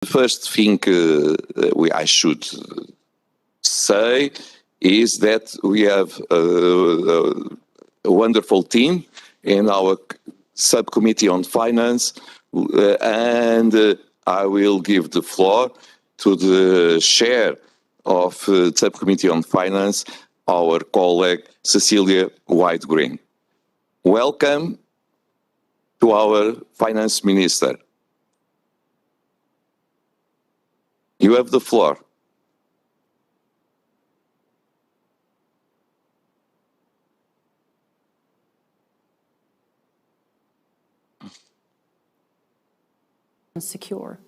The first thing I should say is that we have a wonderful team in our subcommittee on finance, and I will give the floor to the chair of subcommittee on finance, our colleague Cecilia White-Green. Welcome to our finance minister. You have the floor. Secure.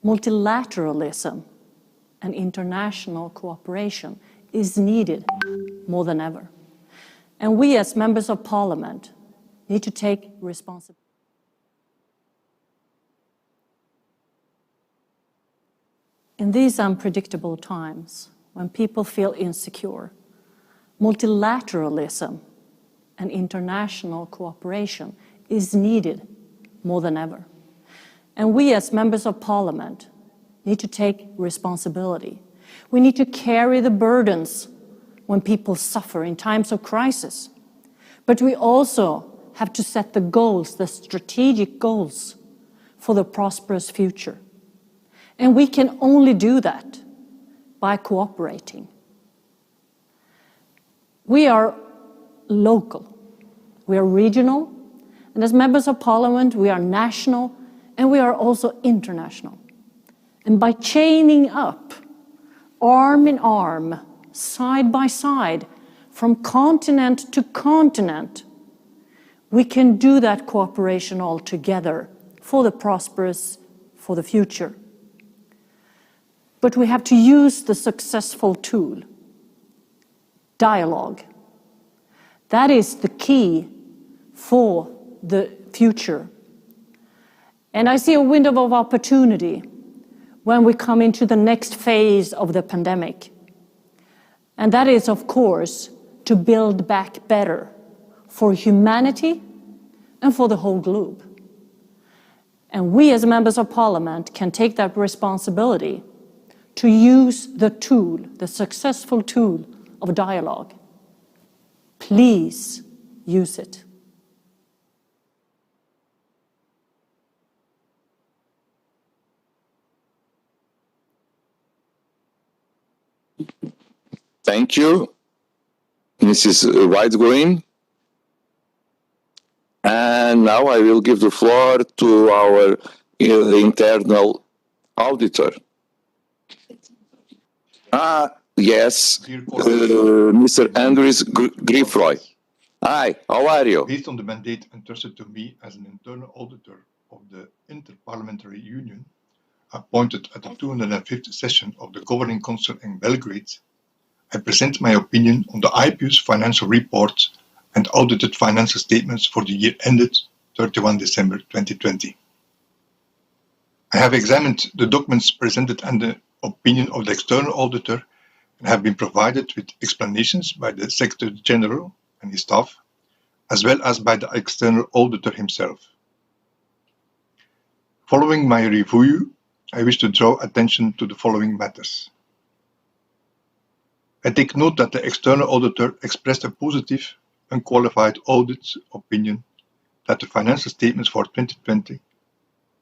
Multilateralism and international cooperation is needed more than ever. And we as members of parliament need to take responsibility. In these unpredictable times, when people feel insecure, multilateralism and international cooperation is needed more than ever. And we as members of parliament need to take responsibility. We need to carry the burdens when people suffer in times of crisis. But we also have to set the goals, the strategic goals for the prosperous future. And we can only do that by cooperating. We are local, we are regional, and as members of parliament, we are national, and we are also international. And by chaining up, arm in arm, side by side, from continent to continent, we can do that cooperation all together for the prosperous, for the future. But we have to use the successful tool, dialogue. That is the key for the future. And I see a window of opportunity when we come into the next phase of the pandemic. And that is, of course, to build back better for humanity and for the whole globe. And we as members of parliament can take that responsibility to use the tool, the successful tool of dialogue. Please use it. Thank you, Mrs. White-Green. And now I will give the floor to our internal auditor. Yes, Mr. Andries Griefroy. Hi, how are you? Based on the mandate entrusted to me as an internal auditor of the Inter-Parliamentary Union, appointed at the 205th session of the Governing Council in Belgrade, I present my opinion on the IPU's financial report and audited financial statements for the year ended 31 December 2020. I have examined the documents presented and the opinion of the external auditor and have been provided with explanations by the Secretary General and his staff, as well as by the external auditor himself. Following my review, I wish to draw attention to the following matters. I take note that the external auditor expressed a positive, unqualified audit opinion that the financial statements for 2020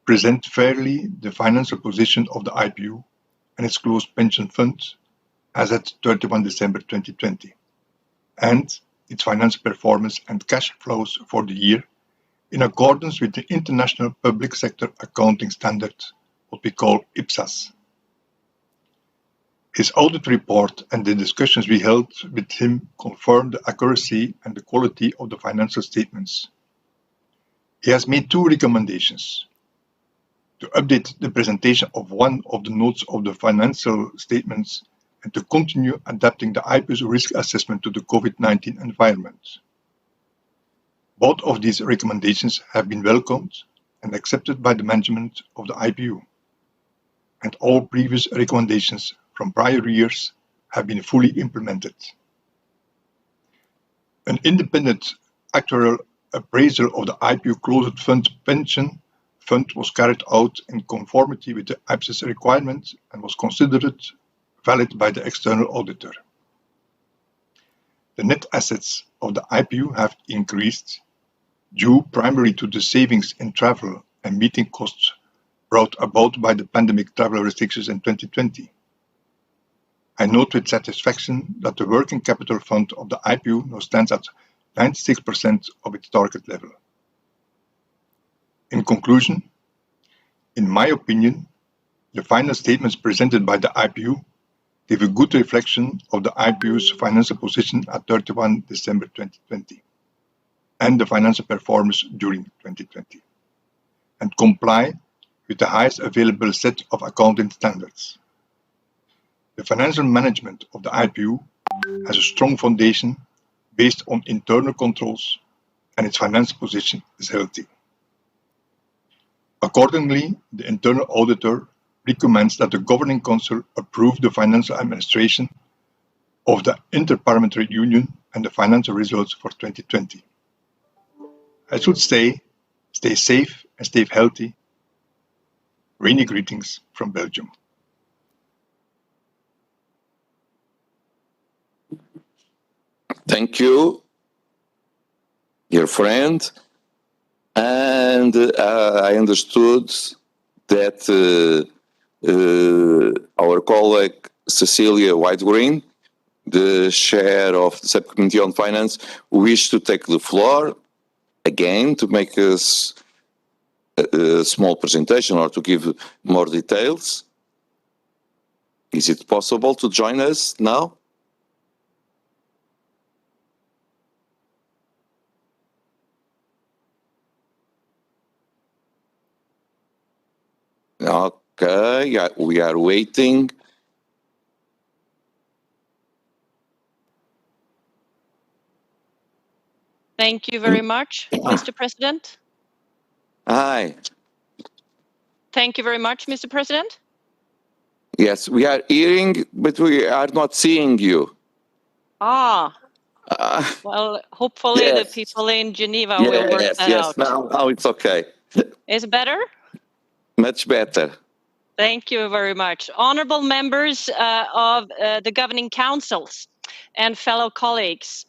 present fairly the financial position of the IPU and its closed pension fund as at 31 December 2020, and its financial performance and cash flows for the year in accordance with the International Public Sector Accounting Standard, what we call IPSAS. His audit report and the discussions we held with him confirm the accuracy and the quality of the financial statements. He has made two recommendations: to update the presentation of one of the notes of the financial statements and to continue adapting the IPU's risk assessment to the COVID-19 environment. Both of these recommendations have been welcomed and accepted by the management of the IPU, and all previous recommendations from prior years have been fully implemented. An independent actuarial appraisal of the IPU closed fund pension fund was carried out in conformity with the IPSAS requirement and was considered valid by the external auditor. The net assets of the IPU have increased due primarily to the savings in travel and meeting costs brought about by the pandemic travel restrictions in 2020. I note with satisfaction that the working capital fund of the IPU now stands at 96% of its target level. In conclusion, in my opinion, the final statements presented by the IPU give a good reflection of the IPU's financial position at 31 December 2020 and the financial performance during 2020, and comply with the highest available set of accounting standards. The financial management of the IPU has a strong foundation based on internal controls, and its financial position is healthy. Accordingly, the internal auditor recommends that the Governing Council approve the financial administration of the Inter-Parliamentary Union and the financial results for 2020. I should say, stay safe and stay healthy. Rainy greetings from Belgium. Thank you, dear friend. And I understood that our colleague Cecilia Whitegreen, the chair of the Subcommittee on Finance, wished to take the floor again to make us a small presentation or to give more details. Is it possible to join us now? Okay, yeah, we are waiting. Thank you very much, Mr. President. Hi. Thank you very much, Mr. President. Yes, we are hearing, but we are not seeing you. Well, hopefully yes. the people in Geneva will work that out. Now it's okay. Is it better? Much better. Thank you very much. Honorable members of the governing councils and fellow colleagues,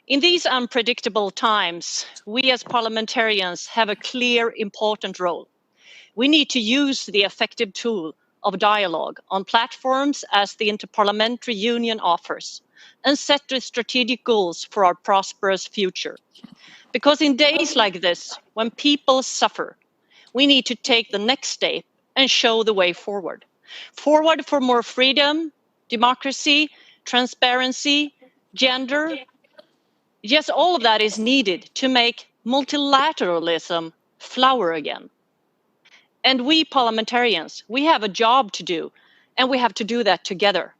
in these unpredictable times, we as parliamentarians have a clear, important role. We need to use the effective tool of dialogue on platforms as the Inter-Parliamentary Union offers and set the strategic goals for our prosperous future. Because in days like this, when people suffer, we need to take the next step and show the way forward. Forward for more freedom, democracy, transparency, gender. Yes, all of that is needed to make multilateralism flower again. And we parliamentarians, we have a job to do, and we have to do that together.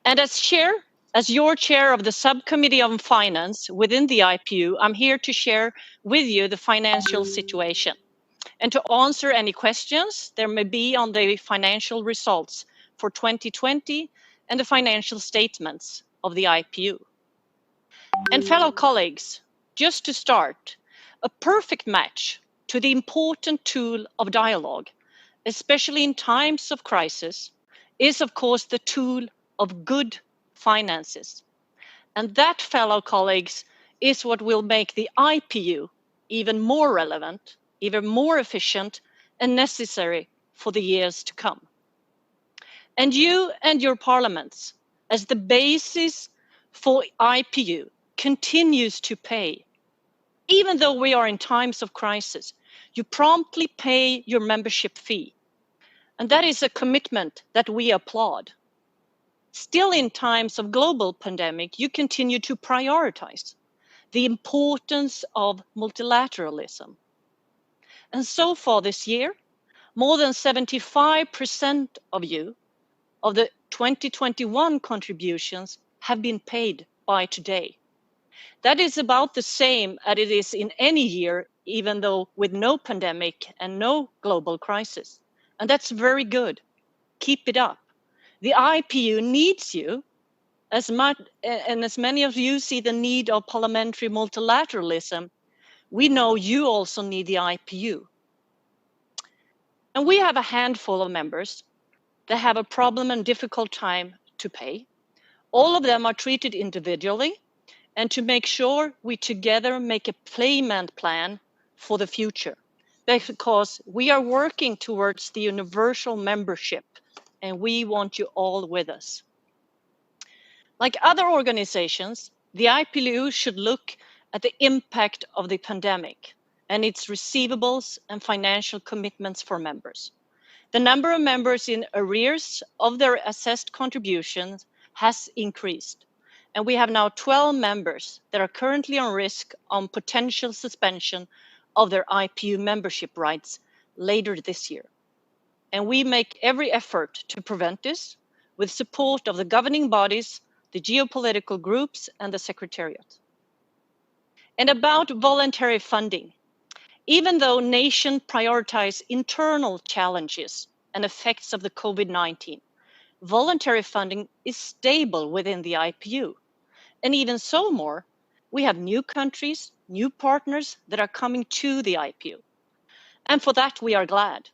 And as your chair of the Subcommittee on Finance within the IPU, I'm here to share with you the financial situation and to answer any questions there may be on the financial results for 2020 and the financial statements of the IPU. And fellow colleagues, just to start, a perfect match to the important tool of dialogue, especially in times of crisis, is of course the tool of good finances. And that, fellow colleagues, is what will make the IPU even more relevant, even more efficient and necessary for the years to come. And you and your parliaments, as the basis for IPU, continues to pay. Even though we are in times of crisis, you promptly pay your membership fee. And that is a commitment that we applaud. Still in times of global pandemic, you continue to prioritize the importance of multilateralism. And so far this year, more than 75% of you, of the 2021 contributions, have been paid by today. That is about the same as it is in any year, even though with no pandemic and no global crisis. And that's very good. Keep it up. The IPU needs you as much, and as many of you see the need of parliamentary multilateralism, we know you also need the IPU. And we have a handful of members that have a problem and difficult time to pay. All of them are treated individually, and to make sure we together make a payment plan for the future, because we are working towards the universal membership and we want you all with us. Like other organizations, the IPU should look at the impact of the pandemic and its receivables and financial commitments for members. The number of members in arrears of their assessed contributions has increased, and we have now 12 members that are currently on risk on potential suspension of their IPU membership rights later this year. And we make every effort to prevent this with support of the governing bodies, the geopolitical groups, and the Secretariat. And about voluntary funding, even though nations prioritize internal challenges and effects of the COVID-19, voluntary funding is stable within the IPU. And even so more, we have new countries, new partners that are coming to the IPU. And for that, we are glad.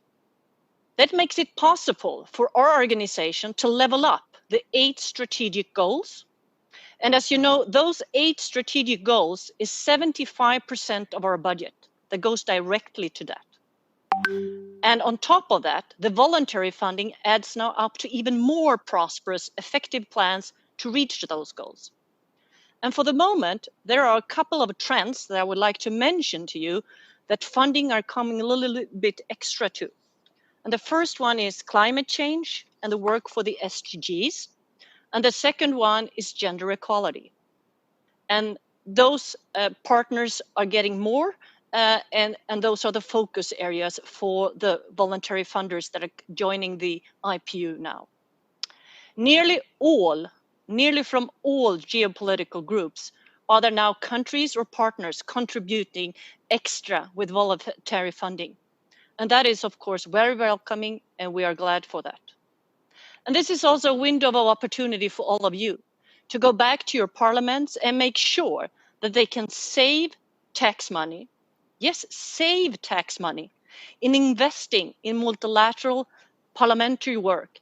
That makes it possible for our organization to level up the 8 strategic goals. And as you know, those 8 strategic goals is 75% of our budget that goes directly to that. And on top of that, the voluntary funding adds now up to even more prosperous, effective plans to reach those goals. And for the moment, there are a couple of trends that I would like to mention to you that funding are coming a little bit extra to. And the first one is climate change and the work for the SDGs. And the second one is gender equality. And those partners are getting more, and those are the focus areas for the voluntary funders that are joining the IPU now. Nearly from all geopolitical groups are there now countries or partners contributing extra with voluntary funding. And that is, of course, very welcoming, and we are glad for that. And this is also a window of opportunity for all of you to go back to your parliaments and make sure that they can save tax money. Yes, save tax money in investing in multilateral parliamentary work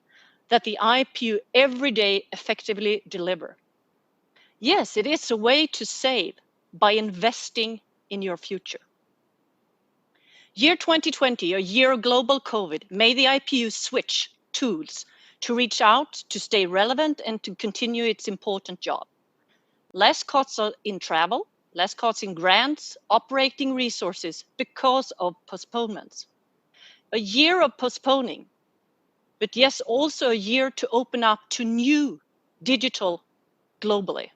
that the IPU every day effectively deliver. Yes, it is a way to save by investing in your future. Year 2020, a year of global COVID, made the IPU switch tools to reach out, to stay relevant, and to continue its important job. Less costs in travel, less costs in grants, operating resources because of postponements. A year of postponing, but yes, also a year to open up to new digital globally.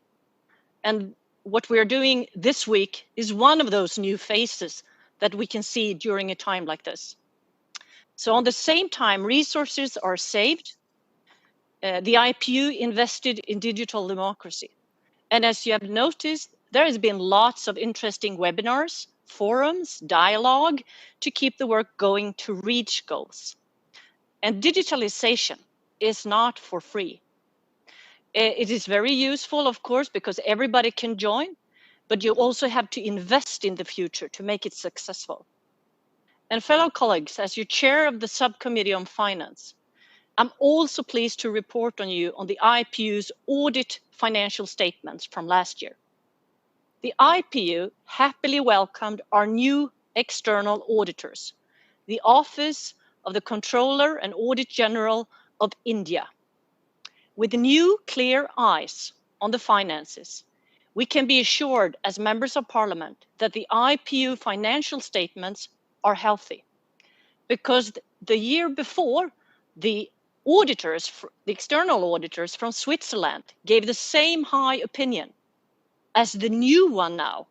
And what we're doing this week is one of those new phases that we can see during a time like this. So on the same time, resources are saved. The IPU invested in digital democracy. And as you have noticed, there has been lots of interesting webinars, forums, dialogue to keep the work going to reach goals. And digitalization is not for free. It is very useful, of course, because everybody can join, but you also have to invest in the future to make it successful. And fellow colleagues, as your chair of the subcommittee on finance, I'm also pleased to report on you on the IPU's audit financial statements from last year. The IPU happily welcomed our new external auditors, the Office of the Controller and Audit General of India. With new clear eyes on the finances, we can be assured as members of parliament that the IPU financial statements are healthy. Because the year before, the auditors, the external auditors from Switzerland gave the same high opinion as the new one now,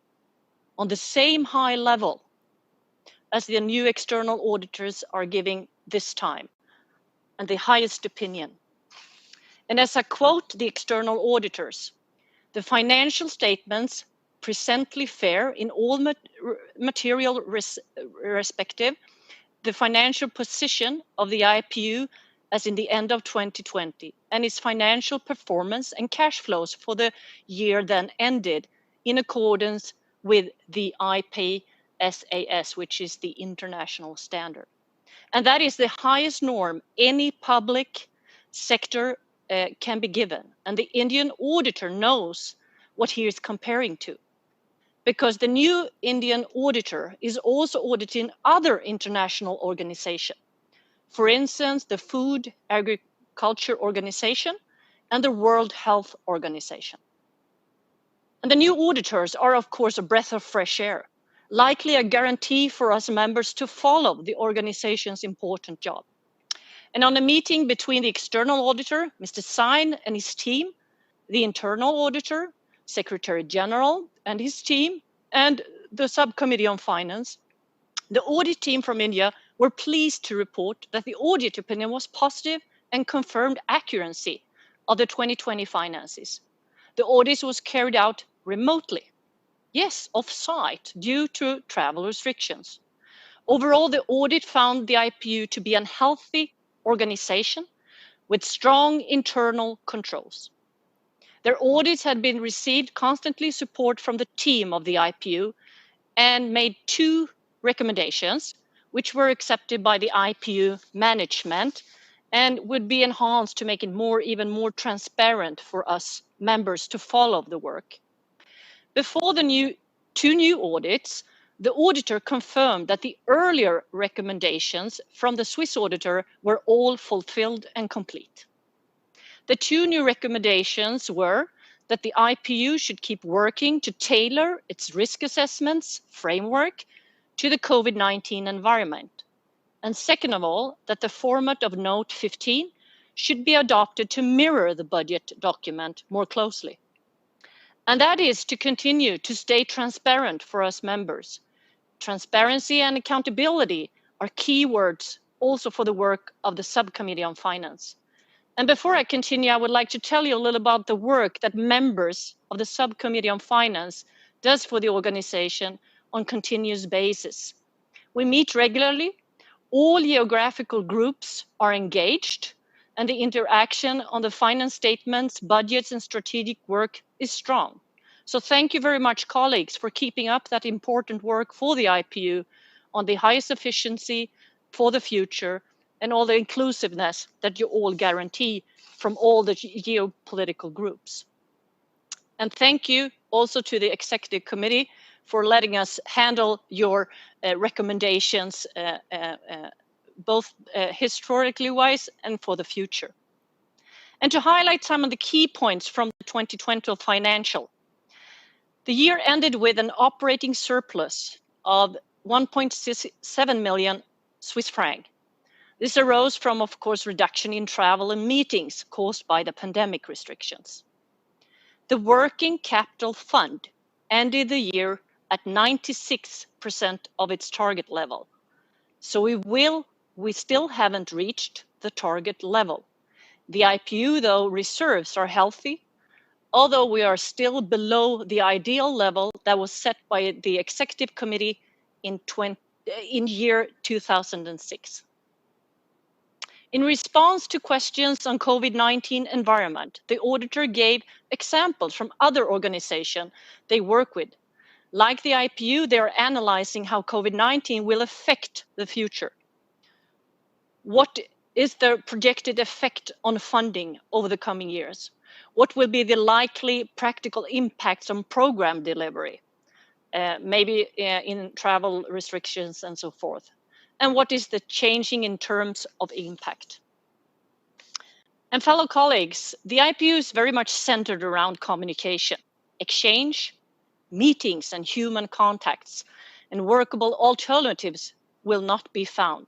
on the same high level as the new external auditors are giving this time, and the highest opinion. And as I quote the external auditors, the financial statements presently fair in all material respective, the financial position of the IPU as in the end of 2020, and its financial performance and cash flows for the year then ended in accordance with the IPSAS, which is the international standard. And that is the highest norm any public sector can be given. And the Indian auditor knows what he is comparing to, because the new Indian auditor is also auditing other international organizations. For instance, the Food Agriculture Organization and the World Health Organization. And the new auditors are, of course, a breath of fresh air, likely a guarantee for us members to follow the organization's important job. And on a meeting between the external auditor, Mr. Sain, and his team, the internal auditor, Secretary General and his team, and the subcommittee on finance, the audit team from India were pleased to report that the audit opinion was positive and confirmed accuracy of the 2020 finances. The audit was carried out remotely, yes, off-site, due to travel restrictions. Overall, the audit found the IPU to be a healthy organization with strong internal controls. Their audits had been received constantly support from the team of the IPU and made 2 recommendations, which were accepted by the IPU management and would be enhanced to make it even more transparent for us members to follow the work. Before the 2 new audits, the auditor confirmed that the earlier recommendations from the Swiss auditor were all fulfilled and complete. The 2 new recommendations were that the IPU should keep working to tailor its risk assessments framework to the COVID-19 environment. And second of all, that the format of Note 15 should be adopted to mirror the budget document more closely. And that is to continue to stay transparent for us members. Transparency and accountability are key words also for the work of the Subcommittee on Finance. And before I continue, I would like to tell you a little about the work that members of the Subcommittee on Finance does for the organization on continuous basis. We meet regularly, all geographical groups are engaged, and the interaction on the finance statements, budgets, and strategic work is strong. So thank you very much, colleagues, for keeping up that important work for the IPU on the highest efficiency for the future and all the inclusiveness that you all guarantee from all the geopolitical groups. And thank you also to the Executive Committee for letting us handle your recommendations, both historically wise and for the future. And to highlight some of the key points from the 2020 financial, the year ended with an operating surplus of 1.7 million Swiss franc. This arose from, of course, reduction in travel and meetings caused by the pandemic restrictions. The working capital fund ended the year at 96% of its target level. So we still haven't reached the target level. The IPU, though, reserves are healthy, although we are still below the ideal level that was set by the Executive Committee in year 2006. In response to questions on COVID-19 environment, the auditor gave examples from other organizations they work with. Like the IPU, they are analyzing how COVID-19 will affect the future. What is the projected effect on funding over the coming years? What will be the likely practical impacts on program delivery, maybe in travel restrictions and so forth? And what is the changing in terms of impact? And fellow colleagues, the IPU is very much centered around communication, exchange, meetings, and human contacts, and workable alternatives will not be found.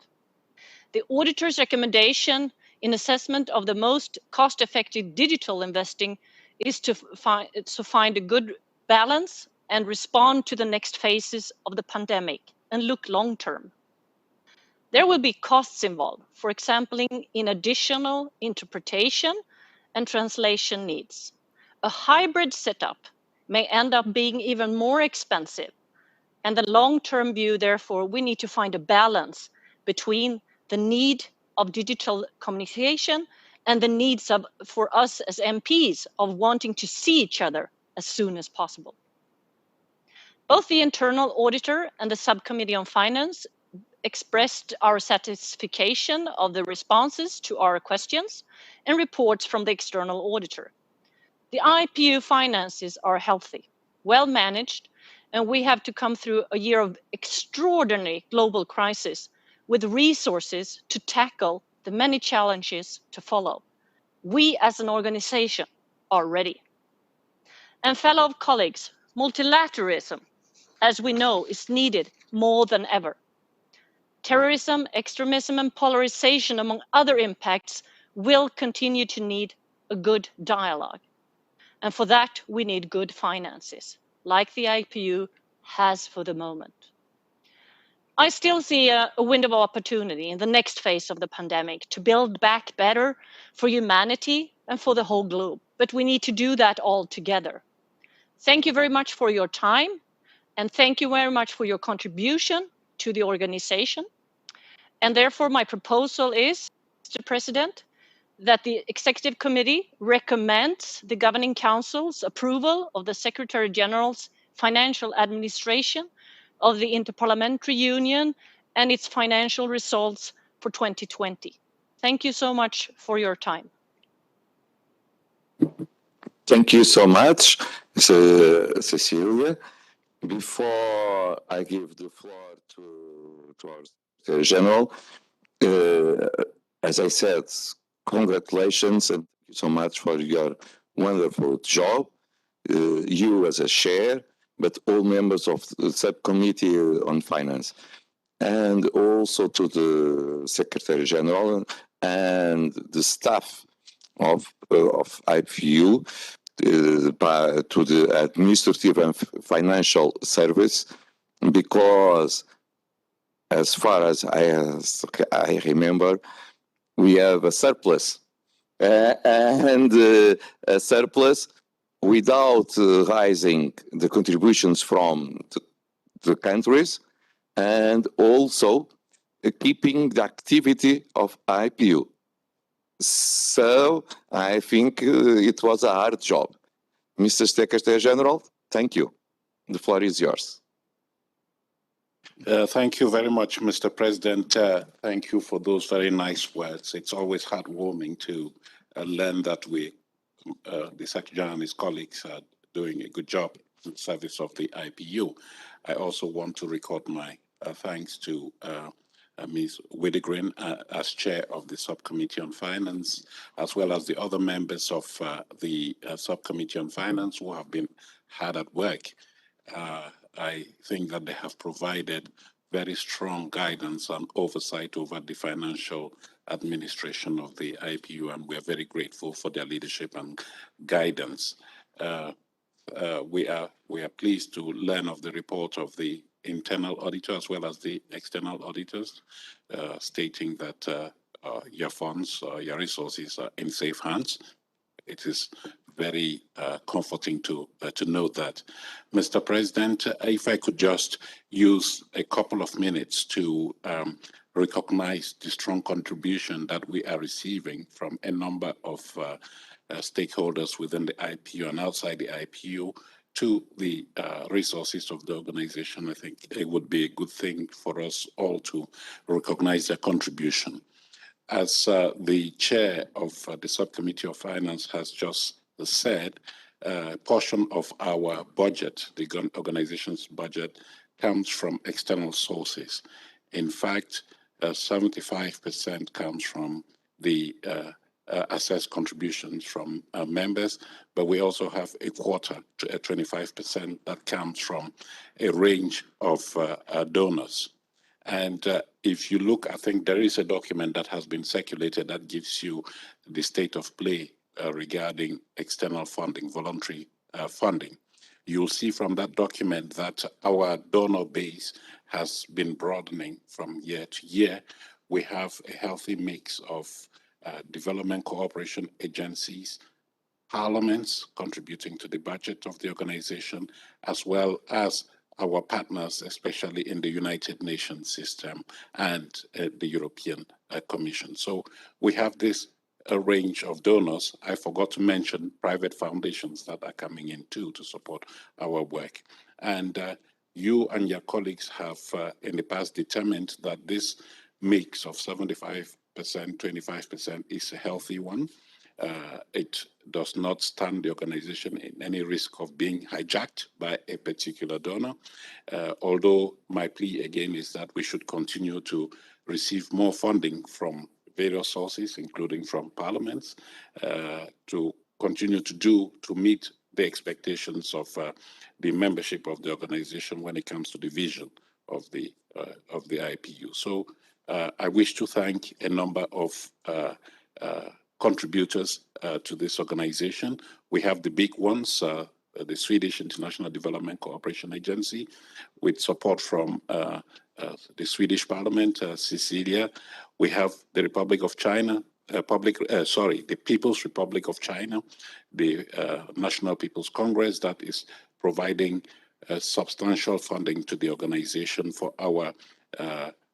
The auditor's recommendation in assessment of the most cost-effective digital investing is to find a good balance and respond to the next phases of the pandemic and look long-term. There will be costs involved, for example, in additional interpretation and translation needs. A hybrid setup may end up being even more expensive. And the long-term view, therefore, we need to find a balance between the need of digital communication and the needs for us as MPs of wanting to see each other as soon as possible. Both the internal auditor and the subcommittee on finance expressed our satisfaction of the responses to our questions and reports from the external auditor. The IPU finances are healthy, well managed, and we have to come through a year of extraordinary global crisis with resources to tackle the many challenges to follow. We as an organization are ready. And fellow colleagues, multilateralism, as we know, is needed more than ever. Terrorism, extremism, and polarization, among other impacts, will continue to need a good dialogue. And for that, we need good finances, like the IPU has for the moment. I still see a window of opportunity in the next phase of the pandemic to build back better for humanity and for the whole globe. But we need to do that all together. Thank you very much for your time, and thank you very much for your contribution to the organization. And therefore, my proposal is, Mr. President, that the Executive Committee recommends the Governing Council's approval of the Secretary General's financial administration of the Inter-Parliamentary Union and its financial results for 2020. Thank you so much for your time. Thank you so much, Cecilia. Before I give the floor to our Secretary General, as I said, congratulations and thank you so much for your wonderful job. You as a chair, but all members of the subcommittee on finance, and also to the Secretary General and the staff of IPU, to the administrative and financial service, because as far as I remember, we have a surplus, and a surplus without rising the contributions from the countries, and also keeping the activity of IPU. So I think it was a hard job. Mr. Secretary General, thank you. The floor is yours. Thank you very much, Mr. President. Thank you for those very nice words. It's always heartwarming to learn that the Secretary General and his colleagues are doing a good job in service of the IPU. I also want to record my thanks to Ms. Widegren as chair of the Subcommittee on Finance, as well as the other members of the Subcommittee on Finance who have been hard at work. I think that they have provided very strong guidance and oversight over the financial administration of the IPU, and we are very grateful for their leadership and guidance. We are pleased to learn of the report of the internal auditor as well as the external auditors, stating that your funds, your resources are in safe hands. It is very comforting to know that. Mr. President, if I could just use a couple of minutes to recognize the strong contribution that we are receiving from a number of stakeholders within the IPU and outside the IPU to the resources of the organization. I think it would be a good thing for us all to recognize their contribution. As the chair of the Subcommittee of Finance has just said, a portion of our budget, the organization's budget, comes from external sources. In fact, 75% comes from the assessed contributions from members, but we also have a quarter to 25% that comes from a range of donors. And if you look, I think there is a document that has been circulated that gives you the state of play regarding external funding, voluntary funding. You'll see from that document that our donor base has been broadening from year to year. We have a healthy mix of development cooperation agencies, parliaments contributing to the budget of the organization, as well as our partners, especially in the United Nations system and the European Commission. So we have this range of donors. I forgot to mention private foundations that are coming in too to support our work. And you and your colleagues have in the past determined that this mix of 75%, 25% is a healthy one. It does not stand the organization in any risk of being hijacked by a particular donor. Although my plea again is that we should continue to receive more funding from various sources, including from parliaments, to continue to meet the expectations of the membership of the organization when it comes to the vision of the IPU. So I wish to thank a number of contributors to this organization. We have the big ones, the Swedish International Development Cooperation Agency, with support from the Swedish Parliament, Cecilia. We have the Republic of China, the People's Republic of China, the National People's Congress that is providing substantial funding to the organization for our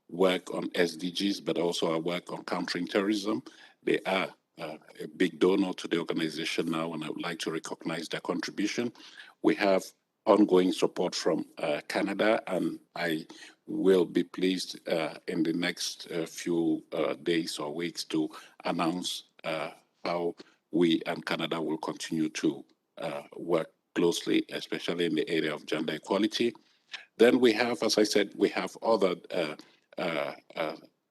work on SDGs, but also our work on countering terrorism. They are a big donor to the organization now, and I would like to recognize their contribution. We have ongoing support from Canada, and I will be pleased in the next few days or weeks to announce how we and Canada will continue to work closely, especially in the area of gender equality. Then we have, as I said, we have other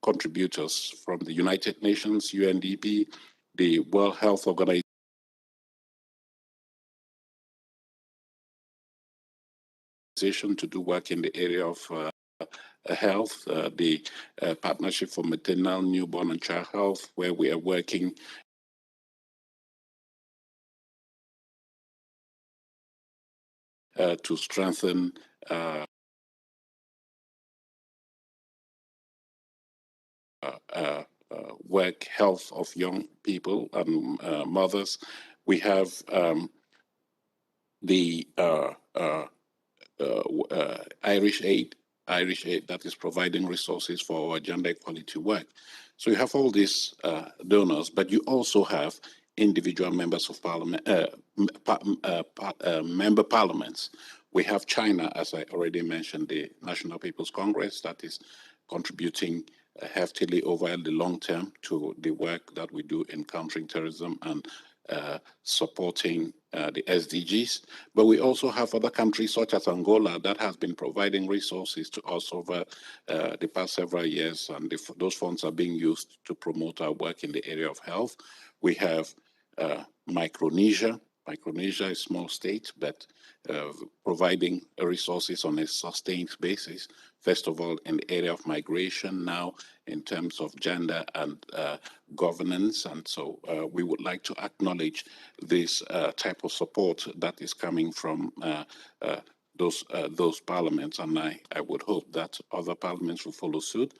contributors from the United Nations, UNDP, the World Health Organization, to do work in the area of health, the Partnership for Maternal, Newborn and Child Health, where we are working to strengthen work health of young people and mothers. We have the Irish Aid that is providing resources for our gender equality work. So you have all these donors, but you also have individual members of parliament, member parliaments. We have China, as I already mentioned, the National People's Congress that is contributing heftily over the long term to the work that we do in countering terrorism and supporting the SDGs. But we also have other countries such as Angola that has been providing resources to us over the past several years, and those funds are being used to promote our work in the area of health. We have Micronesia. Micronesia is a small state, but providing resources on a sustained basis, first of all, in the area of migration, now in terms of gender and governance. And so we would like to acknowledge this type of support that is coming from those parliaments, and I would hope that other parliaments will follow suit.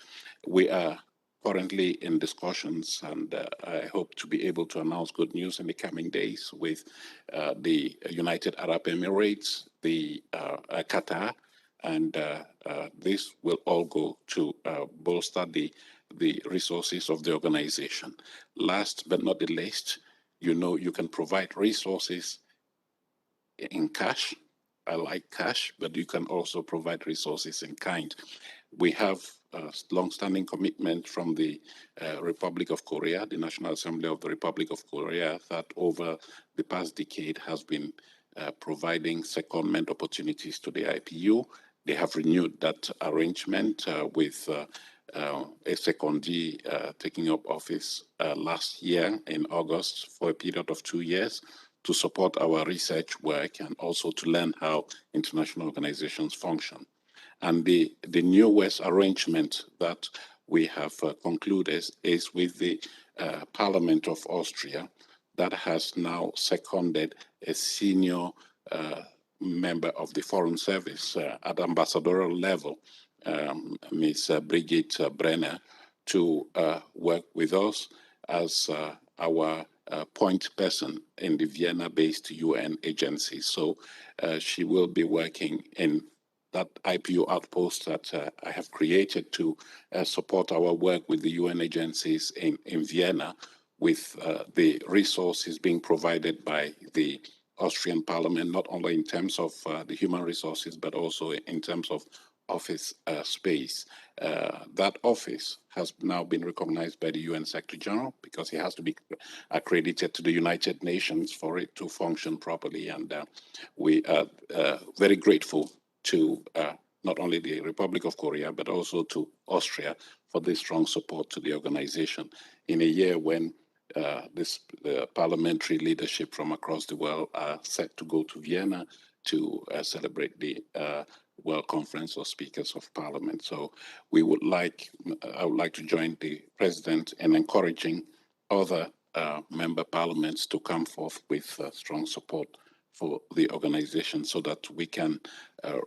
We are currently in discussions, and I hope to be able to announce good news in the coming days with the United Arab Emirates, the Qatar, and this will all go to bolster the resources of the organization. Last but not the least, you can provide resources in cash. I like cash, but you can also provide resources in kind. We have a long-standing commitment from the Republic of Korea, the National Assembly of the Republic of Korea, that over the past decade has been providing secondment opportunities to the IPU. They have renewed that arrangement with a secondee taking up office last year in August for a period of 2 years to support our research work and also to learn how international organizations function. And the newest arrangement that we have concluded is with the Parliament of Austria that has now seconded a senior member of the Foreign Service at ambassadorial level, Ms. Brigitte Brenner, to work with us as our point person in the Vienna-based UN agency. So she will be working in that IPU outpost that I have created to support our work with the UN agencies in Vienna, with the resources being provided by the Austrian Parliament, not only in terms of the human resources, but also in terms of office space. That office has now been recognized by the UN Secretary General because he has to be accredited to the United Nations for it to function properly. And we are very grateful to not only the Republic of Korea, but also to Austria for this strong support to the organization in a year when this parliamentary leadership from across the world are set to go to Vienna to celebrate the World Conference of Speakers of Parliament. So I would like to join the President in encouraging other member parliaments to come forth with strong support for the organization so that we can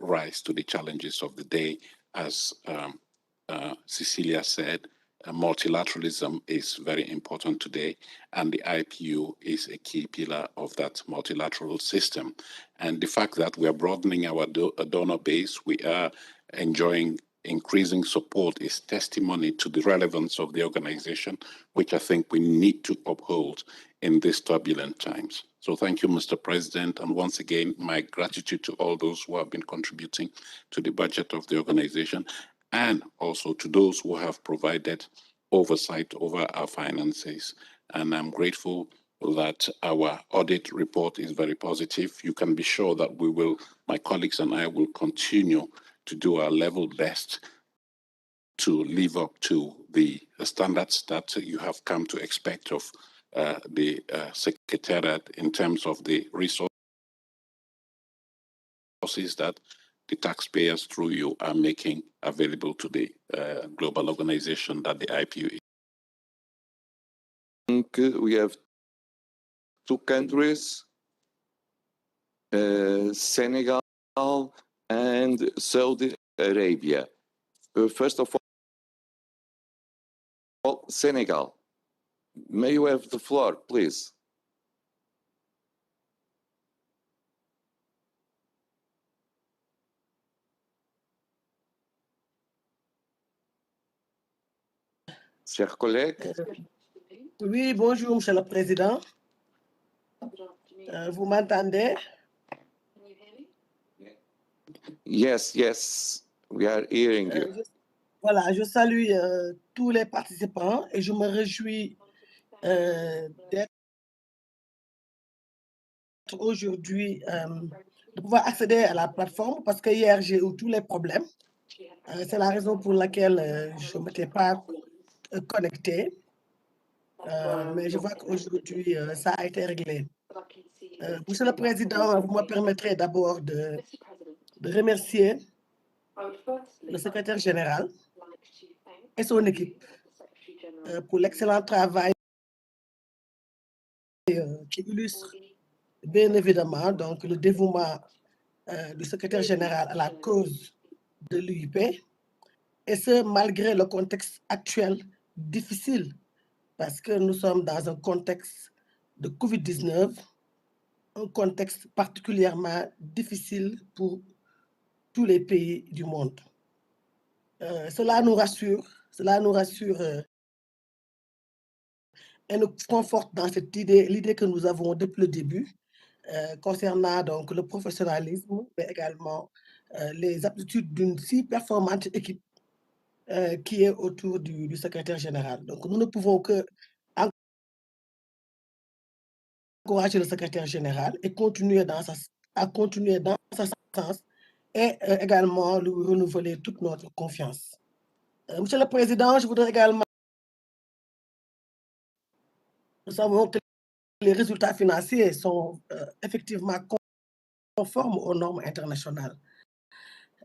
rise to the challenges of the day. As Cecilia said, multilateralism is very important today, and the IPU is a key pillar of that multilateral system. And the fact that we are broadening our donor base, we are enjoying increasing support is testimony to the relevance of the organization, which I think we need to uphold in these turbulent times. So thank you, Mr. President. And once again, my gratitude to all those who have been contributing to the budget of the organization, and also to those who have provided oversight over our finances. And I'm grateful that our audit report is very positive. You can be sure that we will, my colleagues and I will continue to do our level best to live up to the standards that you have come to expect of the Secretariat in terms of the resources that the taxpayers through you are making available to the global organization that the IPU is. We have two countries, Senegal and Saudi Arabia. First of all, Senegal. May you have the floor, please? Chers collègues. Oui, bonjour, Monsieur le Président. Vous m'entendez? Yes, yes, we are hearing you. Voilà, je salue tous les participants et je me réjouis d'être aujourd'hui, de pouvoir accéder à la plateforme parce que hier j'ai eu tous les problèmes. C'est la raison pour laquelle je ne m'étais pas connectée. Mais je vois qu'aujourd'hui, ça a été réglé. Monsieur le Président, vous me permettrez d'abord de remercier le secrétaire général et son équipe pour l'excellent travail qui illustre bien évidemment donc, le dévouement du secrétaire général à la cause de l'UIP, et ce, malgré le contexte actuel difficile, parce que nous sommes dans un contexte de Covid-19, un contexte particulièrement difficile pour tous les pays du monde. Cela nous rassure et nous conforte dans cette idée, l'idée que nous avons depuis le début, concernant donc le professionnalisme, mais également les aptitudes d'une si performante équipe qui est autour du secrétaire général. Donc nous ne pouvons que encourager le secrétaire général et continuer dans ce sens et également lui renouveler toute notre confiance. Monsieur le Président, je voudrais également... Nous savons que les résultats financiers sont effectivement conformes aux normes internationales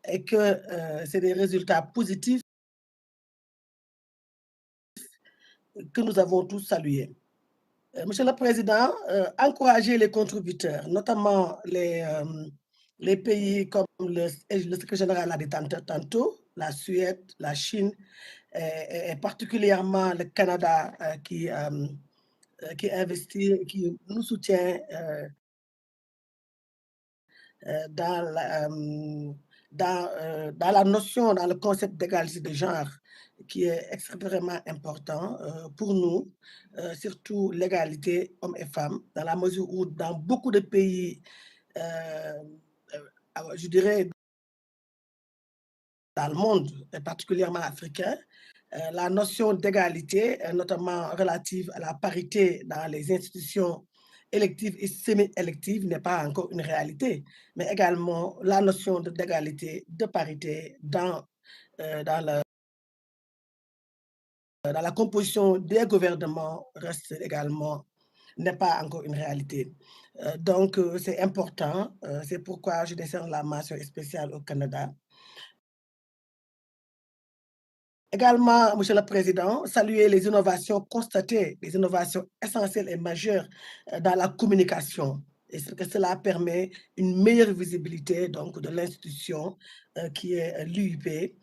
et que c'est des résultats positifs que nous avons tous salués. Monsieur le Président, encourager les contributeurs, notamment les pays comme le secrétaire général l'a dit tantôt, la Suède, la Chine, et particulièrement le Canada qui investit, qui nous soutient dans dans la notion, dans le concept d'égalité de genre, qui est extrêmement important pour nous, surtout l'égalité hommes et femmes, dans la mesure où dans beaucoup de pays, je dirais, dans le monde, et particulièrement africain, la notion d'égalité, notamment relative à la parité dans les institutions électives et semi-électives, n'est pas encore une réalité, mais également la notion d'égalité, de parité dans la composition des gouvernements reste également, n'est pas encore une réalité. Donc, c'est important, c'est pourquoi je décerne la mention spéciale au Canada. Également, Monsieur le Président, saluer les innovations constatées, les innovations essentielles et majeures dans la communication. Et que cela permet une meilleure visibilité donc, de l'institution qui est l'UIP.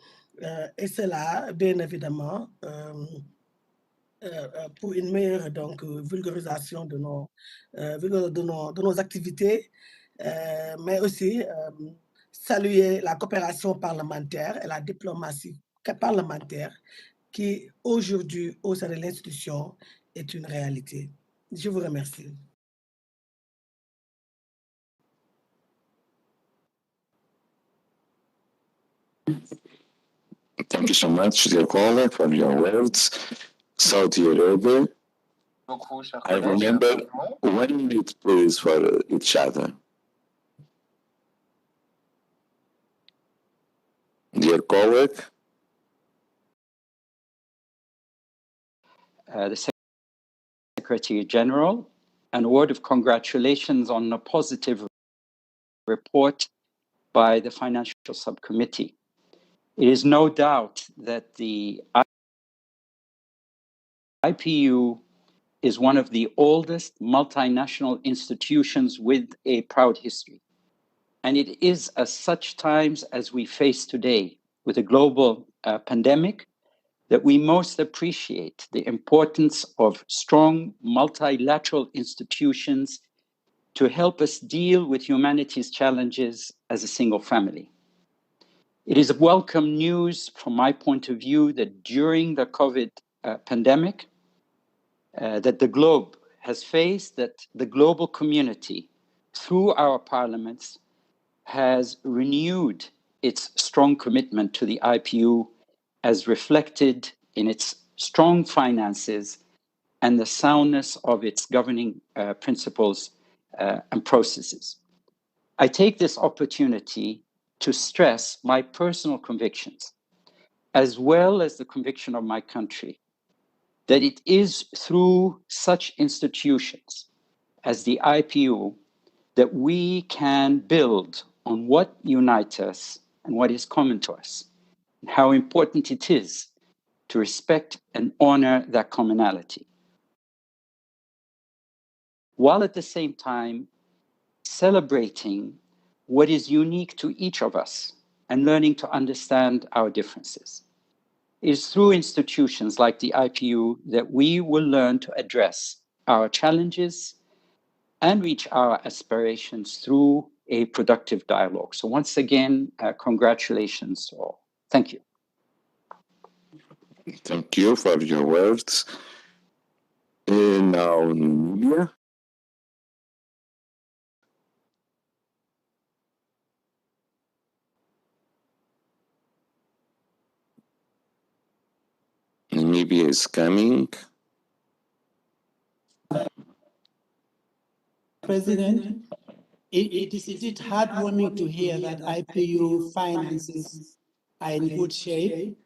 Et cela, bien évidemment, pour une meilleure donc, vulgarisation de nos activités, mais aussi saluer la coopération parlementaire et la diplomatie parlementaire qui, aujourd'hui, au sein de l'institution, est une réalité. Je vous remercie. Thank you so much, dear colleague, for your words. Saudi Arabia, I remember 1 minute, please, for each other. Dear colleague. The Secretary General, and a word of congratulations on a positive report by the Financial Subcommittee. It is no doubt that the IPU is one of the oldest multinational institutions with a proud history. And it is at such times as we face today with a global pandemic that we most appreciate the importance of strong multilateral institutions to help us deal with humanity's challenges as a single family. It is welcome news from my point of view that during the COVID pandemic, that the globe has faced, that the global community, through our parliaments, has renewed its strong commitment to the IPU as reflected in its strong finances and the soundness of its governing principles and processes. I take this opportunity to stress my personal convictions, as well as the conviction of my country, that it is through such institutions as the IPU that we can build on what unites us and what is common to us, and how important it is to respect and honor that commonality, while at the same time celebrating what is unique to each of us and learning to understand our differences. It is through institutions like the IPU that we will learn to address our challenges and reach our aspirations through a productive dialogue. So once again, congratulations to all. Thank you. Thank you for your words. Now, Namibia. Namibia is coming. President, it is indeed heartwarming to hear that IPU finances are in good shape.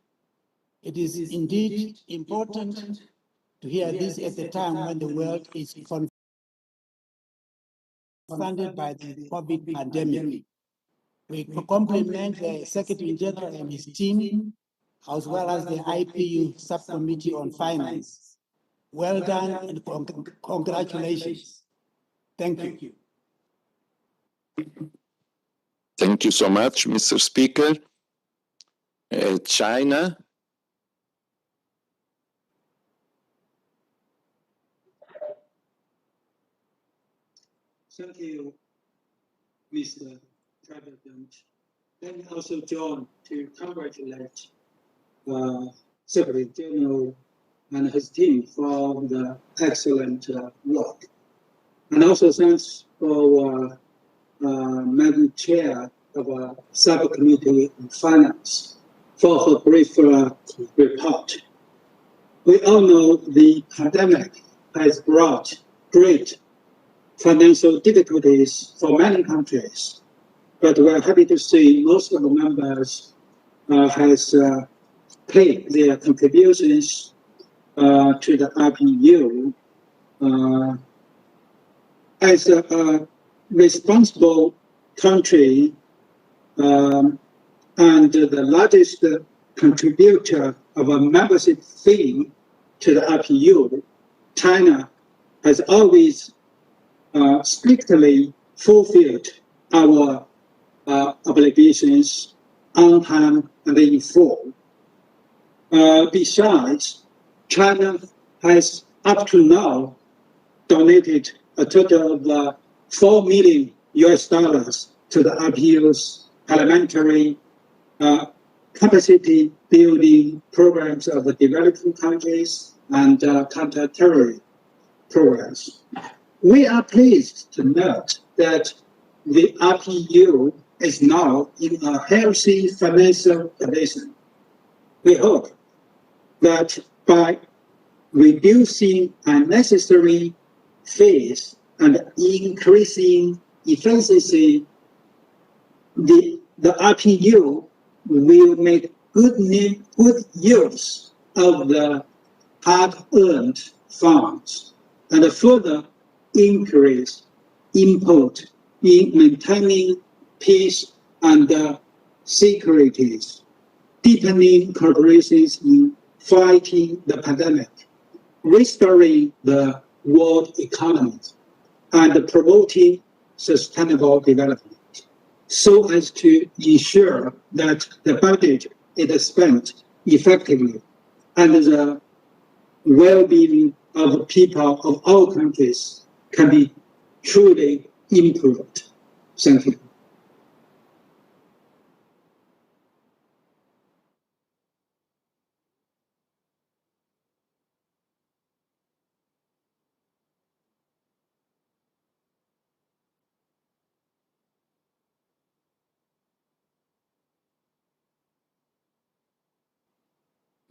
It is indeed important to hear this at the time when the world is confronted by the COVID pandemic. We compliment the Secretary General and his team, as well as the IPU Subcommittee on Finance. Well done and congratulations. Thank you. Thank you so much, Mr. Speaker. China. Thank you, Mr. President. And also John to congratulate Secretary General and his team for the excellent work. And also thanks for Madam Chair of a Subcommittee on Finance for her brief report. We all know the pandemic has brought great financial difficulties for many countries, but we're happy to see most of the members has paid their contributions to the IPU. As a responsible country and the largest contributor of a membership fee to the IPU, China has always strictly fulfilled our obligations on time and in full. Besides, China has up to now donated a total of $4 million to the IPU's parliamentary capacity building programs of the developing countries and counter-terrorism programs. We are pleased to note that the IPU is now in a healthy financial condition. We hope that by reducing unnecessary fees and increasing efficiency, the IPU will make good use of the hard-earned funds and further increase input in maintaining peace and security, deepening cooperations in fighting the pandemic, restoring the world economy, and promoting sustainable development, so as to ensure that the budget is spent effectively and the well-being of people of all countries can be truly improved. Thank you.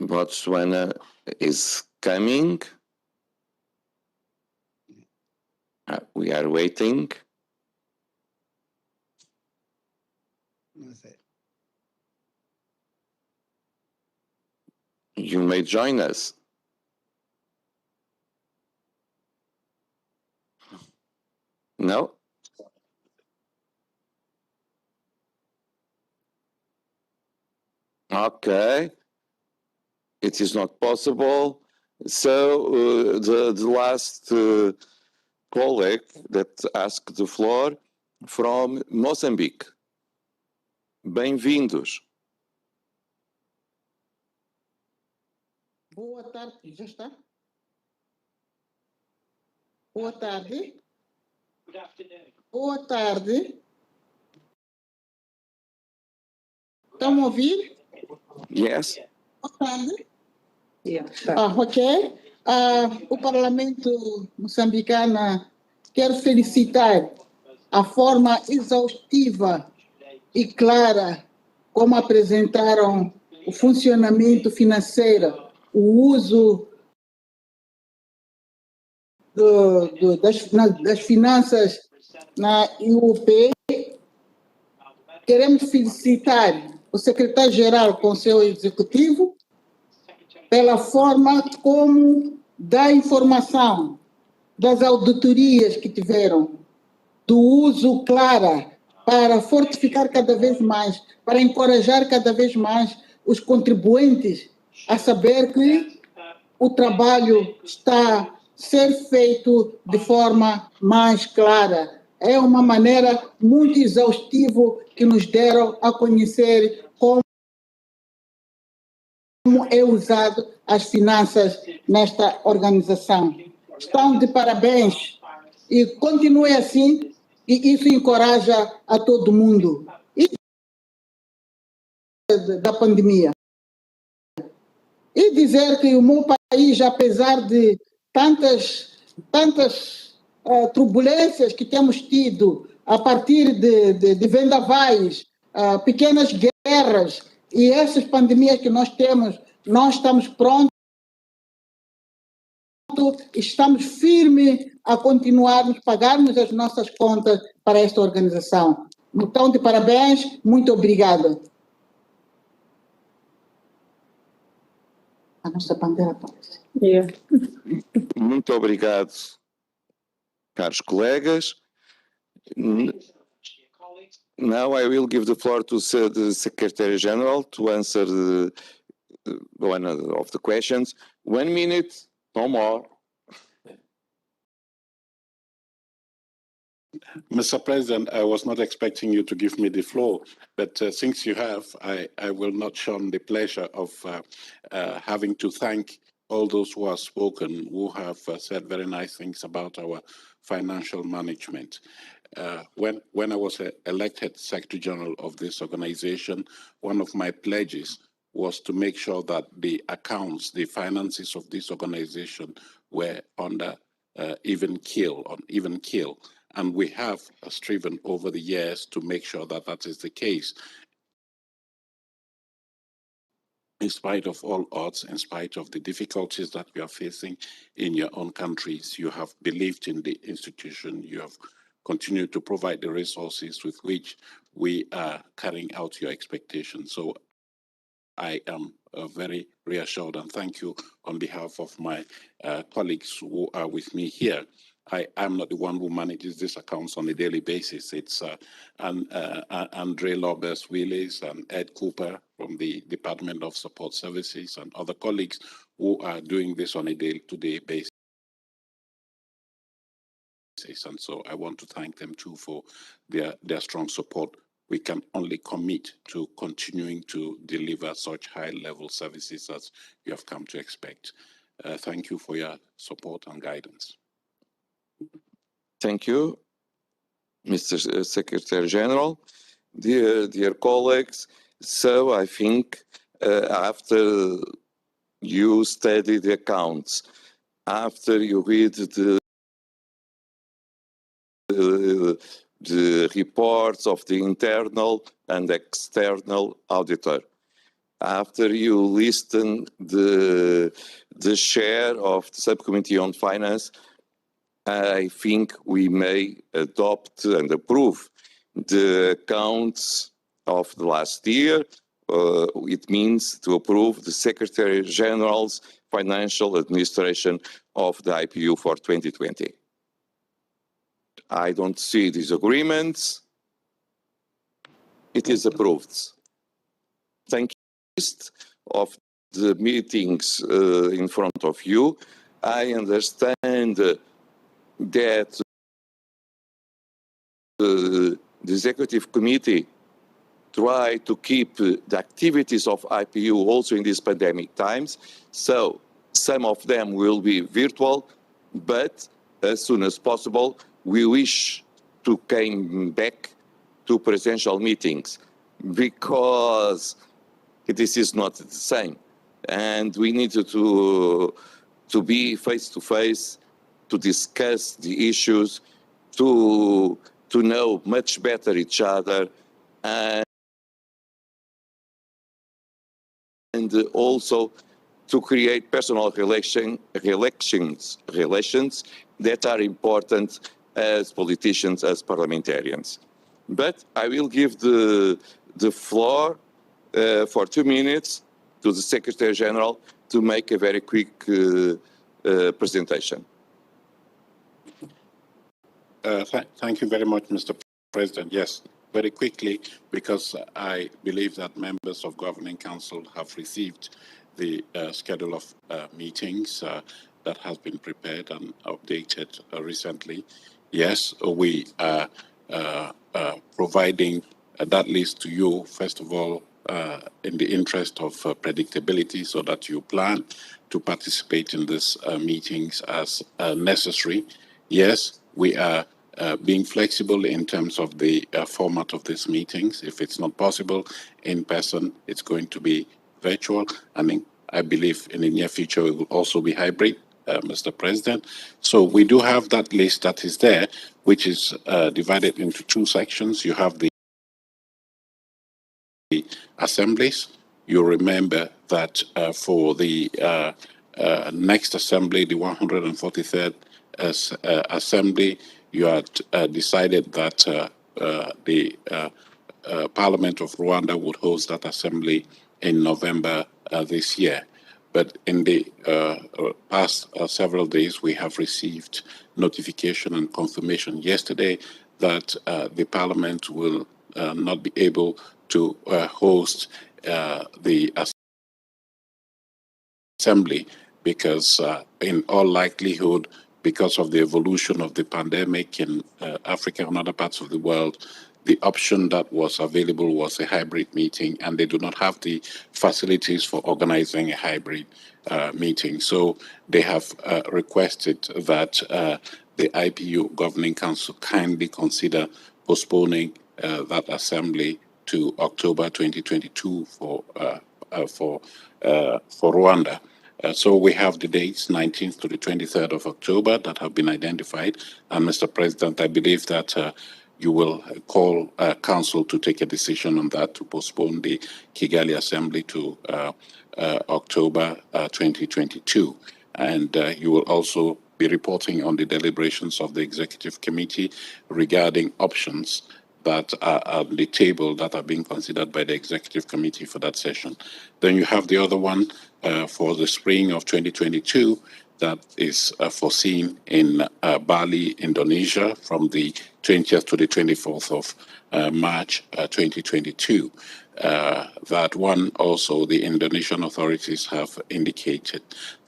Botswana is coming. We are waiting. You may join us. No? Okay. It is not possible. So the last colleague that asked the floor from Mozambique. Bem-vindos. Boa tarde, já está? Boa tarde. Boa tarde. Estão a ouvir? Yes. Boa tarde. Ok. O Parlamento moçambicano quer felicitar a forma exaustiva e clara como apresentaram o funcionamento financeiro, o uso das finanças na IUP. Queremos felicitar o secretário-geral do Conselho Executivo pela forma como dá informação das auditorias que tiveram, do uso claro para fortificar cada vez mais, para encorajar cada vez mais os contribuintes a saber que o trabalho está a ser feito de forma mais clara. É uma maneira muito exaustiva que nos deram a conhecer como é usado as finanças nesta organização. Estão de parabéns e continue assim, e isso encoraja a todo mundo. da pandemia. E dizer que o meu país, apesar de tantas turbulências que temos tido a partir de vendavais, pequenas guerras e essas pandemias que nós temos, nós estamos prontos, estamos firmes a continuarmos, pagarmos as nossas contas para esta organização. Então, de parabéns, muito obrigada. A nossa bandeira aparece. Muito obrigado, caros colegas. Now I will give the floor to the Secretary General to answer one of the questions. 1 minute, no more. Mr. President, I was not expecting you to give me the floor, but since you have, I will not shun the pleasure of having to thank all those who have spoken, who have said very nice things about our financial management. When I was elected Secretary General of this organization, one of my pledges was to make sure that the accounts, the finances of this organization were under even keel. And we have striven over the years to make sure that that is the case. In spite of all odds, in spite of the difficulties that we are facing in your own countries, you have believed in the institution, you have continued to provide the resources with which we are carrying out your expectations. So I am very reassured, and thank you on behalf of my colleagues who are with me here. I am not the one who manages these accounts on a daily basis. It's Andre Lobes Willis and Ed Cooper from the Department of Support Services and other colleagues who are doing this on a day-to-day basis. And so I want to thank them too for their strong support. We can only commit to continuing to deliver such high-level services as you have come to expect. Thank you for your support and guidance. Thank you, Mr. Secretary General. Dear colleagues, so I think after you study the accounts, after you read the reports of the internal and external auditor, after you listen the chair of the subcommittee on finance, I think we may adopt and approve the accounts of the last year. It means to approve the Secretary General's financial administration of the IPU for 2020. I don't see disagreements. It is approved. Thank you. Of the meetings in front of you, I understand that the Executive Committee try to keep the activities of IPU also in these pandemic times. So some of them will be virtual, but as soon as possible, we wish to come back to presential meetings because this is not the same. And we need to be face to face, to discuss the issues, to know much better each other, and also to create personal relations that are important as politicians, as parliamentarians. But I will give the floor for 2 minutes to the Secretary General to make a very quick presentation. Thank you very much, Mr. President. Yes, very quickly, because I believe that members of Governing Council have received the schedule of meetings that has been prepared and updated recently. Yes, we are providing that list to you, first of all, in the interest of predictability, so that you plan to participate in these meetings as necessary. Yes, we are being flexible in terms of the format of these meetings. If it's not possible in person, it's going to be virtual. I believe in the near future it will also be hybrid, Mr. President. So we do have that list that is there, which is divided into two sections. You have the assemblies. You remember that for the next assembly, the 143rd assembly, you had decided that the Parliament of Rwanda would host that assembly in November this year. But in the past several days, we have received notification and confirmation yesterday that the Parliament will not be able to host the assembly because in all likelihood, because of the evolution of the pandemic in Africa and other parts of the world, the option that was available was a hybrid meeting, and they do not have the facilities for organizing a hybrid meeting. So they have requested that the IPU Governing Council kindly consider postponing that assembly to October 2022 for Rwanda. So we have the dates, 19th to the 23rd of October, that have been identified. And Mr. President, I believe that you will call Council to take a decision on that, to postpone the Kigali Assembly to October 2022. And you will also be reporting on the deliberations of the Executive Committee regarding options that are on the table that are being considered by the Executive Committee for that session. Then you have the other one for the spring of 2022 that is foreseen in Bali, Indonesia, from the 20th to the 24th of March 2022. That one also, the Indonesian authorities have indicated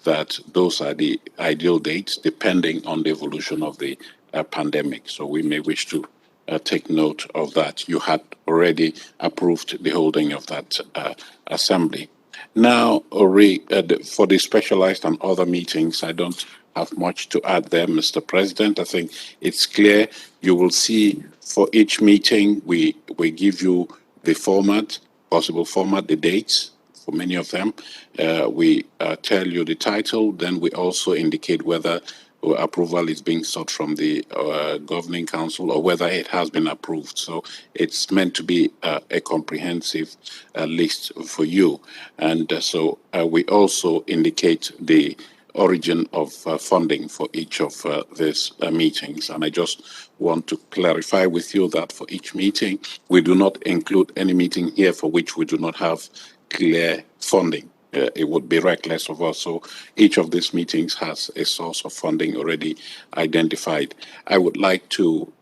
that those are the ideal dates depending on the evolution of the pandemic. So we may wish to take note of that. You had already approved the holding of that assembly. Now, for the specialized and other meetings, I don't have much to add there, Mr. President. I think it's clear. You will see for each meeting, we give you the format, possible format, the dates for many of them. We tell you the title, then we also indicate whether approval is being sought from the Governing Council or whether it has been approved. So it's meant to be a comprehensive list for you. And so we also indicate the origin of funding for each of these meetings. And I just want to clarify with you that for each meeting, we do not include any meeting here for which we do not have clear funding. It would be reckless of us. So each of these meetings has a source of funding already identified. I would like to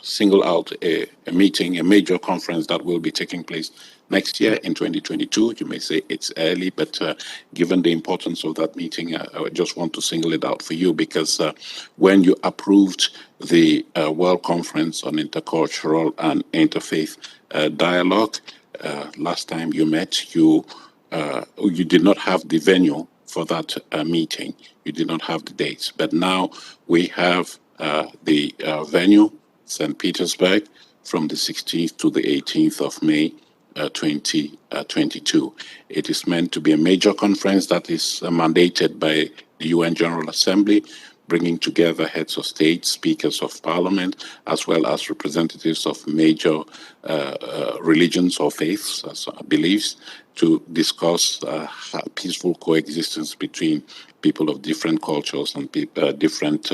single out a meeting, a major conference that will be taking place next year in 2022. You may say it's early, but given the importance of that meeting, I just want to single it out for you because when you approved the World Conference on Intercultural and Interfaith Dialogue, last time you met, you did not have the venue for that meeting. You did not have the dates. But now we have the venue, St. Petersburg, from the 16th to the 18th of May 2022. It is meant to be a major conference that is mandated by the UN General Assembly, bringing together heads of state, speakers of parliament, as well as representatives of major religions or faiths, beliefs, to discuss peaceful coexistence between people of different cultures and different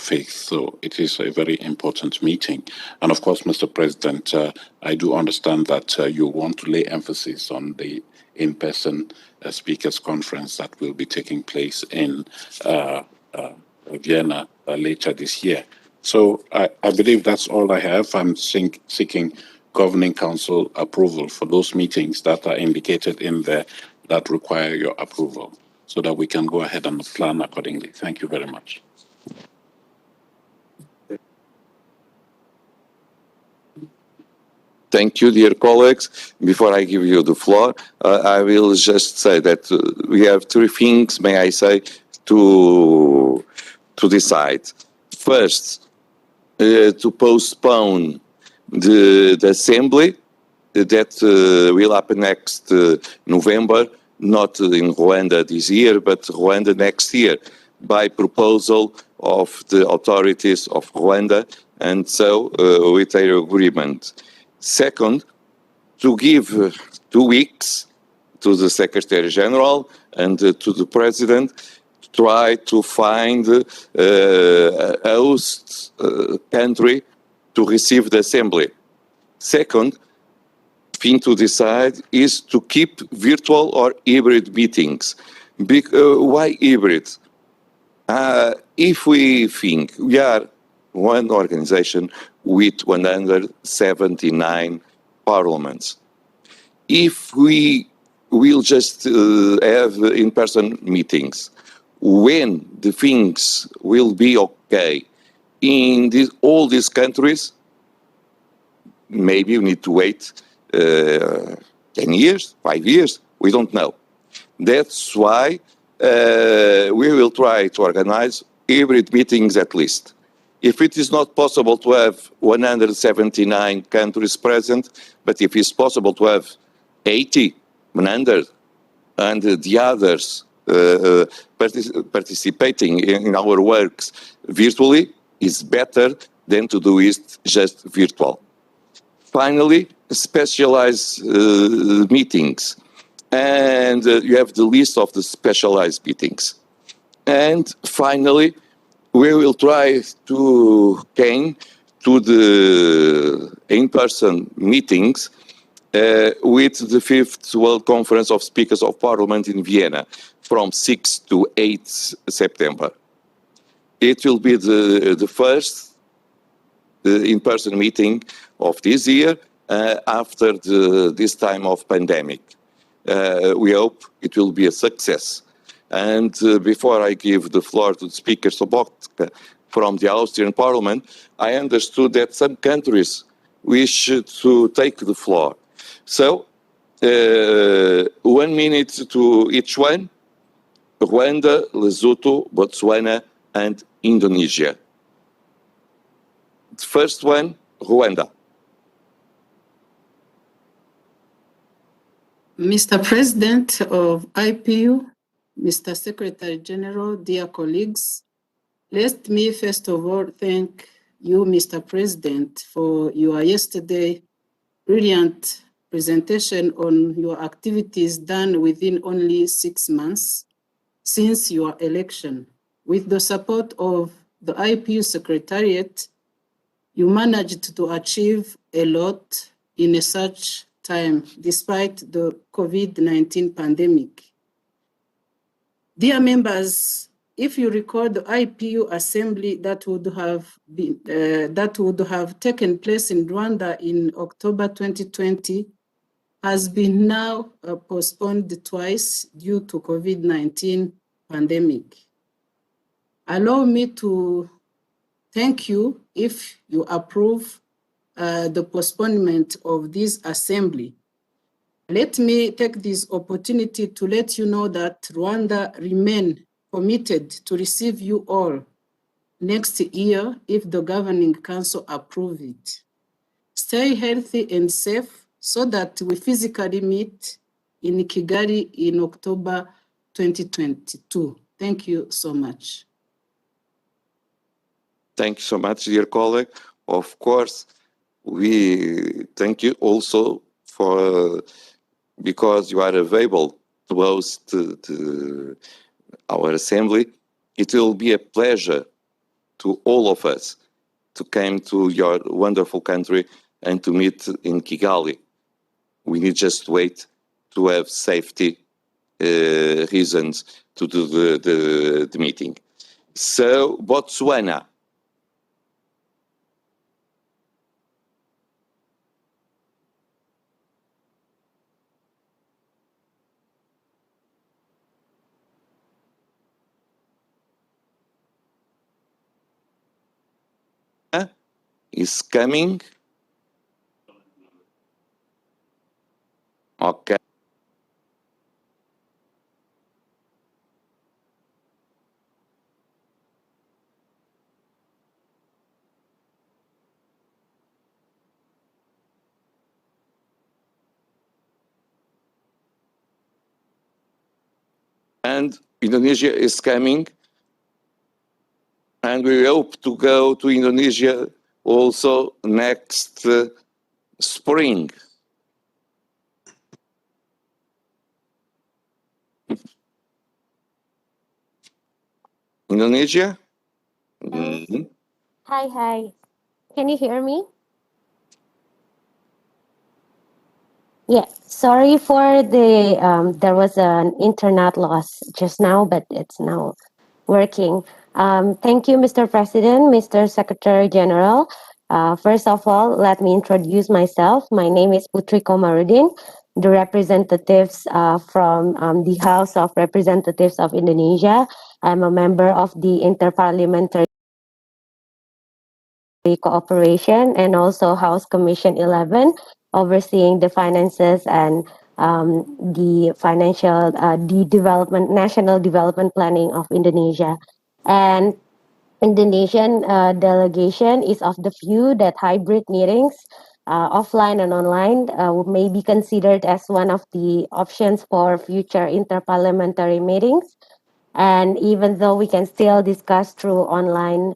faiths. So it is a very important meeting. And of course, Mr. President, I do understand that you want to lay emphasis on the in-person speakers conference that will be taking place in Vienna later this year. So I believe that's all I have. I'm seeking Governing Council approval for those meetings that are indicated in there that require your approval so that we can go ahead and plan accordingly. Thank you very much. Thank you, dear colleagues. Before I give you the floor, I will just say that we have three things, may I say, to decide. First, to postpone the assembly that will happen next November, not in Rwanda this year, but Rwanda next year, by proposal of the authorities of Rwanda, and so with their agreement. Second, to give 2 weeks to the Secretary General and to the President to try to find a host country to receive the Assembly. Second thing to decide is to keep virtual or hybrid meetings. Why hybrid? If we think we are one organization with 179 parliaments, if we will just have in-person meetings, when the things will be okay in all these countries, maybe we need to wait 10 years, 5 years, we don't know. That's why we will try to organize hybrid meetings at least. If it is not possible to have 179 countries present, but if it's possible to have 80, 100, and the others participating in our works virtually, is better than to do it just virtual. Finally, specialized meetings. And you have the list of the specialized meetings. And finally, we will try to came to the in-person meetings with the 5th World Conference of Speakers of Parliament in Vienna from 6 to 8 September. It will be the first in-person meeting of this year after this time of pandemic. We hope it will be a success. And before I give the floor to the Speaker Sobotka from the Austrian Parliament, I understood that some countries wish to take the floor. So, 1 minute to each one: Rwanda, Lesotho, Botswana, and Indonesia. The first one, Rwanda. Mr. President of IPU, Mr. Secretary General, dear colleagues, let me first of all thank you, Mr. President, for your yesterday brilliant presentation on your activities done within only 6 months since your election. With the support of the IPU Secretariat, you managed to achieve a lot in such time, despite the COVID-19 pandemic. Dear members, if you recall, the IPU assembly that would have taken place in Rwanda in October 2020 has been now postponed twice due to COVID-19 pandemic. Allow me to thank you if you approve the postponement of this assembly. Let me take this opportunity to let you know that Rwanda remains committed to receive you all next year if the Governing Council approves it. Stay healthy and safe so that we physically meet in Kigali in October 2022. Thank you so much. Thank you so much, dear colleague. Of course, we thank you also for because you are available to host our assembly. It will be a pleasure to all of us to come to your wonderful country and to meet in Kigali. We need just wait to have safety reasons to do the meeting. So, Botswana. Is coming. Okay. And Indonesia is coming, and we hope to go to Indonesia also next spring. Indonesia? Mm-hmm. Hi. Can you hear me? Yeah, sorry for there was an internet loss just now, but it's now working. Thank you, Mr. President, Mr. Secretary General. First of all, let me introduce myself. My name is Putri Komarudin, the representatives from the House of Representatives of Indonesia. I'm a member of the Inter-Parliamentary Cooperation and also House Commission 11, overseeing the finances and the financial, national development planning of Indonesia. And Indonesian delegation is of the view that hybrid meetings, offline and online, may be considered as one of the options for future interparliamentary meetings. And even though we can still discuss through online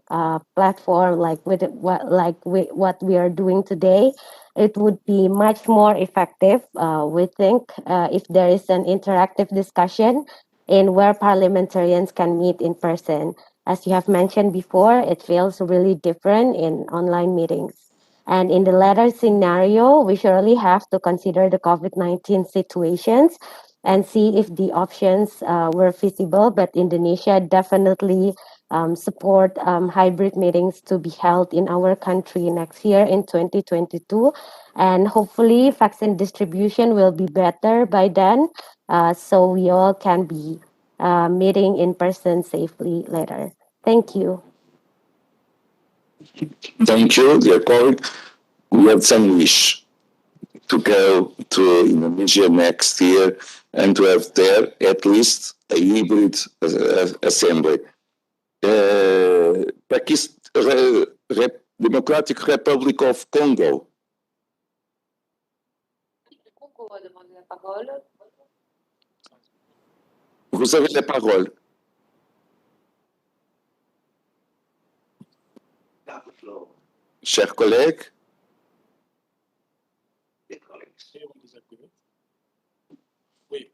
platform like what we are doing today, it would be much more effective, we think, if there is an interactive discussion in where parliamentarians can meet in person. As you have mentioned before, it feels really different in online meetings. And in the latter scenario, we surely have to consider the COVID-19 situations and see if the options were feasible. But Indonesia definitely support hybrid meetings to be held in our country next year in 2022. And hopefully vaccine distribution will be better by then, so we all can be meeting in person safely later. Thank you. Thank you, dear colleague. We have some wish to go to Indonesia next year and to have there at least a hybrid assembly. Democratic Republic of Congo. Vous avez la parole. Chers collègues. Oui,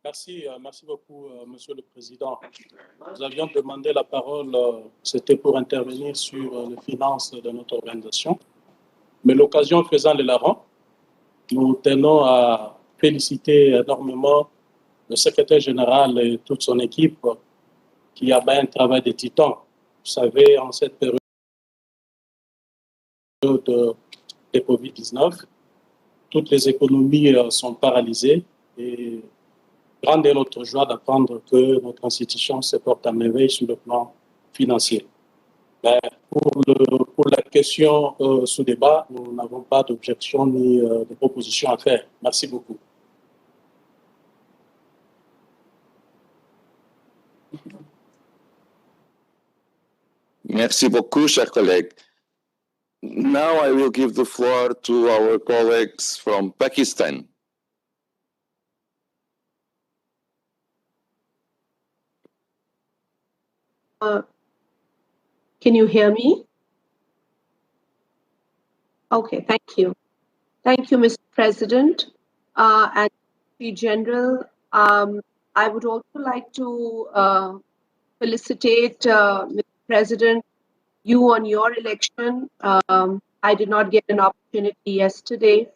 merci beaucoup, Monsieur le Président. Nous avions demandé la parole, c'était pour intervenir sur les finances de notre organisation. Mais l'occasion faisant le larron, nous tenons à féliciter énormément le secrétaire général et toute son équipe qui a fait un travail de titan. Vous savez, en cette période de Covid-19, toutes les économies sont paralysées et grande est notre joie d'apprendre que notre institution se porte à merveille sur le plan financier. Mais pour la question sous débat, nous n'avons pas d'objection ni de proposition à faire. Merci beaucoup. Merci beaucoup, chers collègues. Now I will give the floor to our colleagues from Pakistan. Can you hear me? Okay, thank you. Thank you, Mr. President and Secretary General. I would also like to felicitate Mr. President, you on your election. I did not get an opportunity yesterday,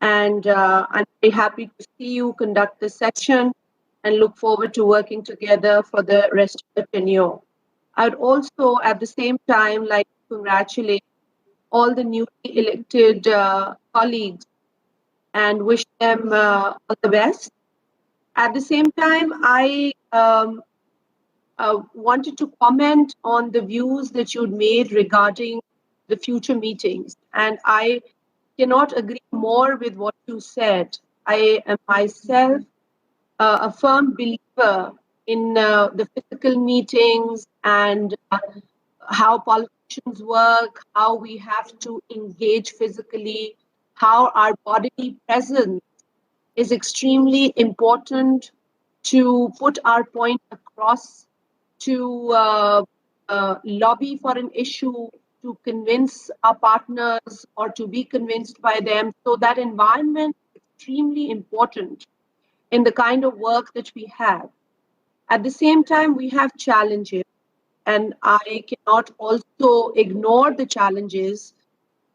and I'm very happy to see you conduct this session and look forward to working together for the rest of the tenure. I'd also, at the same time, like to congratulate all the newly elected colleagues and wish them all the best. At the same time, I wanted to comment on the views that you'd made regarding the future meetings. And I cannot agree more with what you said. I am myself a firm believer in the physical meetings and how politicians work, how we have to engage physically, how our bodily presence is extremely important to put our point across, to lobby for an issue, to convince our partners or to be convinced by them. So that environment is extremely important in the kind of work that we have. At the same time, we have challenges, and I cannot also ignore the challenges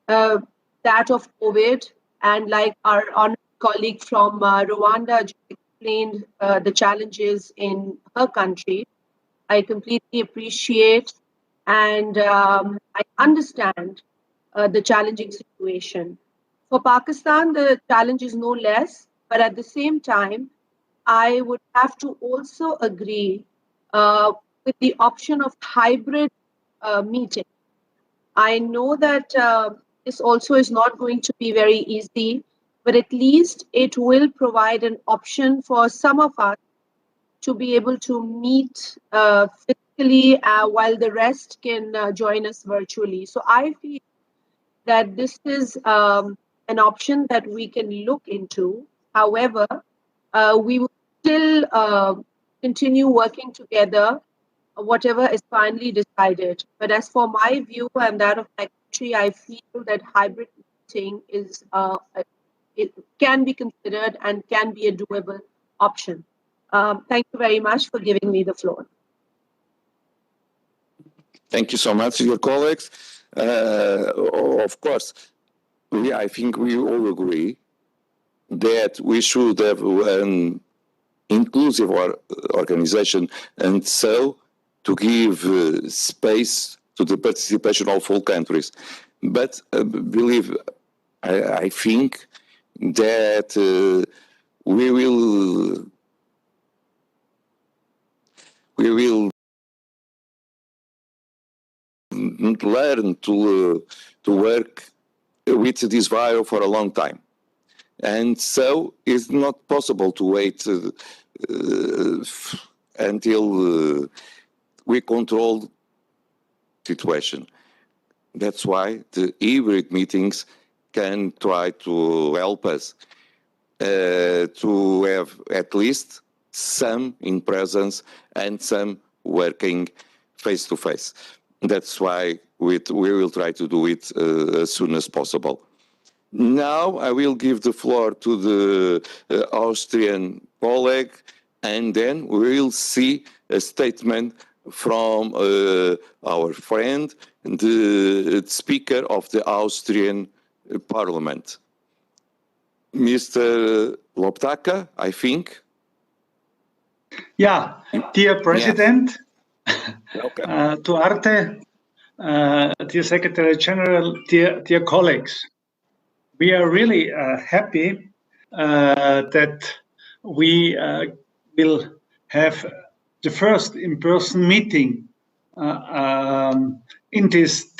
that of COVID. And like our honored colleague from Rwanda just explained the challenges in her country, I completely appreciate and I understand the challenging situation. For Pakistan, the challenge is no less, but at the same time, I would have to also agree with the option of hybrid meeting. I know that this also is not going to be very easy, but at least it will provide an option for some of us to be able to meet physically while the rest can join us virtually. So I feel that this is an option that we can look into. However, we will still continue working together, whatever is finally decided. But as for my view and that of my country, I feel that hybrid meeting is it can be considered and can be a doable option. Thank you very much for giving me the floor. Thank you so much, your colleagues. Of course, I think we all agree that we should have an inclusive organization, and so to give space to the participation of all countries. But I think that we will learn to work with this virus for a long time. And so it's not possible to wait until we control the situation. That's why the hybrid meetings can try to help us to have at least some in presence and some working face-to-face. That's why we will try to do it as soon as possible. Now I will give the floor to the Austrian colleague, and then we will see a statement from our friend, the Speaker of the Austrian Parliament. Mr. Loptaka, I think. Yeah, dear President, Welcome. Duarte, dear Secretary General, dear colleagues, we are really happy that we will have the first in-person meeting in these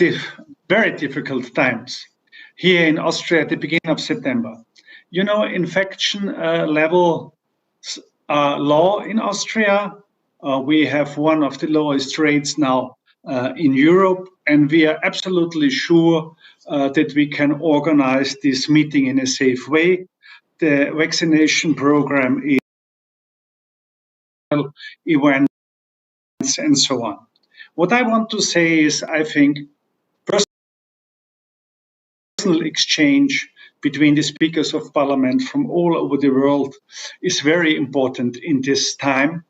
very difficult times here in Austria at the beginning of September. You know, infection level low in Austria. We have one of the lowest rates now in Europe, and we are absolutely sure that we can organize this meeting in a safe way. The vaccination program is events and so on. What I want to say is, I think personal exchange between the speakers of parliament from all over the world is very important in this time.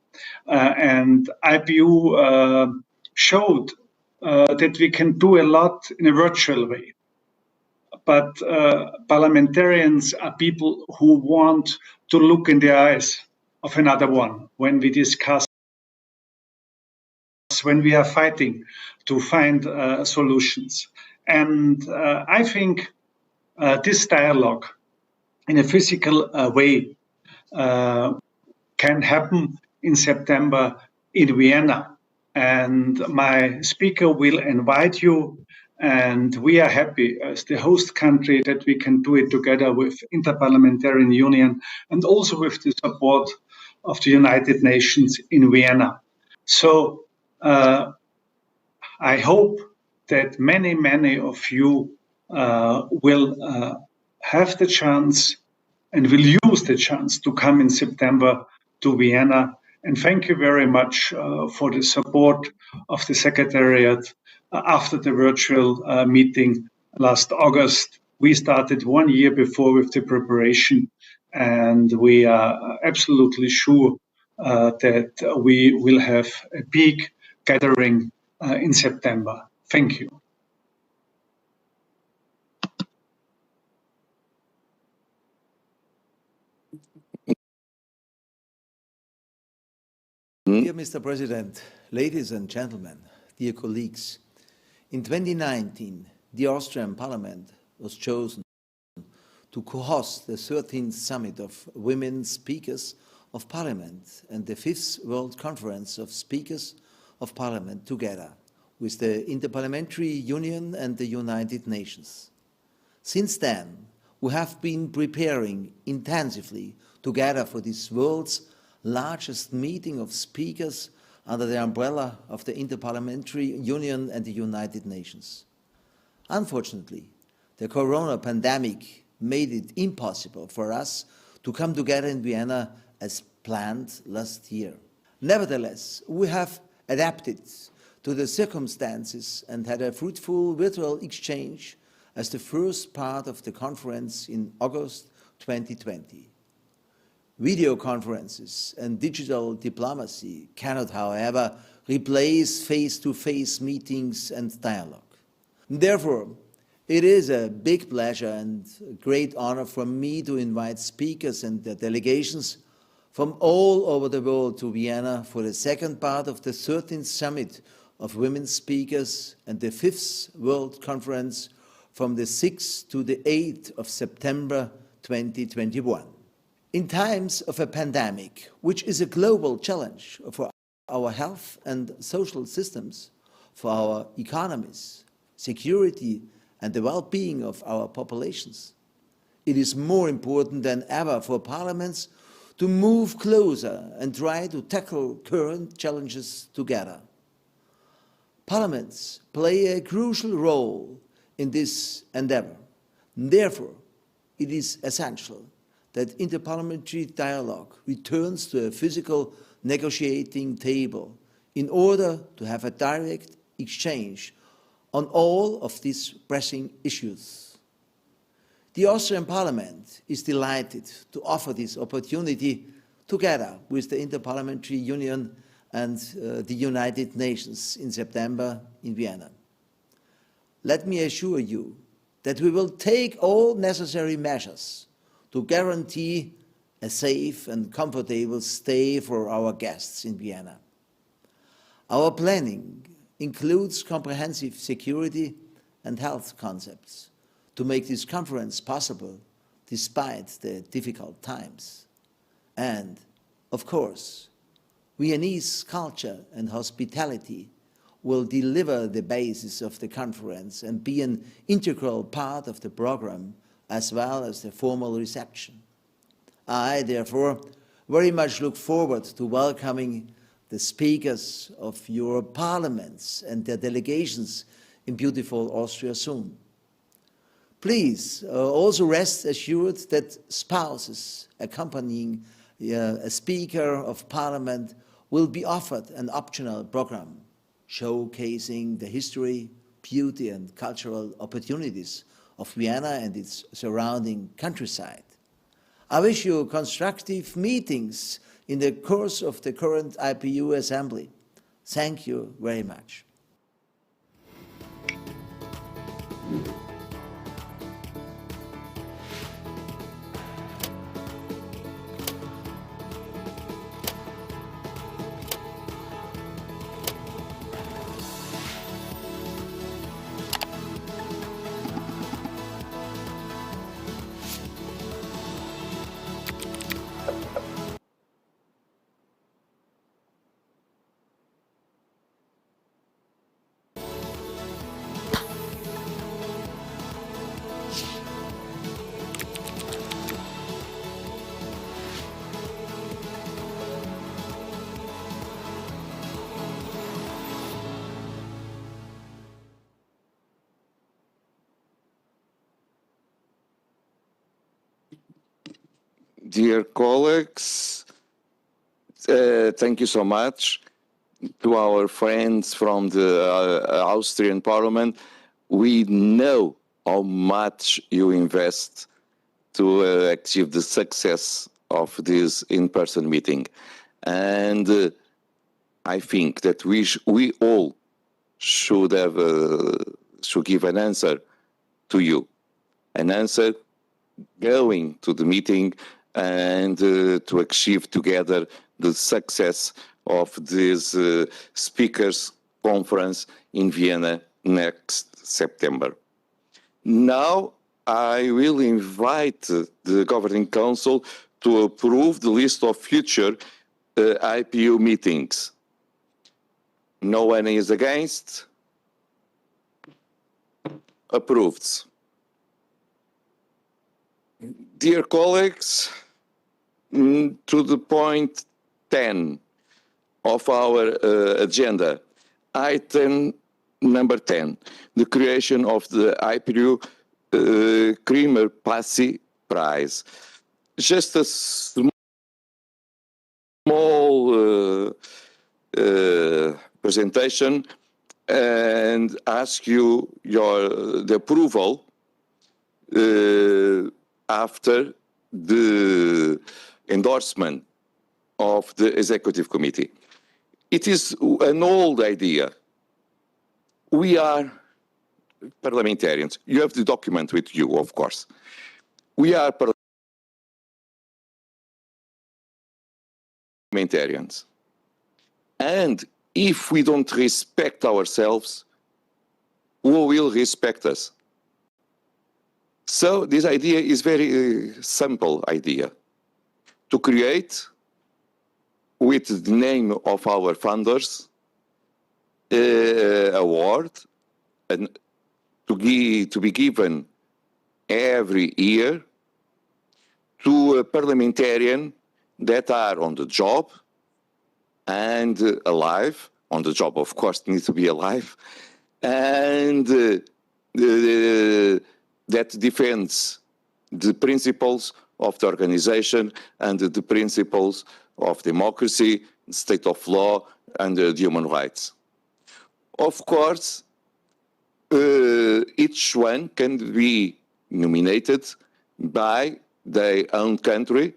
And IPU showed that we can do a lot in a virtual way. But parliamentarians are people who want to look in the eyes of another one when we discuss, when we are fighting to find solutions. And I think this dialogue in a physical way can happen in September in Vienna. And my speaker will invite you, and we are happy as the host country that we can do it together with Inter-Parliamentary Union and also with the support of the United Nations in Vienna. So I hope that many of you will have the chance and will use the chance to come in September to Vienna. And thank you very much for the support of the Secretariat after the virtual meeting last August. We started 1 year before with the preparation, and we are absolutely sure that we will have a big gathering in September. Thank you. Dear Mr. President, ladies and gentlemen, dear colleagues, in 2019, the Austrian Parliament was chosen to co-host the 13th Summit of Women Speakers of Parliament and the 5th World Conference of Speakers of Parliament together with the Inter-Parliamentary Union and the United Nations. Since then, we have been preparing intensively together for this world's largest meeting of speakers under the umbrella of the Inter-Parliamentary Union and the United Nations. Unfortunately, the corona pandemic made it impossible for us to come together in Vienna as planned last year. Nevertheless, we have adapted to the circumstances and had a fruitful virtual exchange as the first part of the conference in August 2020. Video conferences and digital diplomacy cannot, however, replace face-to-face meetings and dialogue. Therefore, it is a big pleasure and a great honor for me to invite speakers and their delegations from all over the world to Vienna for the second part of the 13th Summit of Women Speakers and the 5th World Conference from the 6th to the 8th of September 2021. In times of a pandemic, which is a global challenge for our health and social systems, for our economies, security, and the well-being of our populations, it is more important than ever for parliaments to move closer and try to tackle current challenges together. Parliaments play a crucial role in this endeavor. Therefore, it is essential that interparliamentary dialogue returns to a physical negotiating table in order to have a direct exchange on all of these pressing issues. The Austrian Parliament is delighted to offer this opportunity together with the Inter-Parliamentary Union and the United Nations in September in Vienna. Let me assure you that we will take all necessary measures to guarantee a safe and comfortable stay for our guests in Vienna. Our planning includes comprehensive security and health concepts to make this conference possible despite the difficult times. And, of course, Viennese culture and hospitality will deliver the basis of the conference and be an integral part of the program as well as the formal reception. I, therefore, very much look forward to welcoming the speakers of your parliaments and their delegations in beautiful Austria soon. Please also rest assured that spouses accompanying a speaker of parliament will be offered an optional program showcasing the history, beauty and cultural opportunities of Vienna and its surrounding countryside. I wish you constructive meetings in the course of the current IPU Assembly. Thank you very much. Dear colleagues, Thank you so much to our friends from the Austrian Parliament. We know how much you invest to achieve the success of this in-person meeting. And I think that we all should give an answer to you, an answer going to the meeting and to achieve together the success of this speakers conference in Vienna next September. Now I will invite the Governing Council to approve the list of future IPU meetings. No one is against? Approved. Dear colleagues, to the point 10 of our agenda, item number 10, the creation of the IPU Creamer Passy Prize. Just a small presentation and ask you the approval after the endorsement of the Executive Committee. It is an old idea. We are parliamentarians. You have the document with you, of course. We are parliamentarians. And if we don't respect ourselves, who will respect us? So this idea is very simple idea. To create, with the name of our founders, award and to be given every year to a parliamentarian that are on the job and alive. On the job, of course, needs to be alive, and that defends the principles of the organization and the principles of democracy, state of law, and human rights. Of course, each one can be nominated by their own country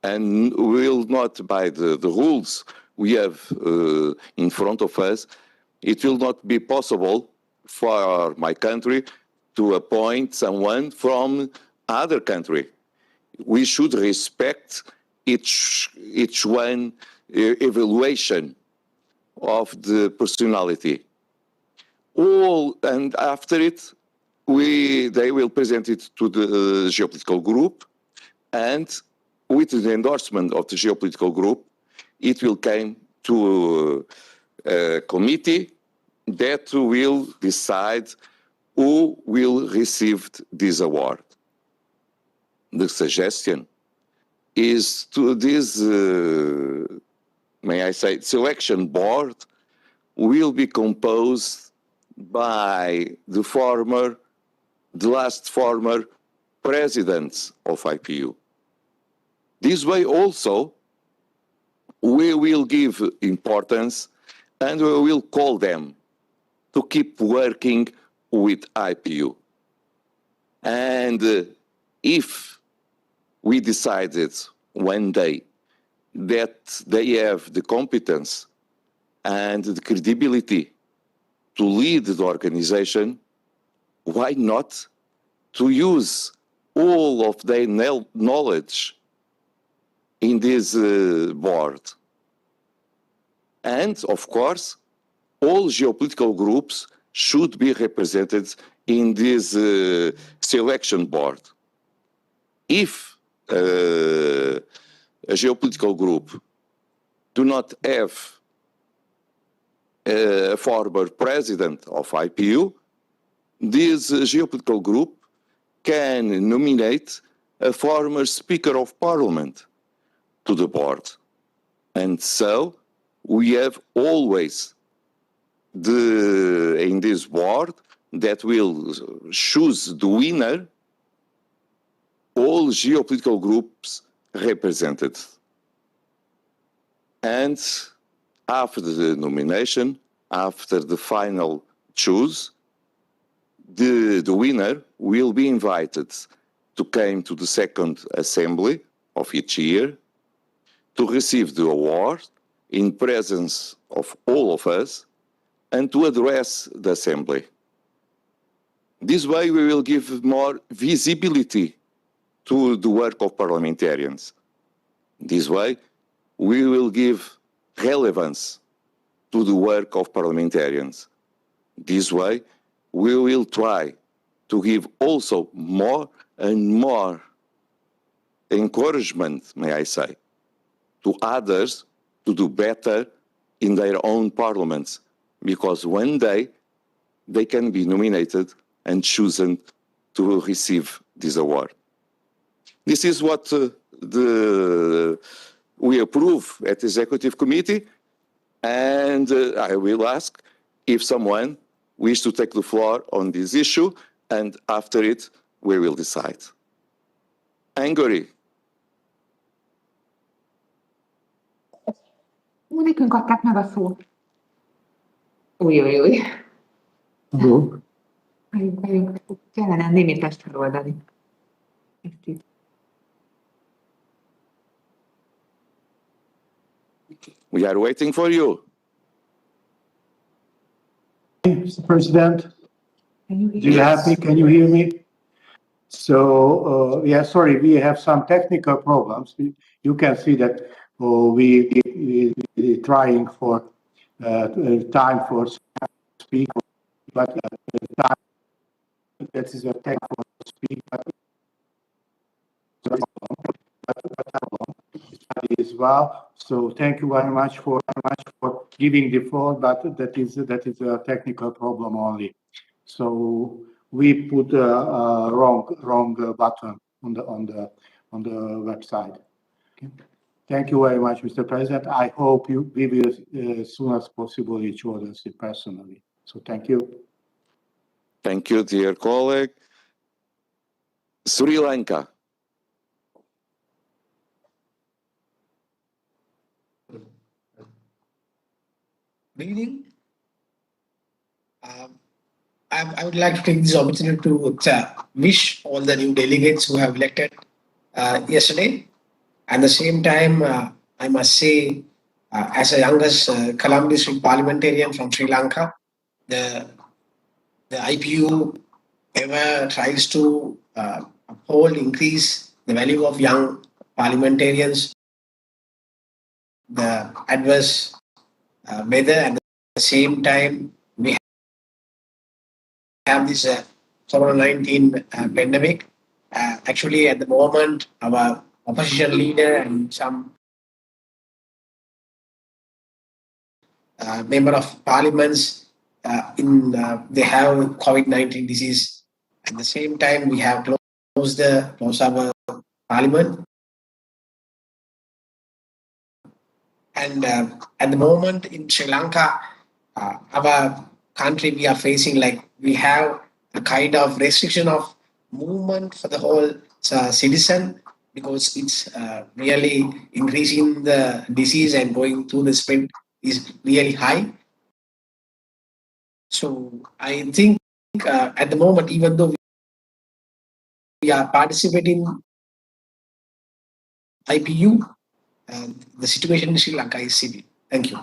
and will not by the rules we have in front of us. It will not be possible for my country to appoint someone from other country. We should respect each one evaluation of the personality. And after it, they will present it to the geopolitical group, and with the endorsement of the geopolitical group, it will come to a committee that will decide who will receive this award. The suggestion is to this, may I say, selection board will be composed by the last former presidents of IPU. This way also, we will give importance and we will call them to keep working with IPU. And if we decided one day that they have the competence and the credibility to lead the organization, why not to use all of their knowledge in this board? And of course, all geopolitical groups should be represented in this selection board. If a geopolitical group do not have a former president of IPU, this geopolitical group can nominate a former Speaker of Parliament to the board. And so we have always in this board that will choose the winner, all geopolitical groups represented. And after the nomination, after the final choose, the winner will be invited to come to the second assembly of each year to receive the award in presence of all of us and to address the assembly. This way we will give more visibility to the work of parliamentarians. This way we will give relevance to the work of parliamentarians. This way we will try to give also more and more encouragement, may I say, to others to do better in their own parliaments, because one day they can be nominated and chosen to receive this award. This is what we approve at the Executive Committee, and I will ask if someone wishes to take the floor on this issue, and after it we will decide. Hungary. Nekünk adták meg a szót. Új. Kellene némítest feloldani. We are waiting for you. Mr. President, do you have me? Can you hear me? So, yeah, sorry, we have some technical problems. You can see that we trying for time for speak, but time that is a tech for speak, but as well. So thank you very much for giving the floor, but that is a technical problem only. So we put a wrong button on the website. Okay. Thank you very much, Mr. President. I hope we will as soon as possible each other personally. So thank you. Thank you, dear colleague. Sri Lanka. Good evening. I would like to take this opportunity to wish all the new delegates who have elected yesterday. At the same time, I must say, as a youngest Colombo District parliamentarian from Sri Lanka, the IPU ever tries to uphold, increase the value of young parliamentarians, the adverse weather, and at the same time, we have this COVID-19 pandemic. Actually, at the moment, our opposition leader and some member of parliaments they have COVID-19 disease. At the same time, we have closed our parliament. And at the moment in Sri Lanka, our country, we are facing we have a kind of restriction of movement for the whole citizen, because it's really increasing the disease and going through the spread is really high. So I think at the moment, even though we are participating in IPU, the situation in Sri Lanka is severe. Thank you.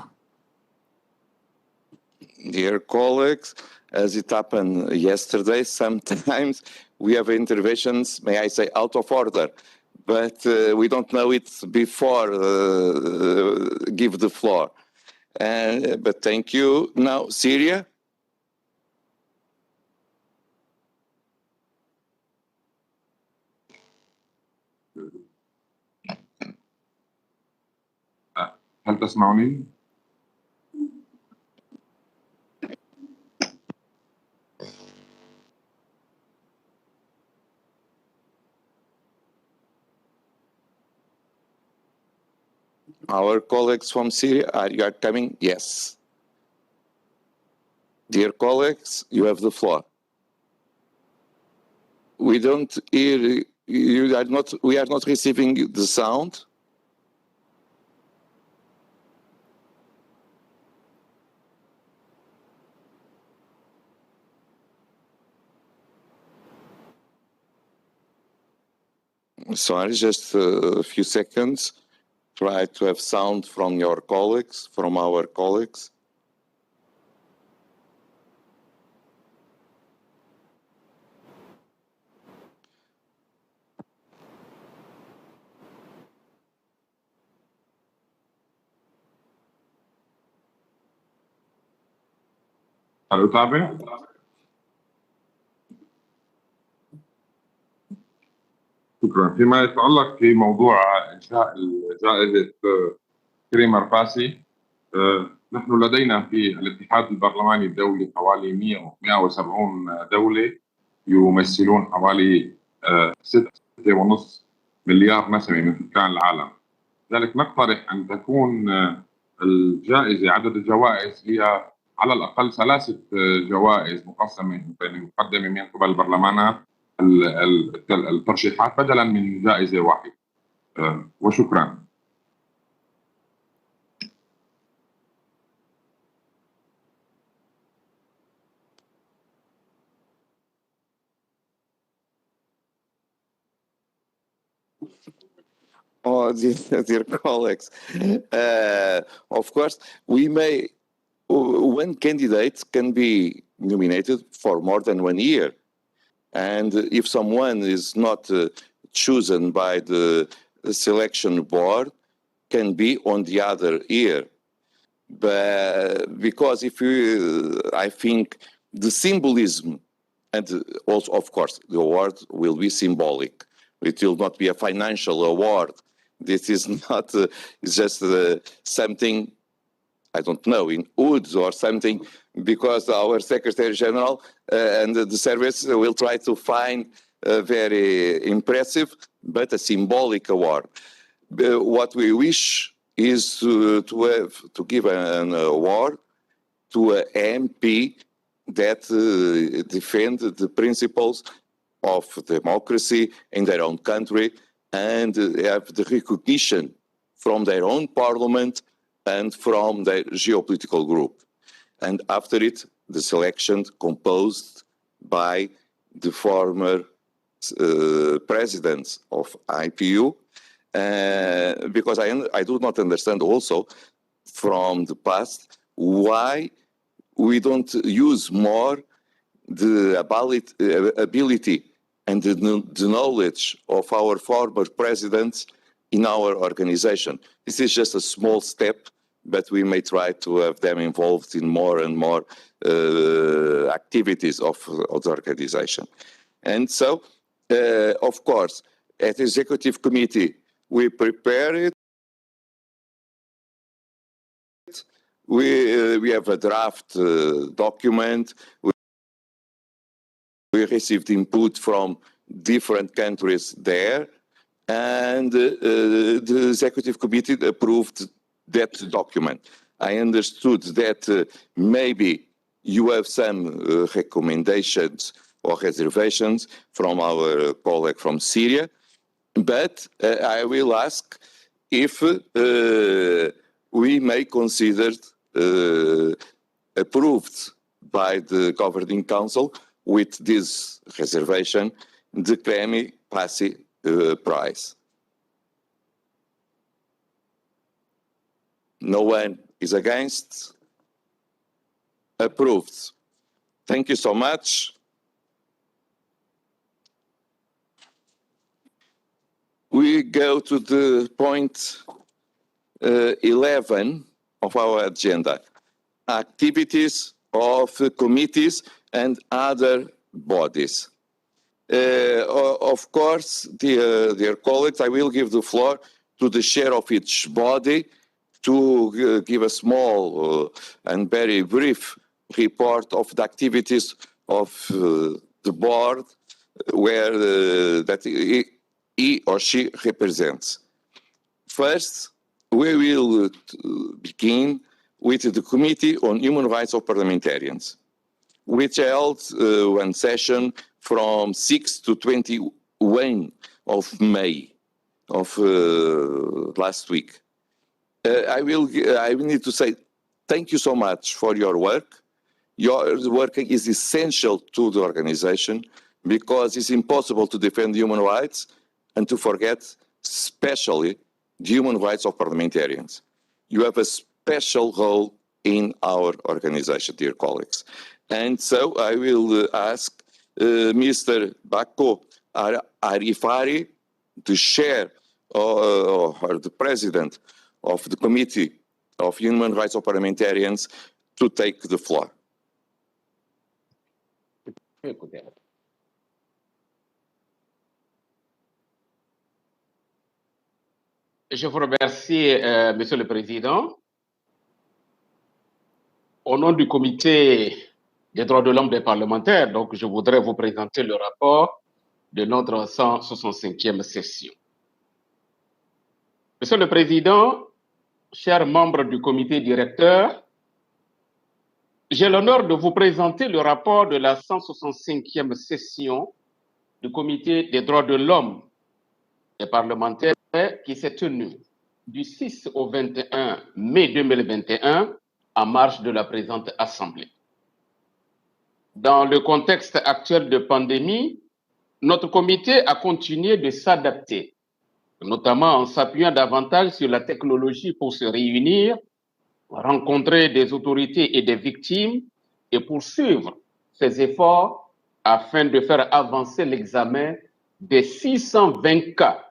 Dear colleagues, as it happened yesterday, sometimes we have interventions, may I say, out of order, but we don't know it before give the floor. But thank you. Now, Syria. هل تسمعني؟ Our colleagues from Syria, are you coming? Yes. Dear colleagues, you have the floor. We don't hear, we are not receiving the sound. Sorry, just a few seconds. Try to have sound from your colleagues, from our colleagues. هل أتابع؟ شكرا. فيما يتعلق في موضوع إنشاء جائزة كريمر باسي، نحن لدينا في الاتحاد البرلماني الدولي حوالي 170 دولة يمثلون حوالي 6.5 مليار نسمة من سكان العالم. لذلك نقترح أن تكون الجائزة، عدد الجوائز هي على الأقل 3 جوائز مقسمة مقدمة من قبل البرلمانات الترشيحات بدلا من جائزة واحدة. وشكرا. Oh, dear colleagues, of course, we may, one candidate can be nominated for more than 1 year. And if someone is not chosen by the selection board, can be on the other year. But because I think the symbolism, and also, of course, the award will be symbolic. It will not be a financial award. This is not it's just something, I don't know, in woods or something, because our Secretary General and the service will try to find a very impressive but a symbolic award. What we wish is to give an award to an MP that defend the principles of democracy in their own country and have the recognition from their own parliament and from their geopolitical group. And after it, the selection composed by the former presidents of IPU, because I do not understand also from the past why we don't use more the ability and the knowledge of our former presidents in our organization. This is just a small step, but we may try to have them involved in more and more activities of the organization. And so, of course, at the executive committee, we prepare it. We have a draft document. We received input from different countries there, and the executive committee approved that document. I understood that maybe you have some recommendations or reservations from our colleague from Syria, but I will ask if we may consider approved by the governing council with this reservation, the Kremi Passi prize. No one is against. Approved. Thank you so much. We go to the point 11 of our agenda, activities of committees and other bodies. Of course, dear colleagues, I will give the floor to the chair of each body to give a small and very brief report of the activities of the board where that he or she represents. First, we will begin with the Committee on Human Rights of Parliamentarians, which held one session from 6 to 21 of May of last week. I need to say thank you so much for your work. Your work is essential to the organization because it's impossible to defend human rights and to forget especially the human rights of parliamentarians. You have a special role in our organization, dear colleagues. And so I will ask Mr. Bako Arifari, the chair or the president of the Committee of Human Rights of Parliamentarians, to take the floor. Je vous remercie, Monsieur le Président. Au nom du Comité des droits de l'homme des parlementaires, donc je voudrais vous présenter le rapport de notre 165e session. Monsieur le Président, chers membres du comité directeur, j'ai l'honneur de vous présenter le rapport de la 165e session du comité des droits de l'homme des parlementaires qui s'est tenue du 6 au 21 mai 2021 en marge de la présente Assemblée. Dans le contexte actuel de pandémie, notre comité a continué de s'adapter, notamment en s'appuyant davantage sur la technologie pour se réunir, rencontrer des autorités et des victimes et poursuivre ses efforts afin de faire avancer l'examen des 620 cas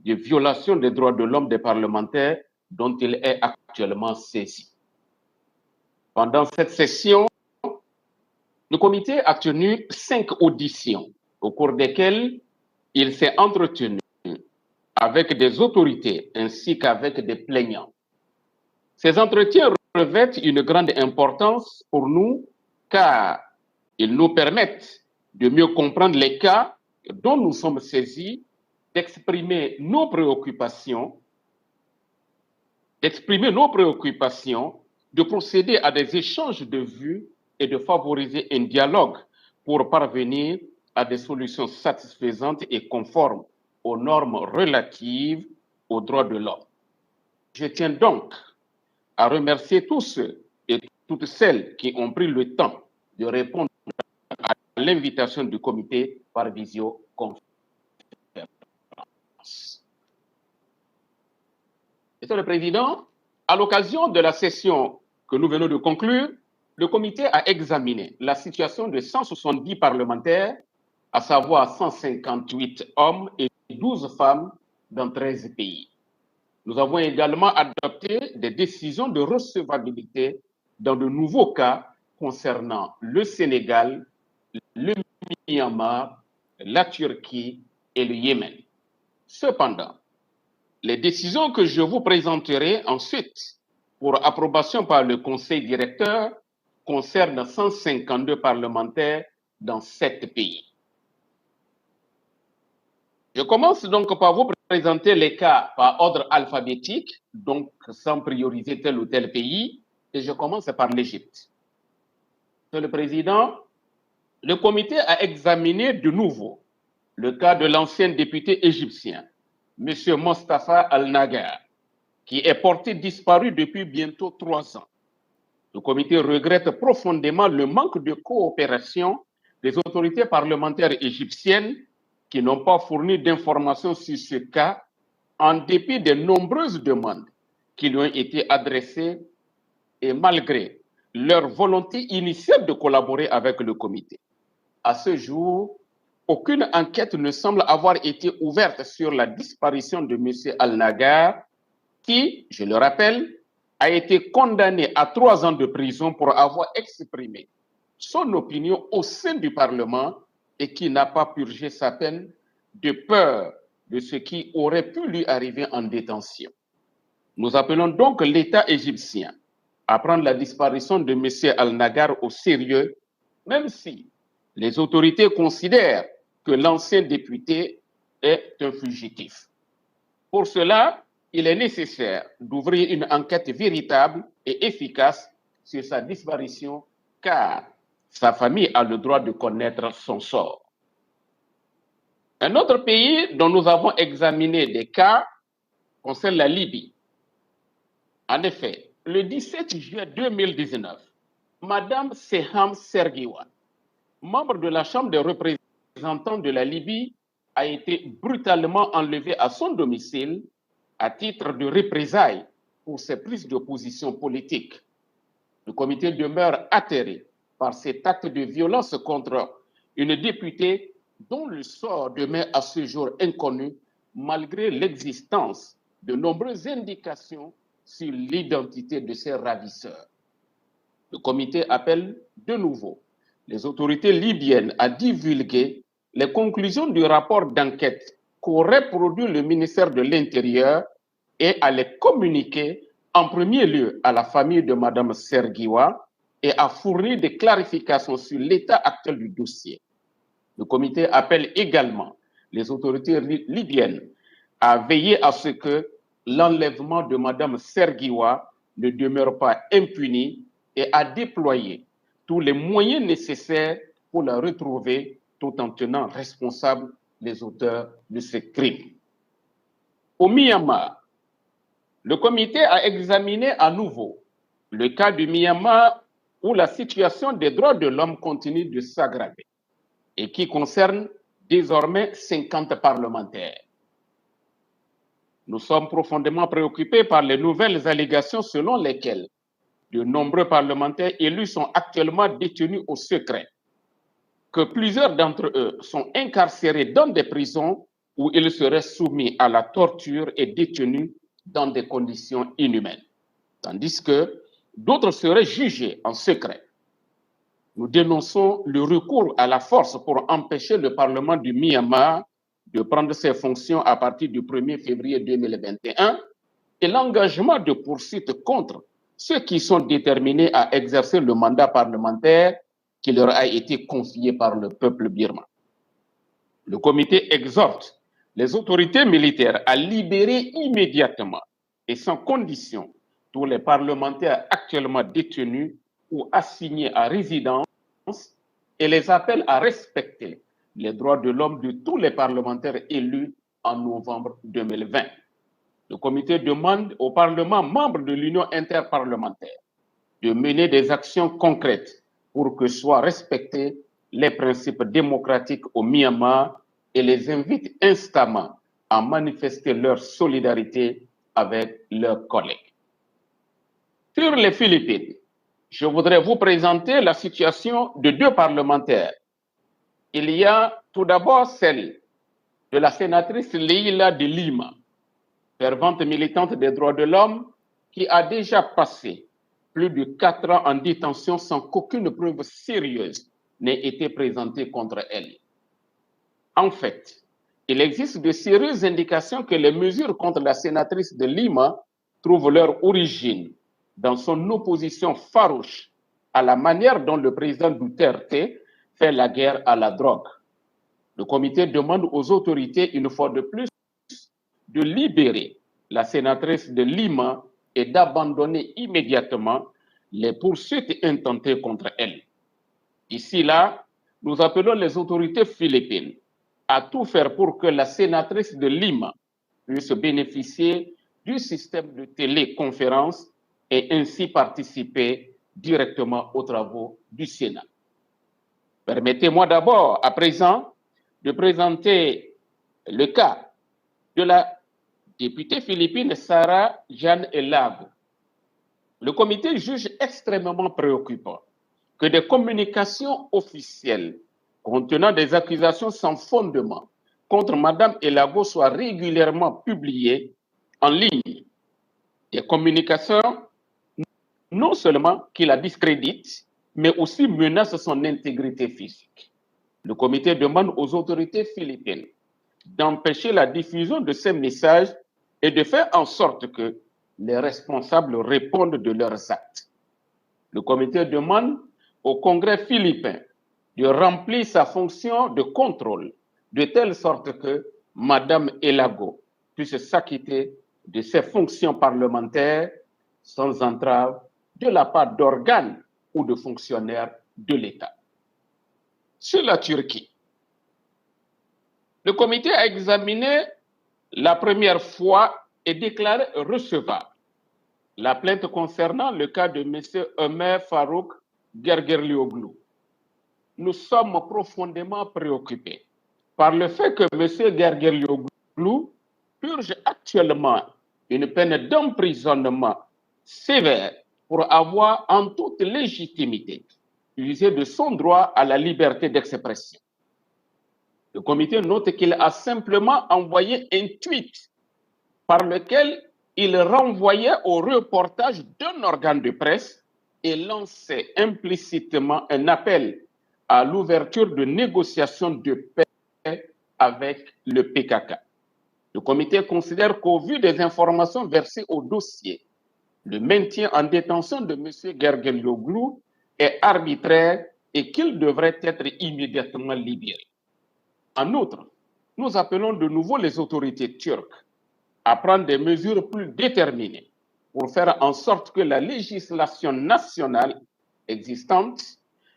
de violation des droits de l'homme des parlementaires dont il est actuellement saisi. Pendant cette session, le comité a tenu 5 auditions au cours desquelles il s'est entretenu avec des autorités ainsi qu'avec des plaignants. Ces entretiens revêtent une grande importance pour nous car ils nous permettent de mieux comprendre les cas dont nous sommes saisis, d'exprimer nos préoccupations, de procéder à des échanges de vues et de favoriser un dialogue pour parvenir à des solutions satisfaisantes et conformes aux normes relatives aux droits de l'homme. Je tiens donc à remercier tous ceux et toutes celles qui ont pris le temps de répondre à l'invitation du comité par visioconférence. Monsieur le Président, à l'occasion de la session que nous venons de conclure, le comité a examiné la situation de 170 parlementaires, à savoir 158 hommes et 12 femmes dans 13 pays. Nous avons également adopté des décisions de recevabilité dans de nouveaux cas concernant le Sénégal, le Myanmar, la Turquie et le Yémen. Cependant, les décisions que je vous présenterai ensuite pour approbation par le Conseil directeur concernent 152 parlementaires dans 7 pays. Je commence donc par vous présenter les cas par ordre alphabétique, donc sans prioriser tel ou tel pays, et je commence par l'Égypte. Monsieur le Président, le comité a examiné de nouveau le cas de l'ancien député égyptien, M. Mostafa Al-Nagar, qui est porté disparu depuis bientôt 3 ans. Le comité regrette profondément le manque de coopération des autorités parlementaires égyptiennes qui n'ont pas fourni d'informations sur ce cas en dépit des nombreuses demandes qui lui ont été adressées et malgré leur volonté initiale de collaborer avec le comité. À ce jour, aucune enquête ne semble avoir été ouverte sur la disparition de M. Al-Nagar, qui, je le rappelle, a été condamné à 3 ans de prison pour avoir exprimé son opinion au sein du Parlement et qui n'a pas purgé sa peine de peur de ce qui aurait pu lui arriver en détention. Nous appelons donc l'État égyptien à prendre la disparition de M. Al-Nagar au sérieux, même si les autorités considèrent que l'ancien député est un fugitif. Pour cela, il est nécessaire d'ouvrir une enquête véritable et efficace sur sa disparition, car sa famille a le droit de connaître son sort. Un autre pays dont nous avons examiné des cas concerne la Libye. En effet, le 17 juillet 2019, Madame Seham Sergiwa, membre de la Chambre des représentants de la Libye, a été brutalement enlevé à son domicile à titre de représailles pour ses prises de position politiques. Le comité demeure atterré par cet acte de violence contre une députée dont le sort demeure à ce jour inconnu malgré l'existence de nombreuses indications sur l'identité de ses ravisseurs. Le comité appelle de nouveau les autorités libyennes à divulguer les conclusions du rapport d'enquête qu'aurait produit le ministère de l'Intérieur et à les communiquer en premier lieu à la famille de Mme Sergiwa et à fournir des clarifications sur l'état actuel du dossier. Le comité appelle également les autorités libyennes à veiller à ce que l'enlèvement de Mme Sergiwa ne demeure pas impuni et à déployer tous les moyens nécessaires pour la retrouver tout en tenant responsables les auteurs de ces crimes. Au Myanmar, le comité a examiné à nouveau le cas du Myanmar où la situation des droits de l'homme continue de s'aggraver et qui concerne désormais 50 parlementaires. Nous sommes profondément préoccupés par les nouvelles allégations selon lesquelles de nombreux parlementaires élus sont actuellement détenus au secret, que plusieurs d'entre eux sont incarcérés dans des prisons où ils seraient soumis à la torture et détenus dans des conditions inhumaines, tandis que d'autres seraient jugés en secret. Nous dénonçons le recours à la force pour empêcher le Parlement du Myanmar de prendre ses fonctions à partir du 1er février 2021 et l'engagement de poursuites contre ceux qui sont déterminés à exercer le mandat parlementaire qui leur a été confié par le peuple birman. Le comité exhorte les autorités militaires à libérer immédiatement et sans condition tous les parlementaires actuellement détenus ou assignés à résidence et les appelle à respecter les droits de l'homme de tous les parlementaires élus en novembre 2020. Le comité demande au Parlement membre de l'Union interparlementaire de mener des actions concrètes pour que soient respectés les principes démocratiques au Myanmar et les invite instamment à manifester leur solidarité avec leurs collègues. Sur les Philippines, je voudrais vous présenter la situation de deux parlementaires. Il y a tout d'abord celle de la sénatrice Leila de Lima, fervente militante des droits de l'homme, qui a déjà passé plus de 4 ans en détention sans qu'aucune preuve sérieuse n'ait été présentée contre elle. En fait, il existe de sérieuses indications que les mesures contre la sénatrice de Lima trouvent leur origine dans son opposition farouche à la manière dont le président Duterte fait la guerre à la drogue. Le comité demande aux autorités, une fois de plus, de libérer la sénatrice de Lima et d'abandonner immédiatement les poursuites intentées contre elle. Ici, là, nous appelons les autorités philippines à tout faire pour que la sénatrice de Lima puisse bénéficier du système de téléconférence et ainsi participer directement aux travaux du Sénat. Permettez-moi d'abord, à présent, de présenter le cas de la députée philippine Sarah Jeanne Elago. Le comité juge extrêmement préoccupant que des communications officielles contenant des accusations sans fondement contre Mme Elago soient régulièrement publiées en ligne. Des communications non seulement qui la discréditent, mais aussi menacent son intégrité physique. Le comité demande aux autorités philippines d'empêcher la diffusion de ces messages et de faire en sorte que les responsables répondent de leurs actes. Le comité demande au Congrès philippin de remplir sa fonction de contrôle de telle sorte que Mme Elago puisse s'acquitter de ses fonctions parlementaires sans entrave de la part d'organes ou de fonctionnaires de l'État. Sur la Turquie, le comité a examiné la première fois et déclaré recevable la plainte concernant le cas de M. Ömer Faruk Gergerlioglu. Nous sommes profondément préoccupés par le fait que M. Gergerlioglu purge actuellement une peine d'emprisonnement sévère pour avoir en toute légitimité usé de son droit à la liberté d'expression. Le comité note qu'il a simplement envoyé un tweet par lequel il renvoyait au reportage d'un organe de presse et lançait implicitement un appel à l'ouverture de négociations de paix avec le PKK. Le comité considère qu'au vu des informations versées au dossier, le maintien en détention de M. Gergerlioglu est arbitraire et qu'il devrait être immédiatement libéré. En outre, nous appelons de nouveau les autorités turques à prendre des mesures plus déterminées pour faire en sorte que la législation nationale existante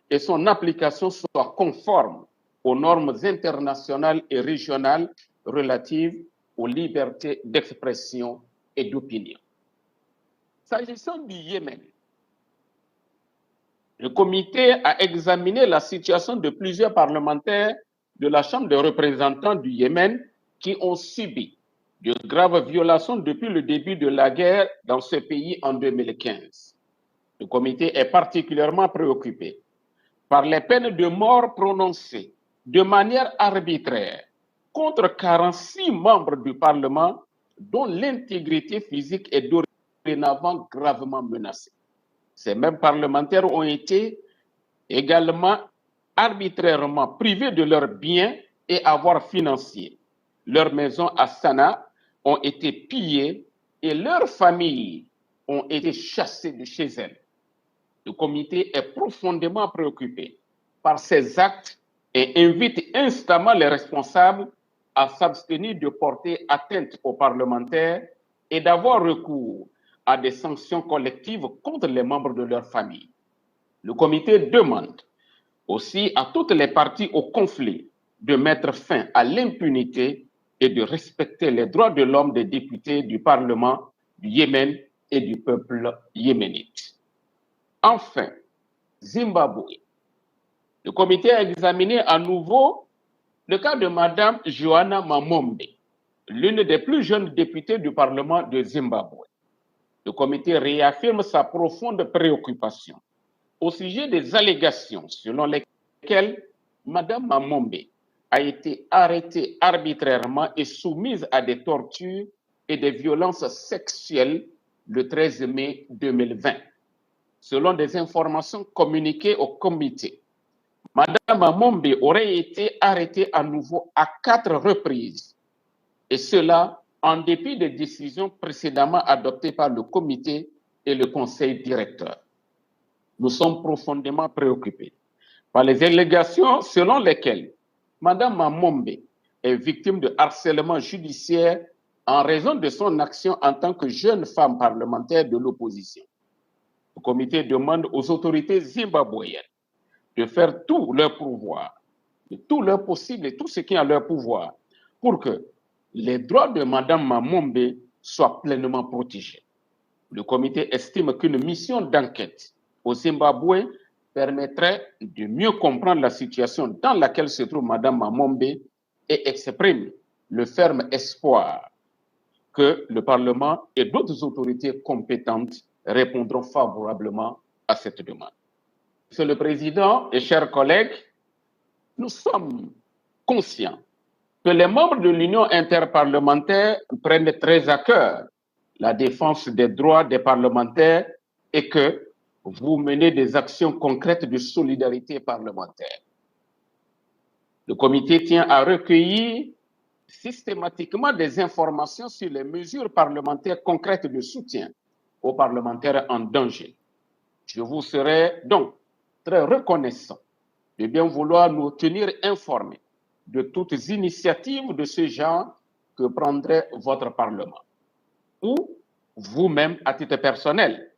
et son application soient conformes aux normes internationales et régionales relatives aux libertés d'expression et d'opinion. S'agissant du Yémen, le comité a examiné la situation de plusieurs parlementaires de la Chambre des représentants du Yémen qui ont subi de graves violations depuis le début de la guerre dans ce pays en 2015. Le comité est particulièrement préoccupé par les peines de mort prononcées de manière arbitraire contre 46 membres du Parlement dont l'intégrité physique est dorénavant gravement menacée. Ces mêmes parlementaires ont été également arbitrairement privés de leurs biens et avoirs financiers. Leurs maisons à Sanaa ont été pillées et leurs familles ont été chassées de chez elles. Le comité est profondément préoccupé par ces actes et invite instamment les responsables à s'abstenir de porter atteinte aux parlementaires et d'avoir recours à des sanctions collectives contre les membres de leur famille. Le comité demande aussi à toutes les parties au conflit de mettre fin à l'impunité et de respecter les droits de l'homme des députés du Parlement du Yémen et du peuple yéménite. Enfin, Zimbabwe. Le comité a examiné à nouveau le cas de Mme Joanna Mamombe, l'une des plus jeunes députées du Parlement de Zimbabwe. Le comité réaffirme sa profonde préoccupation au sujet des allégations selon lesquelles Mme Mamombe a été arrêtée arbitrairement et soumise à des tortures et des violences sexuelles le 13 mai 2020. Selon des informations communiquées au comité, Mme Mamombe aurait été arrêtée à nouveau à 4 reprises, et cela en dépit des décisions précédemment adoptées par le comité et le conseil directeur. Nous sommes profondément préoccupés par les allégations selon lesquelles Mme Mamombe est victime de harcèlement judiciaire en raison de son action en tant que jeune femme parlementaire de l'opposition. Le comité demande aux autorités zimbabwéennes de faire tout leur pouvoir, tout leur possible et tout ce qui est en leur pouvoir pour que les droits de Mme Mamombe soient pleinement protégés. Le comité estime qu'une mission d'enquête au Zimbabwe permettrait de mieux comprendre la situation dans laquelle se trouve Mme Mamombe et exprime le ferme espoir que le Parlement et d'autres autorités compétentes répondront favorablement à cette demande. Monsieur le Président et chers collègues, nous sommes conscients que les membres de l'Union interparlementaire prennent très à cœur la défense des droits des parlementaires et que vous menez des actions concrètes de solidarité parlementaire. Le comité tient à recueillir systématiquement des informations sur les mesures parlementaires concrètes de soutien aux parlementaires en danger. Je vous serai donc très reconnaissant de bien vouloir nous tenir informés de toutes initiatives de ce genre que prendrait votre Parlement. Ou vous-même à titre personnel,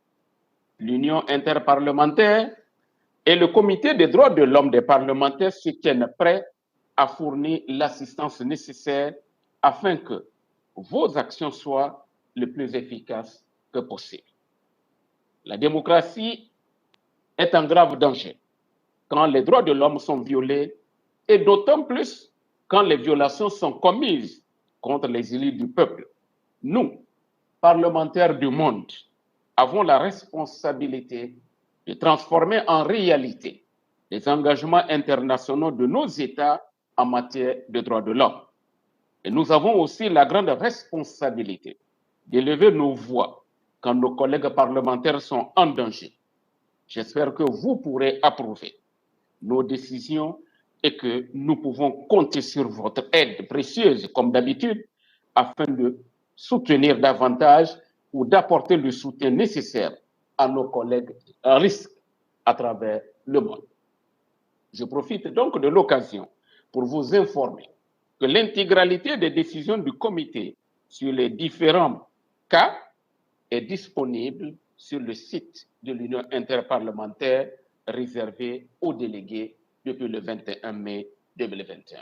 l'Union interparlementaire et le Comité des droits de l'homme des parlementaires se tiennent prêts à fournir l'assistance nécessaire afin que vos actions soient les plus efficaces que possible. La démocratie est en grave danger quand les droits de l'homme sont violés et d'autant plus quand les violations sont commises contre les élus du peuple. Nous, parlementaires du monde, avons la responsabilité de transformer en réalité les engagements internationaux de nos États en matière de droits de l'homme. Et nous avons aussi la grande responsabilité d'élever nos voix quand nos collègues parlementaires sont en danger. J'espère que vous pourrez approuver nos décisions et que nous pouvons compter sur votre aide précieuse, comme d'habitude, afin de soutenir davantage ou d'apporter le soutien nécessaire à nos collègues à risque à travers le monde. Je profite donc de l'occasion pour vous informer que l'intégralité des décisions du comité sur les différents cas est disponible sur le site de l'Union interparlementaire réservé aux délégués depuis le 21 mai 2021.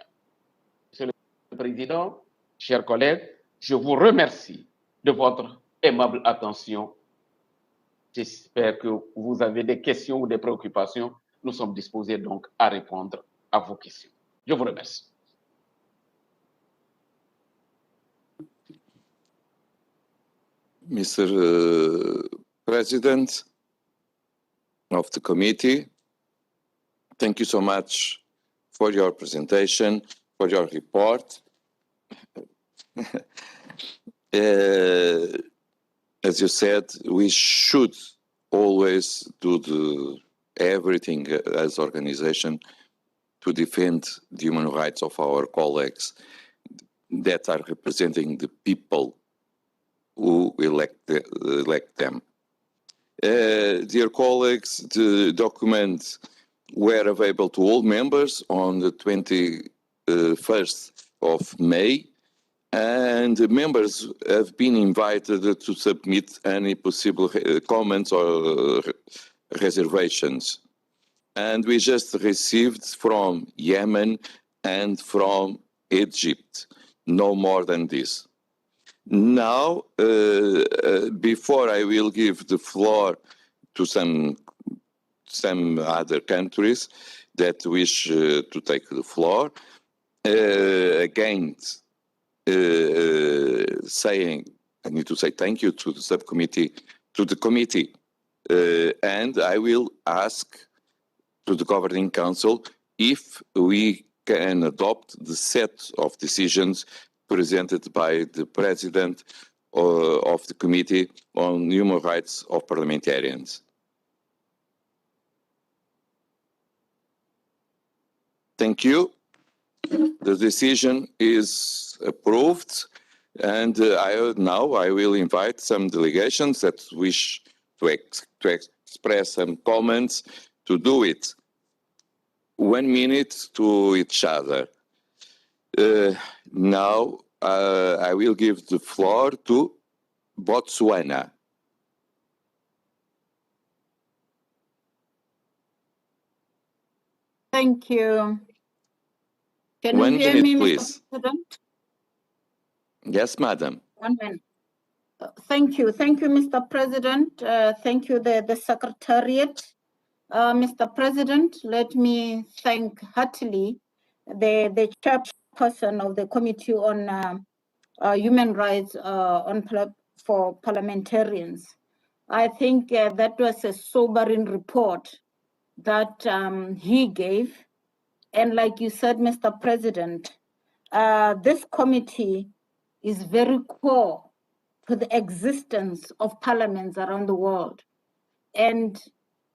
Monsieur le Président, chers collègues, je vous remercie de votre aimable attention. J'espère que vous avez des questions ou des préoccupations. Nous sommes disposés donc à répondre à vos questions. Je vous remercie. Mr. President of the committee, thank you so much for your presentation, for your report. As you said, we should always do everything as organization to defend the human rights of our colleagues that are representing the people who elect them. Dear colleagues, the documents were available to all members on the 21st of May, and the members have been invited to submit any possible comments or reservations. And we just received from Yemen and from Egypt, no more than this. Now, before I will give the floor to some other countries that wish to take the floor, again, saying, I need to say thank you to the subcommittee, to the committee, and I will ask to the Governing Council if we can adopt the set of decisions presented by the President of the Committee on Human Rights of Parliamentarians. Thank you. The decision is approved, and now I will invite some delegations that wish to express some comments to do it. 1 minute to each other. Now I will give the floor to Botswana. Thank you. Can 1 you hear minute, me, please. Mr. President? Yes, madam. 1 minute. Thank you, Mr. President. Thank you, the Secretariat. Mr. President, let me thank heartily the chairperson of the Committee on Human Rights for Parliamentarians. I think that was a sobering report that he gave. And like you said, Mr. President, this committee is very core to the existence of parliaments around the world. And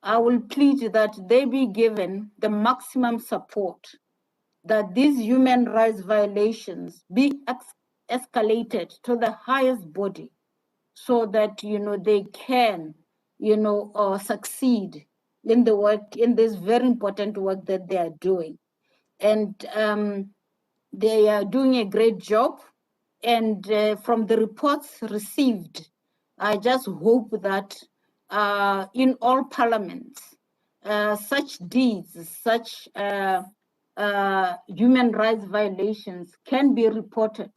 I will plead that they be given the maximum support, that these human rights violations be escalated to the highest body so that, they can, succeed in the work, in this very important work that they are doing. And they are doing a great job. And from the reports received, I just hope that in all parliaments, such deeds, such human rights violations can be reported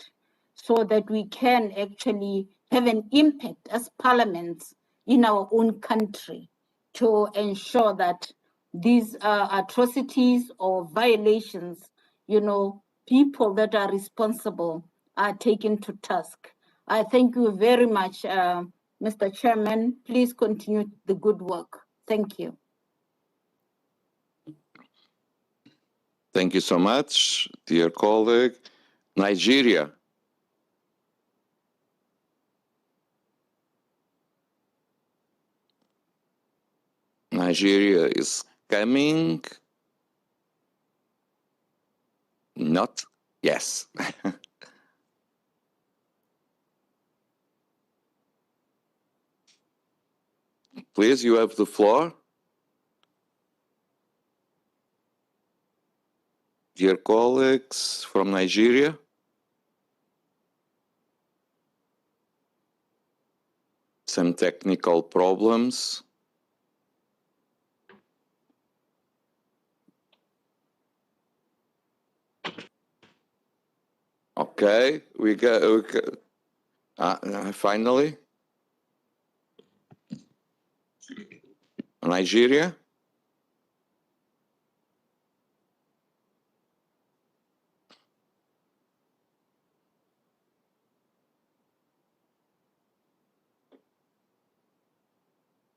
so that we can actually have an impact as parliaments in our own country to ensure that these atrocities or violations, people that are responsible are taken to task. I thank you very much, Mr. Chairman. Please continue the good work. Thank you. Thank you so much, dear colleague. Nigeria. Nigeria is coming. Not? Yes. Please, you have the floor. Dear colleagues from Nigeria. Some technical problems. Okay, we got finally. Nigeria.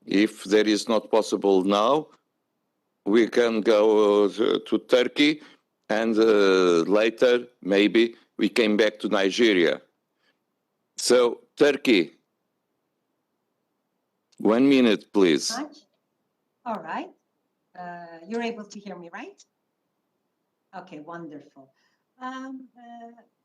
If that is not possible now, we can go to Turkey, and later maybe we came back to Nigeria. So Turkey, 1 minute, please. All right. You're able to hear me, right? Okay, wonderful.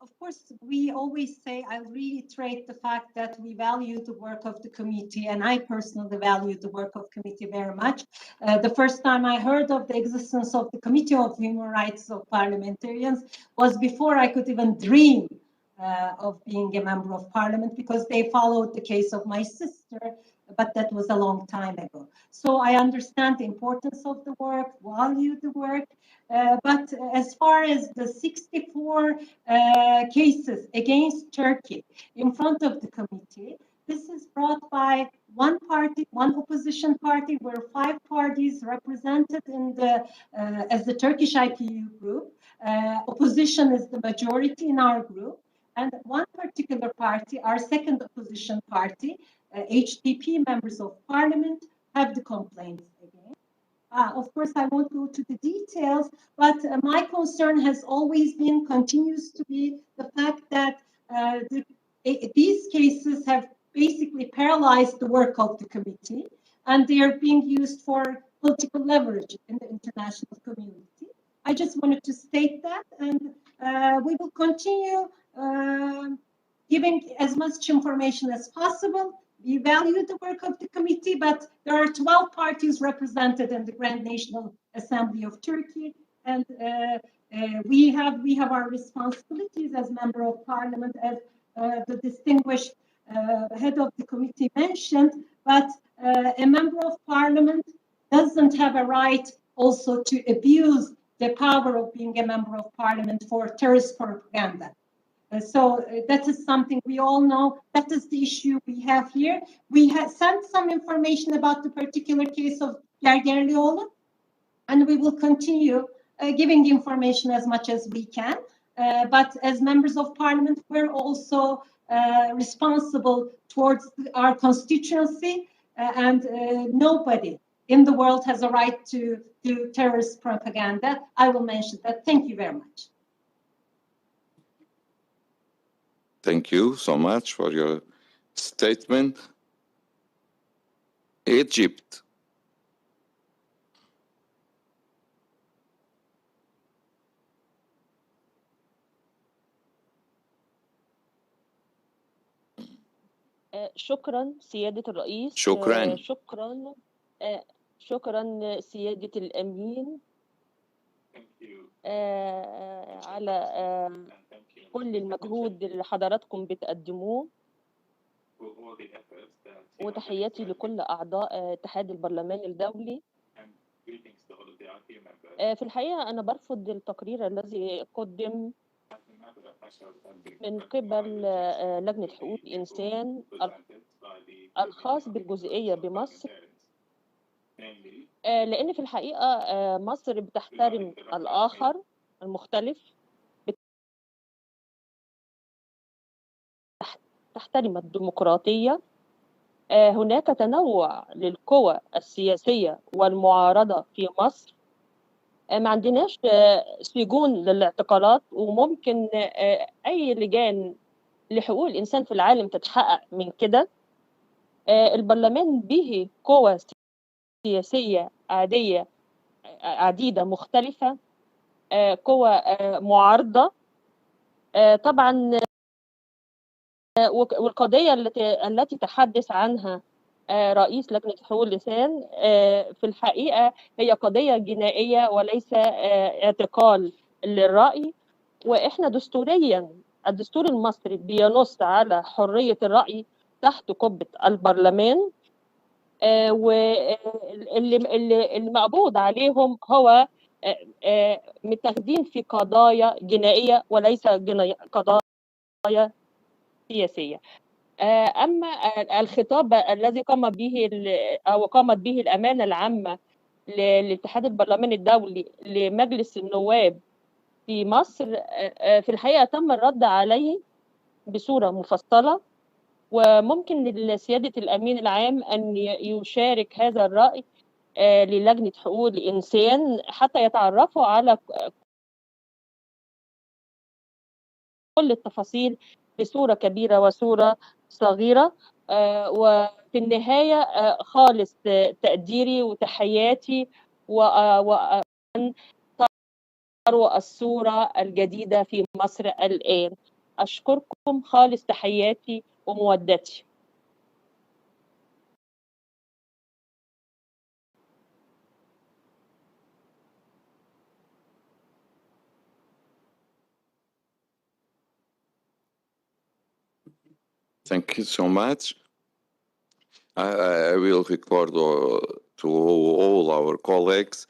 Of course, we always say, I'll reiterate the fact that we value the work of the committee, and I personally value the work of committee very much. The first time I heard of the existence of the Committee of Human Rights of Parliamentarians was before I could even dream of being a member of parliament, because they followed the case of my sister, but that was a long time ago. So I understand the importance of the work, value the work, but as far as the 64 cases against Turkey in front of the committee, this is brought by one party, one opposition party, where 5 parties represented in the as the Turkish IPU group. Opposition is the majority in our group, and one particular party, our second opposition party, HDP members of parliament, have the complaints again. Of course, I won't go to the details, but my concern has always been, continues to be, the fact that these cases have basically paralyzed the work of the committee, and they are being used for political leverage in the international community. I just wanted to state that, and we will continue giving as much information as possible. We value the work of the committee, but there are 12 parties represented in the Grand National Assembly of Turkey, and we have our responsibilities as member of parliament, as the distinguished head of the committee mentioned, but a member of parliament doesn't have a right also to abuse the power of being a member of parliament for terrorist propaganda. So that is something we all know. That is the issue we have here. We have sent some information about the particular case of Gergerlioğlu, and we will continue giving information as much as we can. But as members of parliament, we're also responsible towards our constituency, and nobody in the world has a right to do terrorist propaganda. I will mention that. Thank you very much. Thank you so much for your statement. Egypt. شكرا سيادة الرئيس. شكرا. شكرا سيادة الأمين على كل المجهود اللي حضراتكم بتقدموه، وتحياتي لكل أعضاء اتحاد البرلمان الدولي. في الحقيقة أنا برفض التقرير الذي قدم من قبل لجنة حقوق الإنسان الخاص بالجزئية بمصر، لأن في الحقيقة مصر بتحترم الآخر المختلف، تحترم الديمقراطية. هناك تنوع للقوى السياسية والمعارضة في مصر. ما عندناش سجون للاعتقالات، وممكن أي لجان لحقوق الإنسان في العالم تتحقق من كده. البرلمان به قوى سياسية عديدة مختلفة، قوى معارضة طبعا. والقضية التي تحدث عنها رئيس لجنة حقوق الإنسان في الحقيقة هي قضية جنائية وليس اعتقال للرأي. وإحنا دستوريا الدستور المصري بينص على حرية الرأي تحت قبة البرلمان، واللي مقبوض عليهم هو متاخدين في قضايا جنائية وليس قضايا سياسية. أما الخطاب الذي قامت به الأمانة العامة لاتحاد البرلمان الدولي لمجلس النواب في مصر، في الحقيقة تم الرد عليه بصورة مفصلة، وممكن لسيادة الأمين العام أن يشارك هذا الرأي للجنة حقوق الإنسان حتى يتعرفوا على كل التفاصيل بصورة كبيرة وصورة صغيرة. وفي النهاية خالص تقديري وتحياتي وأن تروا الصورة الجديدة في مصر الآن. أشكركم، خالص تحياتي ومودتي. Thank you so much. I will record to all our colleagues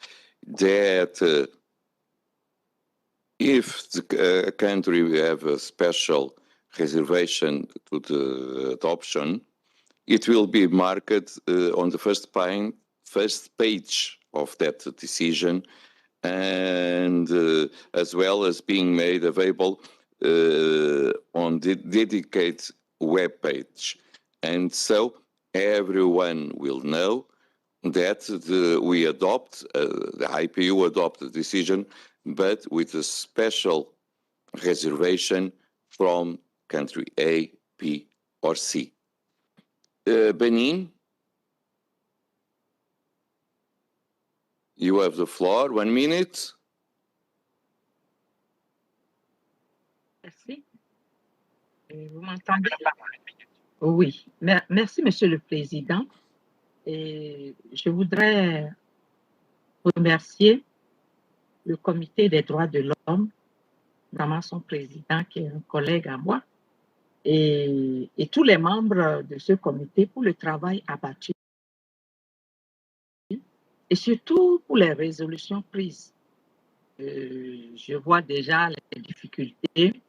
that if the country will have a special reservation to the adoption, it will be marked on the first page of that decision, and as well as being made available on the dedicated web page. And so everyone will know that we adopt, the IPU adopt the decision, but with a special reservation from country A, B, or C. Benin, you have the floor, 1 minute. Merci. Vous m'entendez? Oui, merci, Monsieur le Président. Et je voudrais remercier le Comité des droits de l'homme, notamment son président qui est un collègue à moi, et tous les membres de ce comité pour le travail abattu et surtout pour les résolutions prises. Je vois déjà les difficultés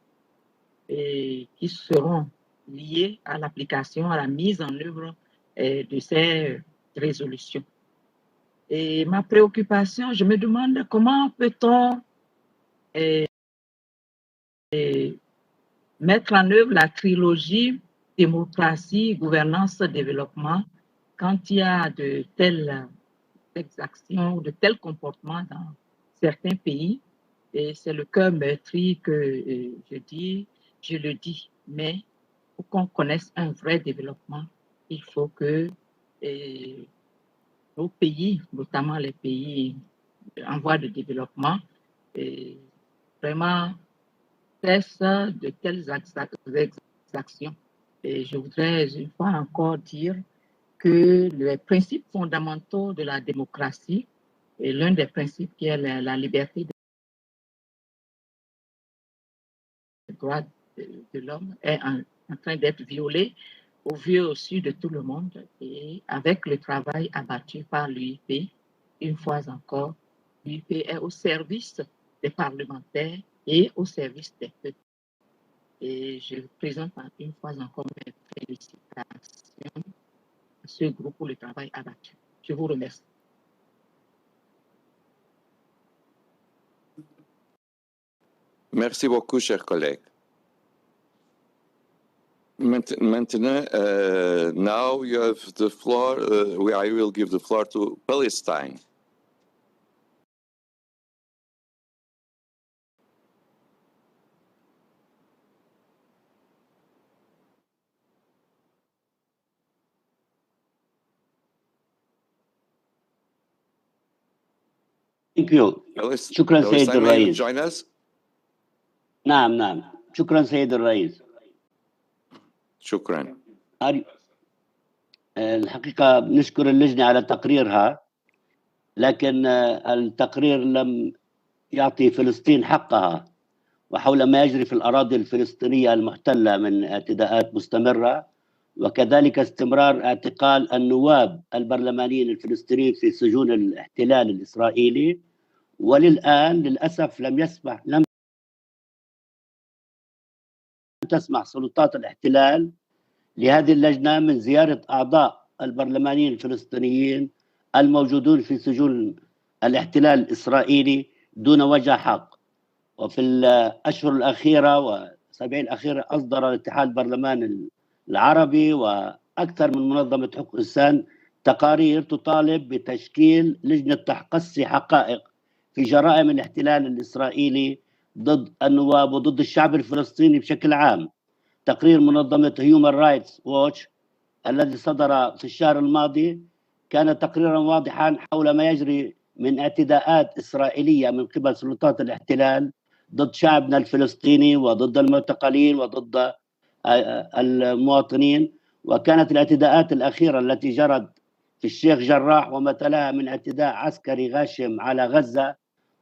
qui seront liées à l'application, à la mise en œuvre de ces résolutions. Et ma préoccupation, je me demande comment peut-on mettre en œuvre la trilogie démocratie, gouvernance, développement quand il y a de telles exactions, de tels comportements dans certains pays. Et c'est le cœur meurtri que je le dis. Mais pour qu'on connaisse un vrai développement, il faut que nos pays, notamment les pays en voie de développement, vraiment cessent de telles exactions. Et je voudrais une fois encore dire que les principes fondamentaux de la démocratie, et l'un des principes qui est la liberté des droits de l'homme, est en train d'être violé au vu aussi de tout le monde. Et avec le travail abattu par l'UIP, une fois encore, l'UIP est au service des parlementaires et au service des peuples. Et je présente une fois encore mes félicitations à ce groupe pour le travail abattu. Je vous remercie. Merci beaucoup, chers collègues. Maintenant, now you have the floor. I will give the floor to Palestine. Thank you. شكرا سيد Palestine, may you الرئيس. join us? نعم شكرا سيد الرئيس. شكرا. الحقيقة نشكر اللجنة على تقريرها، لكن التقرير لم يعطي فلسطين حقها وحول ما يجري في الأراضي الفلسطينية المحتلة من اعتداءات مستمرة، وكذلك استمرار اعتقال النواب البرلمانيين الفلسطينيين في سجون الاحتلال الإسرائيلي، وللآن للأسف لم تسمح سلطات الاحتلال لهذه اللجنة من زيارة أعضاء البرلمانيين الفلسطينيين الموجودون في سجون الاحتلال الإسرائيلي دون وجه حق. وفي الأشهر الأخيرة والأسابيع الأخيرة أصدر الاتحاد البرلماني العربي وأكثر من منظمة حقوق الإنسان تقارير تطالب بتشكيل لجنة تقصي حقائق في جرائم الاحتلال الإسرائيلي ضد النواب وضد الشعب الفلسطيني بشكل عام. تقرير منظمة هيومان رايتس ووتش الذي صدر في الشهر الماضي كان تقريرا واضحا حول ما يجري من اعتداءات إسرائيلية من قبل سلطات الاحتلال ضد شعبنا الفلسطيني وضد المعتقلين وضد المواطنين. وكانت الاعتداءات الأخيرة التي جرت في الشيخ جراح وما تلاها من اعتداء عسكري غاشم على غزة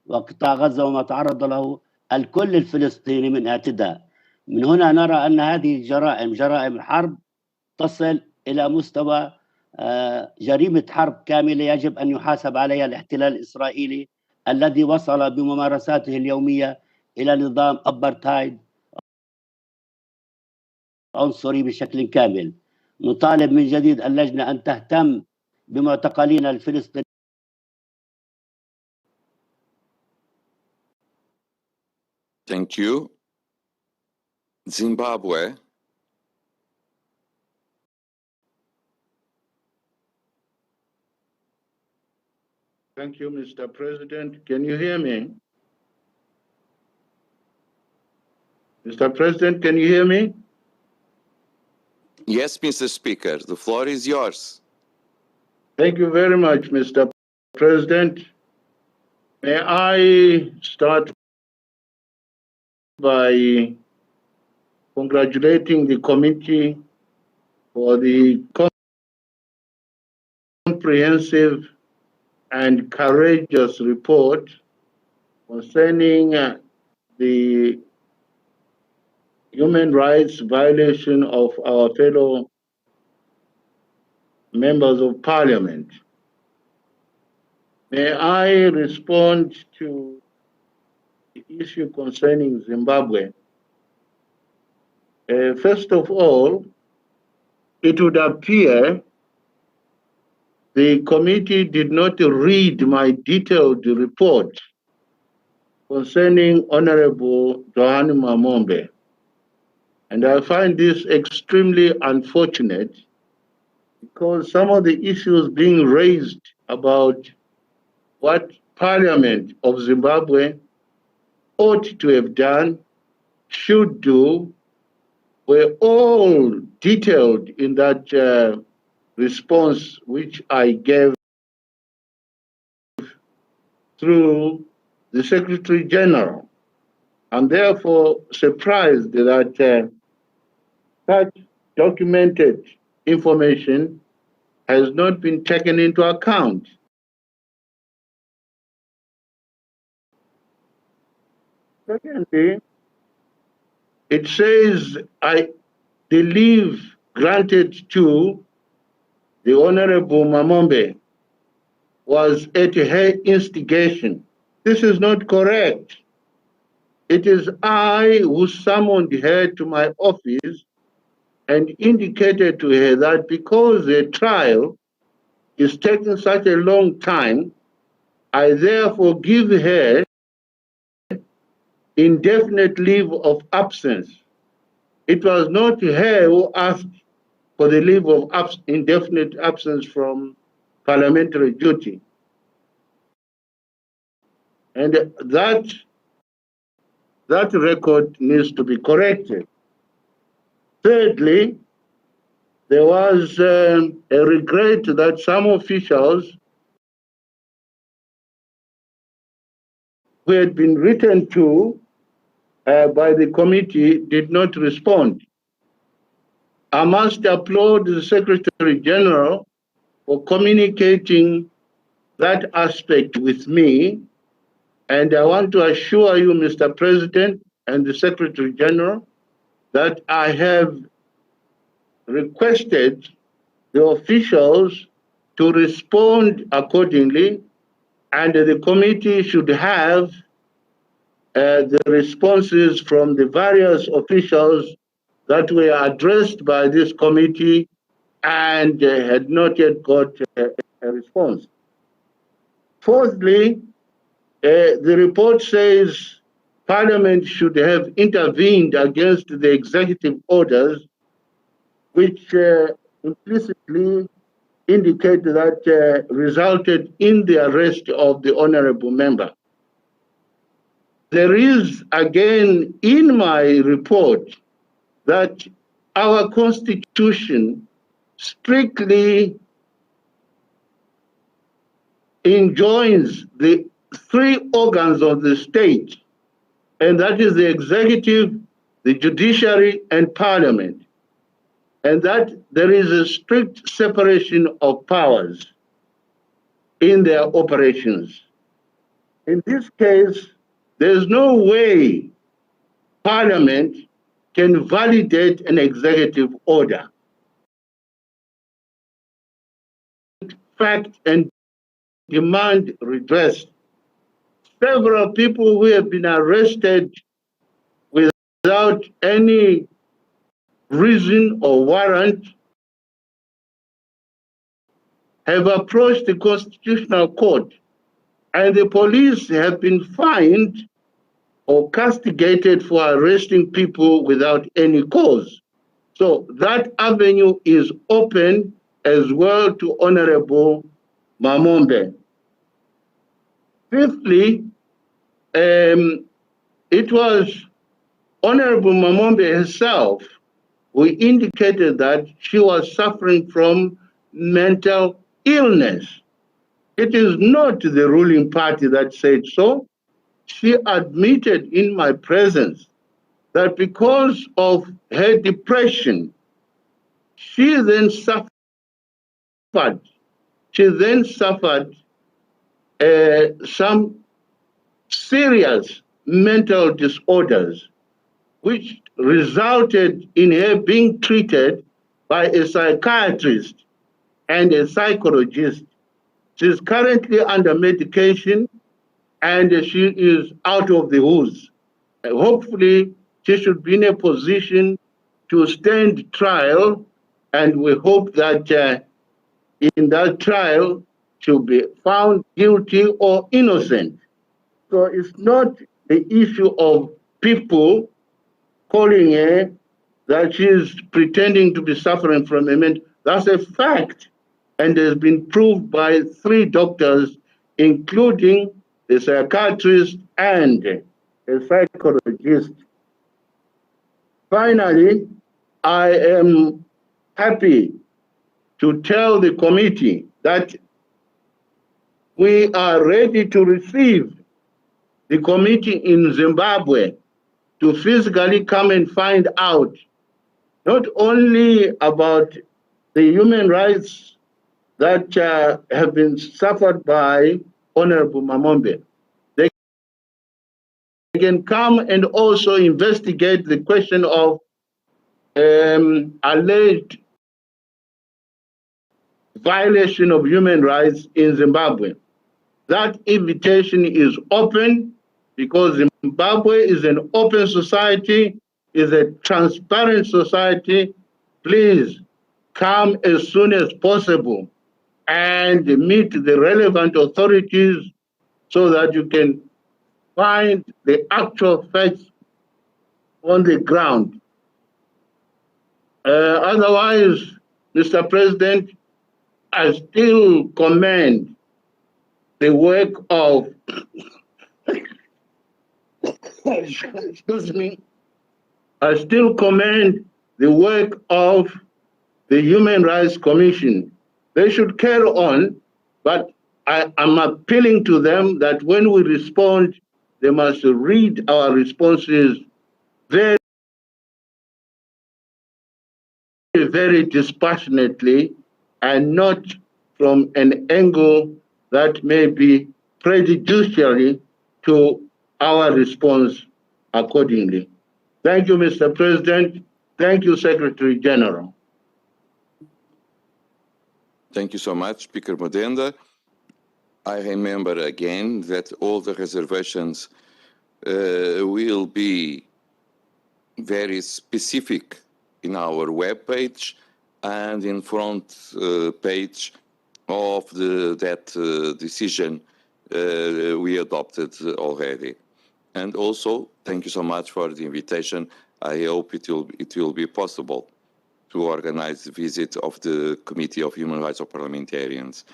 وقطاع غزة وما تعرض له الكل الفلسطيني من اعتداء. من هنا نرى أن هذه جرائم الحرب تصل إلى مستوى جريمة حرب كاملة يجب أن يحاسب عليها الاحتلال الإسرائيلي الذي وصل بممارساته اليومية إلى نظام أبرتايد عنصري بشكل كامل. نطالب من جديد اللجنة أن تهتم بمعتقلين الفلسطينيين. Thank you. Zimbabwe. Thank you, Mr. President. Can you hear me? Mr. President, can you hear me? Yes, Mr. Speaker, the floor is yours. Thank you very much, Mr. President. May I start by congratulating the committee for the comprehensive and courageous report concerning the human rights violation of our fellow members of parliament. May I respond to the issue concerning Zimbabwe? First of all, it would appear the committee did not read my detailed report concerning Honorable Johan Mamombe. And I find this extremely unfortunate because some of the issues being raised about what Parliament of Zimbabwe ought to have done, should do, were all detailed in that response which I gave through the Secretary General. I'm therefore surprised that such documented information has not been taken into account. Secondly, it says the leave granted to the Honorable Mamombe was at her instigation. This is not correct. It is I who summoned her to my office and indicated to her that because the trial is taking such a long time, I therefore give her indefinite leave of absence it was not her who asked for the leave of indefinite absence from parliamentary duty. And that record needs to be corrected. Thirdly, there was a regret that some officials who had been written to by the committee did not respond. I must applaud the Secretary General for communicating that aspect with me. And I want to assure you, Mr. President and the Secretary General, that I have requested the officials to respond accordingly, and the committee should have the responses from the various officials that were addressed by this committee and had not yet got a response. Fourthly, the report says Parliament should have intervened against the executive orders, which implicitly indicate that resulted in the arrest of the honorable member. There is, again, in my report that our Constitution strictly enjoins the three organs of the state, and that is the executive, the judiciary, and parliament, and that there is a strict separation of powers in their operations. In this case, there's no way Parliament can validate an executive order. Fact and demand redress. Several people who have been arrested without any reason or warrant have approached the Constitutional Court, and the police have been fined or castigated for arresting people without any cause. So that avenue is open as well to Honorable Mamombe. Fifthly, it was Honorable Mamombe herself who indicated that she was suffering from mental illness. It is not the ruling party that said so. She admitted in my presence that because of her depression, she then suffered some serious mental disorders, which resulted in her being treated by a psychiatrist and a psychologist. She's currently under medication and she is out of the woods. Hopefully, she should be in a position to stand trial, and we hope that in that trial she'll be found guilty or innocent. So it's not the issue of people calling her that she's pretending to be suffering from a mental. That's a fact, and has been proved by 3 doctors, including a psychiatrist and a psychologist. Finally, I am happy to tell the committee that we are ready to receive the committee in Zimbabwe to physically come and find out not only about the human rights that have been suffered by Honorable Mamombe. They can come and also investigate the question of alleged violation of human rights in Zimbabwe. That invitation is open because Zimbabwe is an open society, is a transparent society. Please come as soon as possible and meet the relevant authorities so that you can find the actual facts on the ground. Otherwise, Mr. President, I still commend the work of, excuse me, I still commend the work of the Human Rights Commission. They should carry on, but I am appealing to them that when we respond, they must read our responses very, very dispassionately and not from an angle that may be prejudicial to our response accordingly. Thank you, Mr. President. Thank you, Secretary General. Thank you so much, Speaker Modenda. I remember again that all the reservations will be very specific in our webpage and in front page of that decision we adopted already. And also, thank you so much for the invitation. I hope it will be possible to organize the visit of the Committee of Human Rights of Parliamentarians.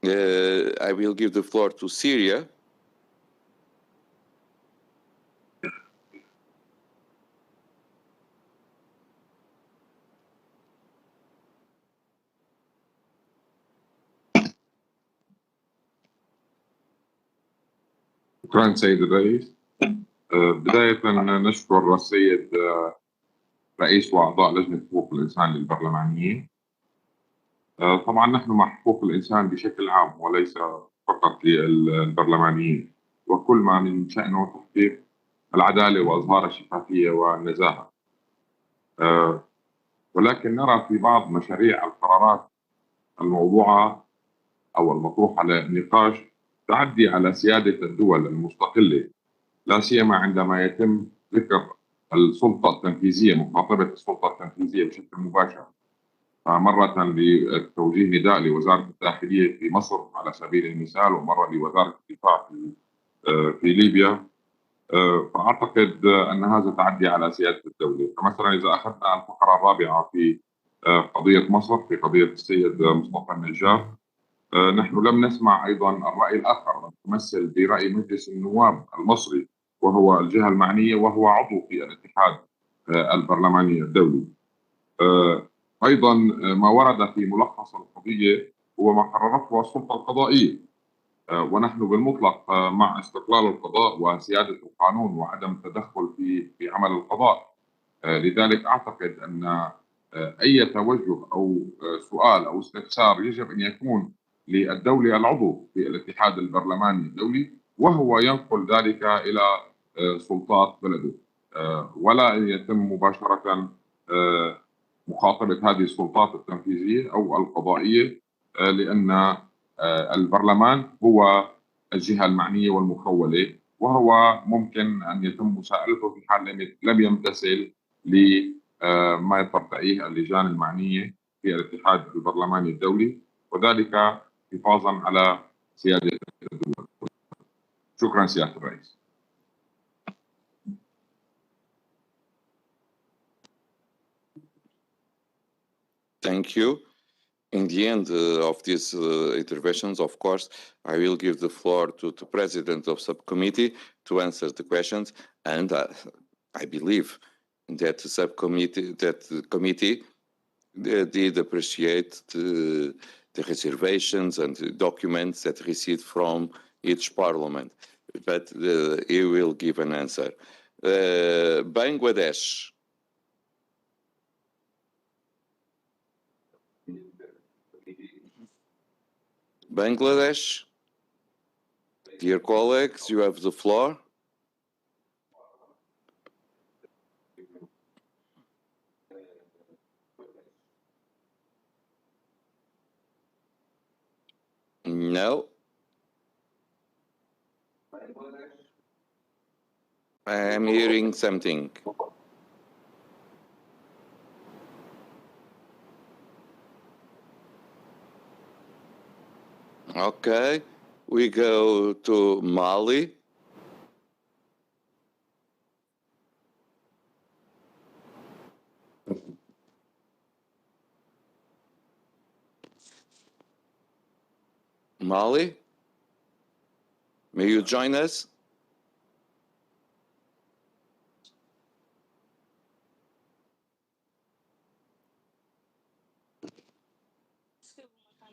I will give the floor to Syria. شكرا سيد الرئيس. بداية نشكر السيد رئيس وأعضاء لجنة حقوق الإنسان للبرلمانيين. طبعا نحن مع حقوق الإنسان بشكل عام وليس فقط للبرلمانيين، وكل ما من شأنه تحقيق العدالة وإظهار الشفافية والنزاهة. ولكن نرى في بعض مشاريع القرارات الموضوعة أو المطروحة للنقاش تعدي على سيادة الدول المستقلة، لا سيما عندما يتم ذكر السلطة التنفيذية، مخاطبة السلطة التنفيذية بشكل مباشر. مرة لتوجيه نداء لوزارة الداخلية في مصر على سبيل المثال، ومرة لوزارة الدفاع في ليبيا. فأعتقد أن هذا تعدي على سيادة الدولة. فمثلا إذا أخذنا الفقرة الرابعة في قضية مصر، في قضية السيد مصطفى النجار، نحن لم نسمع أيضا الرأي الآخر المتمثل برأي مجلس النواب المصري، وهو الجهة المعنية وهو عضو في الاتحاد البرلماني الدولي. أيضا ما ورد في ملخص القضية هو ما قررته السلطة القضائية، ونحن بالمطلق مع استقلال القضاء وسيادة القانون وعدم التدخل في عمل القضاء. لذلك أعتقد أن أي توجه أو سؤال أو استفسار يجب أن يكون للدولة العضو في الاتحاد البرلماني الدولي، وهو ينقل ذلك إلى سلطات بلده، ولا أن يتم مباشرة مخاطبة هذه السلطات التنفيذية أو القضائية، لأن البرلمان هو الجهة المعنية والمخولة، وهو ممكن أن يتم مساءلته في حال لم يمتثل لما ترتئيه اللجان المعنية في الاتحاد البرلماني الدولي، وذلك حفاظا على سيادة الدول. شكرا سيادة الرئيس. Thank you. In the end of these interventions, of course, I will give the floor to the president of subcommittee to answer the questions, and I believe that the committee did appreciate the reservations and the documents that received from each parliament, but he will give an answer. Bangladesh. Bangladesh, dear colleagues, you have the floor. No. I am hearing something. Okay, we go to Mali. Mali? May you join us?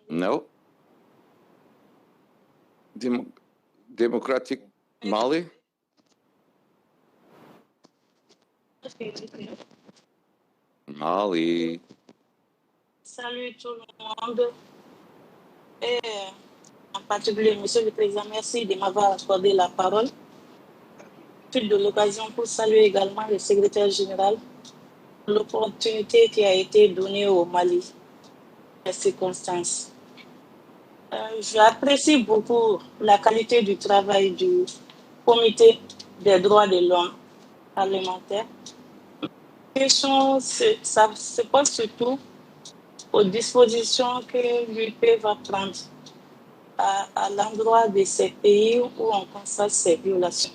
No? Democratic Mali? Mali. Salut tout le monde. Et en particulier, Monsieur le Président, merci de m'avoir accordé la parole. Je profite de l'occasion pour saluer également le secrétaire général pour l'opportunité qui a été donnée au Mali, les circonstances. J'apprécie beaucoup la qualité du travail du Comité des droits de l'homme parlementaire. La question ça se pose surtout aux dispositions que l'UP va prendre à l'endroit de ces pays où on constate ces violations.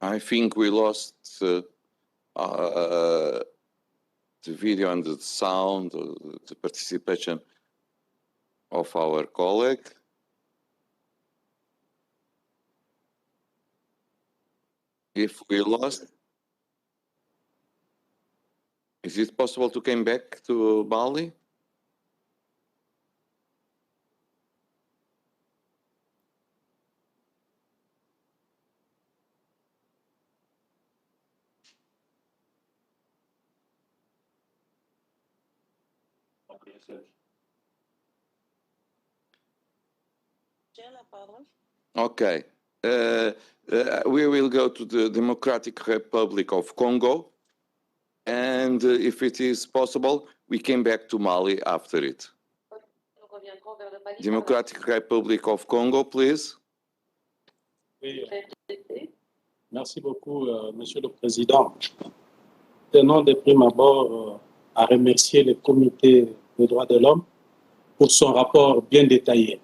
I think we lost the video and the sound, the participation of our colleague. If we lost, is it possible to come back to Mali? Okay. We will go to the Democratic Republic of Congo. And if it is possible, we came back to Mali after it. Democratic Republic of Congo, please. Oui, merci beaucoup, Monsieur le Président. Tenons de prime abord à remercier le Comité des droits de l'homme pour son rapport bien détaillé.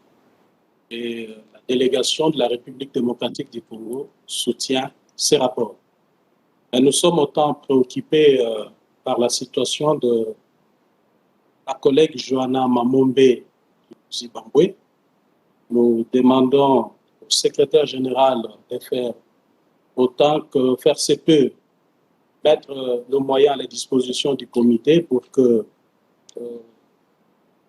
Et la délégation de la République démocratique du Congo soutient ces rapports. Et nous sommes autant préoccupés par la situation de la collègue Joanna Mamombe du Zimbabwe. Nous demandons au secrétaire général de faire autant que faire se peut, mettre le moyen à la disposition du comité pour que la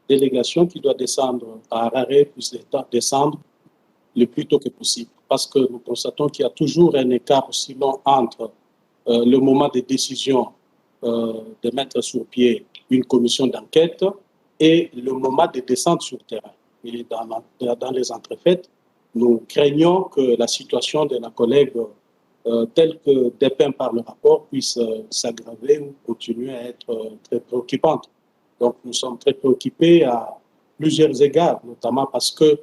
délégation qui doit descendre à Harare puisse descendre le plus tôt que possible. Parce que nous constatons qu'il y a toujours un écart aussi long entre le moment de décision de mettre sur pied une commission d'enquête et le moment de descente sur terrain. Et dans les entrefaites, nous craignons que la situation de la collègue telle que dépeinte par le rapport puisse s'aggraver ou continuer à être très préoccupante. Donc nous sommes très préoccupés à plusieurs égards, notamment parce que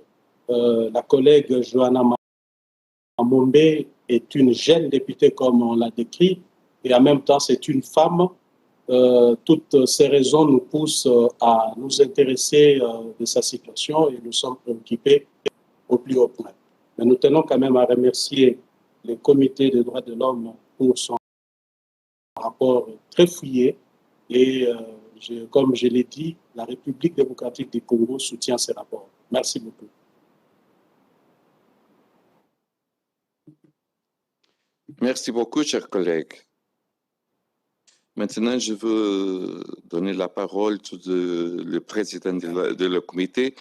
la collègue Joanna Mamombe est une jeune députée comme on l'a décrit, et en même temps c'est une femme. Toutes ces raisons nous poussent à nous intéresser de sa situation et nous sommes préoccupés au plus haut point. Mais nous tenons quand même à remercier le Comité des droits de l'homme pour son rapport très fouillé et comme je l'ai dit, la République démocratique du Congo soutient ces rapports. Merci beaucoup. Merci beaucoup, chers collègues. Maintenant, je veux donner la parole au président de le comité.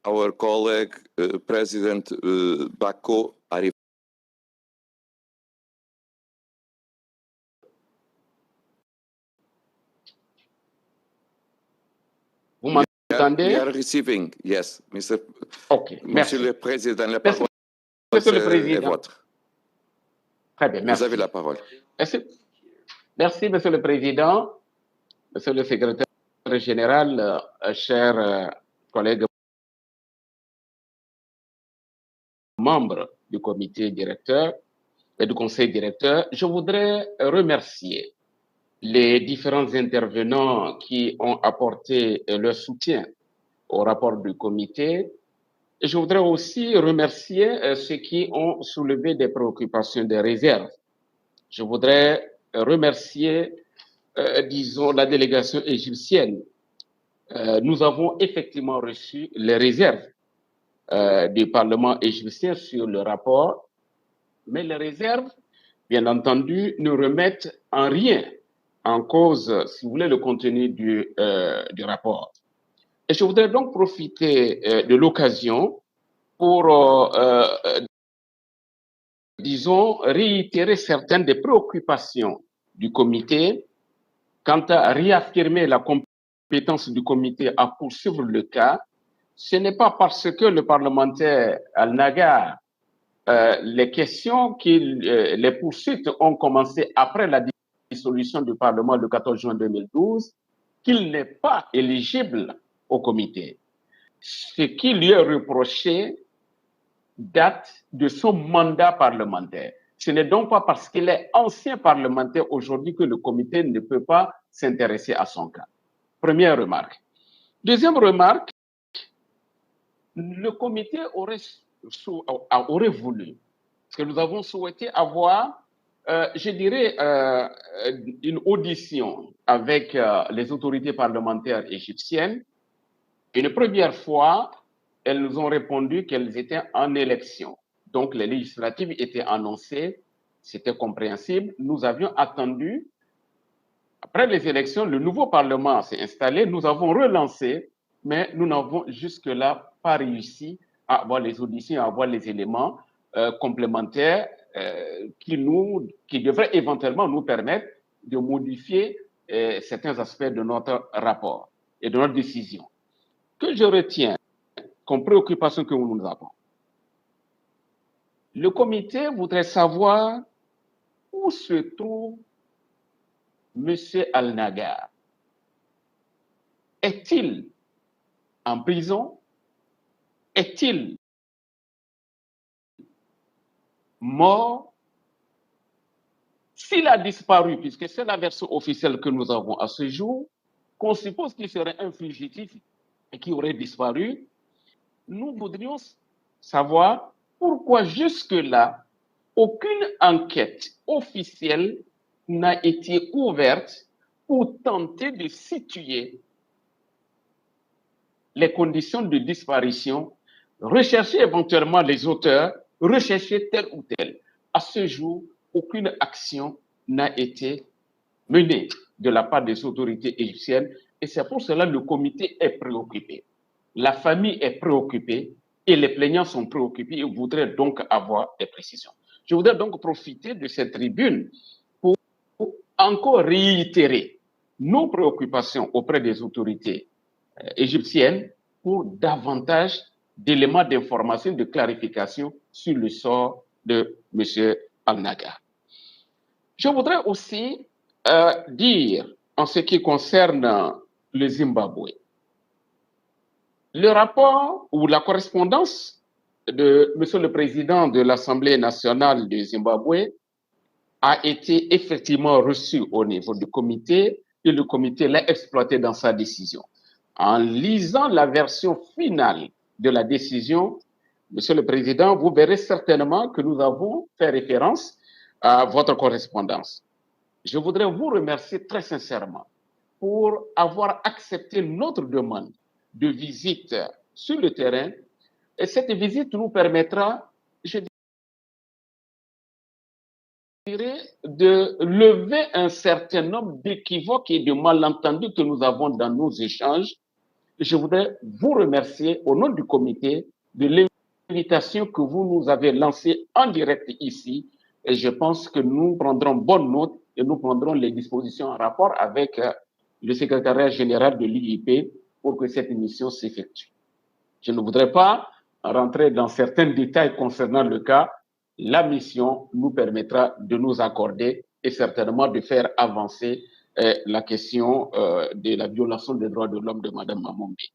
Our colleague, President Bako, arrive. Vous m'entendez? We are receiving, yes, Mr. Okay, Monsieur merci. le Président, la parole Monsieur le Président. est votre. Très bien, merci. Vous avez la parole. Merci, Monsieur le Président, Monsieur le Secrétaire général, chers collègues membres du comité directeur et du conseil directeur, je voudrais remercier les différents intervenants qui ont apporté leur soutien au rapport du comité. Et je voudrais aussi remercier ceux qui ont soulevé des préoccupations, des réserves. Je voudrais remercier, disons, la délégation égyptienne. Nous avons effectivement reçu les réserves du Parlement égyptien sur le rapport, mais les réserves, bien entendu, ne remettent en rien en cause, si vous voulez, le contenu du rapport. Et je voudrais donc profiter de l'occasion pour, disons, réitérer certaines des préoccupations du comité quant à réaffirmer la compétence du comité à poursuivre le cas. Ce n'est pas parce que le parlementaire Al-Nagar, les questions, les poursuites ont commencé après la dissolution du Parlement le 14 juin 2012, qu'il n'est pas éligible au comité. Ce qui lui est reproché date de son mandat parlementaire. Ce n'est donc pas parce qu'il est ancien parlementaire aujourd'hui que le comité ne peut pas s'intéresser à son cas. Première remarque. Deuxième remarque, le comité aurait voulu, parce que nous avons souhaité avoir, je dirais, une audition avec les autorités parlementaires égyptiennes. Une première fois, elles nous ont répondu qu'elles étaient en élection. Donc, les législatives étaient annoncées, c'était compréhensible. Nous avions attendu, après les élections, le nouveau Parlement s'est installé, nous avons relancé, mais nous n'avons jusque-là pas réussi à avoir les auditions, à avoir les éléments complémentaires qui devraient éventuellement nous permettre de modifier certains aspects de notre rapport et de notre décision. Que je retiens comme préoccupation que nous avons. Le comité voudrait savoir où se trouve M. Al-Nagar. Est-il en prison? Est-il mort? S'il a disparu, puisque c'est la version officielle que nous avons à ce jour, qu'on suppose qu'il serait un fugitif et qu'il aurait disparu, nous voudrions savoir pourquoi jusque-là, aucune enquête officielle n'a été ouverte pour tenter de situer les conditions de disparition, rechercher éventuellement les auteurs, rechercher tel ou tel. À ce jour, aucune action n'a été menée de la part des autorités égyptiennes et c'est pour cela que le comité est préoccupé. La famille est préoccupée et les plaignants sont préoccupés et voudraient donc avoir des précisions. Je voudrais donc profiter de cette tribune pour encore réitérer nos préoccupations auprès des autorités égyptiennes pour davantage d'éléments d'information, de clarification sur le sort de M. Al-Nagar. Je voudrais aussi dire, en ce qui concerne le Zimbabwe, le rapport ou la correspondance de M. le Président de l'Assemblée nationale du Zimbabwe a été effectivement reçu au niveau du comité et le comité l'a exploité dans sa décision. En lisant la version finale de la décision, Monsieur le Président, vous verrez certainement que nous avons fait référence à votre correspondance. Je voudrais vous remercier très sincèrement pour avoir accepté notre demande de visite sur le terrain. Et cette visite nous permettra, je dirais, de lever un certain nombre d'équivoques et de malentendus que nous avons dans nos échanges. Je voudrais vous remercier au nom du comité de l'invitation que vous nous avez lancée en direct ici. Et je pense que nous prendrons bonne note et nous prendrons les dispositions en rapport avec le secrétariat général de l'IIP pour que cette mission s'effectue. Je ne voudrais pas rentrer dans certains détails concernant le cas. La mission nous permettra de nous accorder et certainement de faire avancer la question de la violation des droits de l'homme de Mme Mamombi.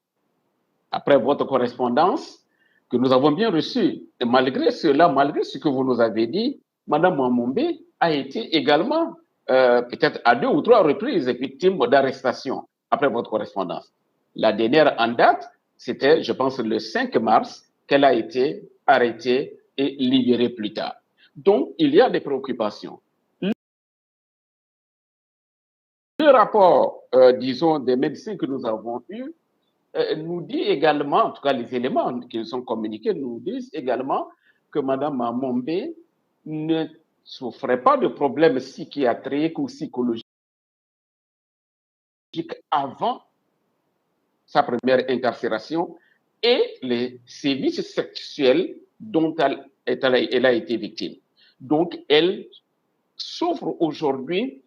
Après votre correspondance, que nous avons bien reçu. Et malgré cela, malgré ce que vous nous avez dit, Mme Mamombe a été également, peut-être à 2 ou 3 reprises, victime d'arrestation après votre correspondance. La dernière en date, c'était, je pense, le 5 mars, qu'elle a été arrêtée et libérée plus tard. Donc, il y a des préoccupations. Le rapport, disons, des médecins que nous avons eu nous dit également, en tout cas les éléments qui nous sont communiqués nous disent également que Mme Mamombe ne souffrait pas de problèmes psychiatriques ou psychologiques avant sa première incarcération et les sévices sexuels dont elle a été victime. Donc, elle souffre aujourd'hui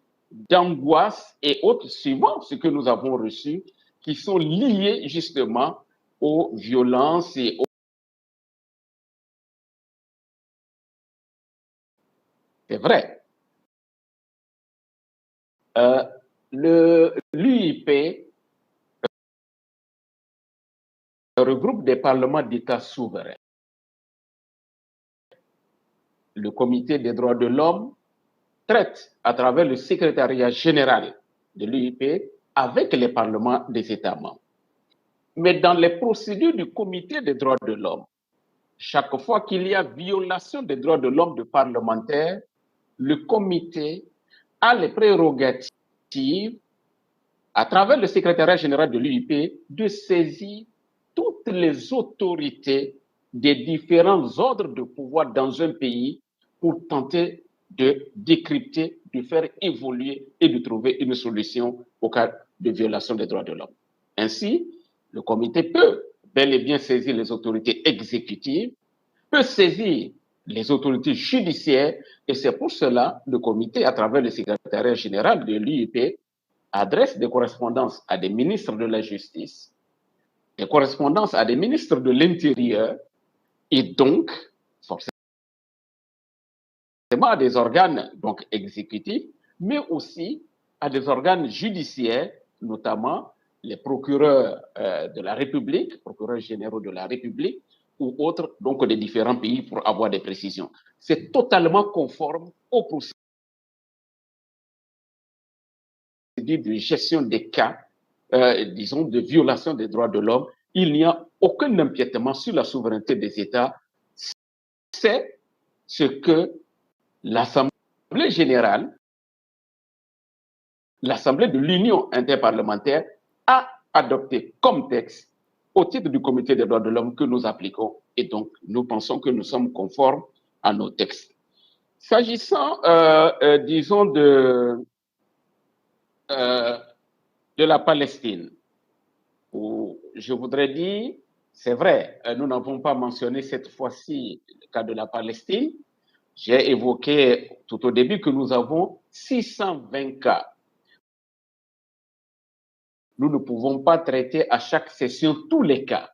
d'angoisse et autres, suivant ce que nous avons reçu, qui sont liés justement aux violences et aux... C'est vrai. L'UIP regroupe des parlements d'États souverains. Le Comité des droits de l'homme traite à travers le secrétariat général de l'UIP avec les parlements des États membres. Mais dans les procédures du Comité des droits de l'homme, chaque fois qu'il y a violation des droits de l'homme de parlementaires, le comité a les prérogatives, à travers le secrétariat général de l'UIP, de saisir toutes les autorités des différents ordres de pouvoir dans un pays pour tenter de décrypter, de faire évoluer et de trouver une solution au cas de violation des droits de l'homme. Ainsi, le comité peut bel et bien saisir les autorités exécutives, peut saisir les autorités judiciaires, et c'est pour cela que le comité, à travers le secrétariat général de l'UIP, adresse des correspondances à des ministres de la Justice, des correspondances à des ministres de l'Intérieur, et donc, forcément, à des organes donc, exécutifs, mais aussi à des organes judiciaires, notamment les procureurs de la République, procureurs généraux de la République, ou autres, donc des différents pays pour avoir des précisions. C'est totalement conforme aux procédures de gestion des cas, disons, de violation des droits de l'homme. Il n'y a aucun empiètement sur la souveraineté des États. C'est ce que l'Assemblée générale, l'Assemblée de l'Union interparlementaire a adopté comme texte au titre du Comité des droits de l'homme que nous appliquons. Et donc, nous pensons que nous sommes conformes à nos textes. S'agissant, disons, de la Palestine, où je voudrais dire, c'est vrai, nous n'avons pas mentionné cette fois-ci le cas de la Palestine. J'ai évoqué tout au début que nous avons 620 cas. Nous ne pouvons pas traiter à chaque session tous les cas.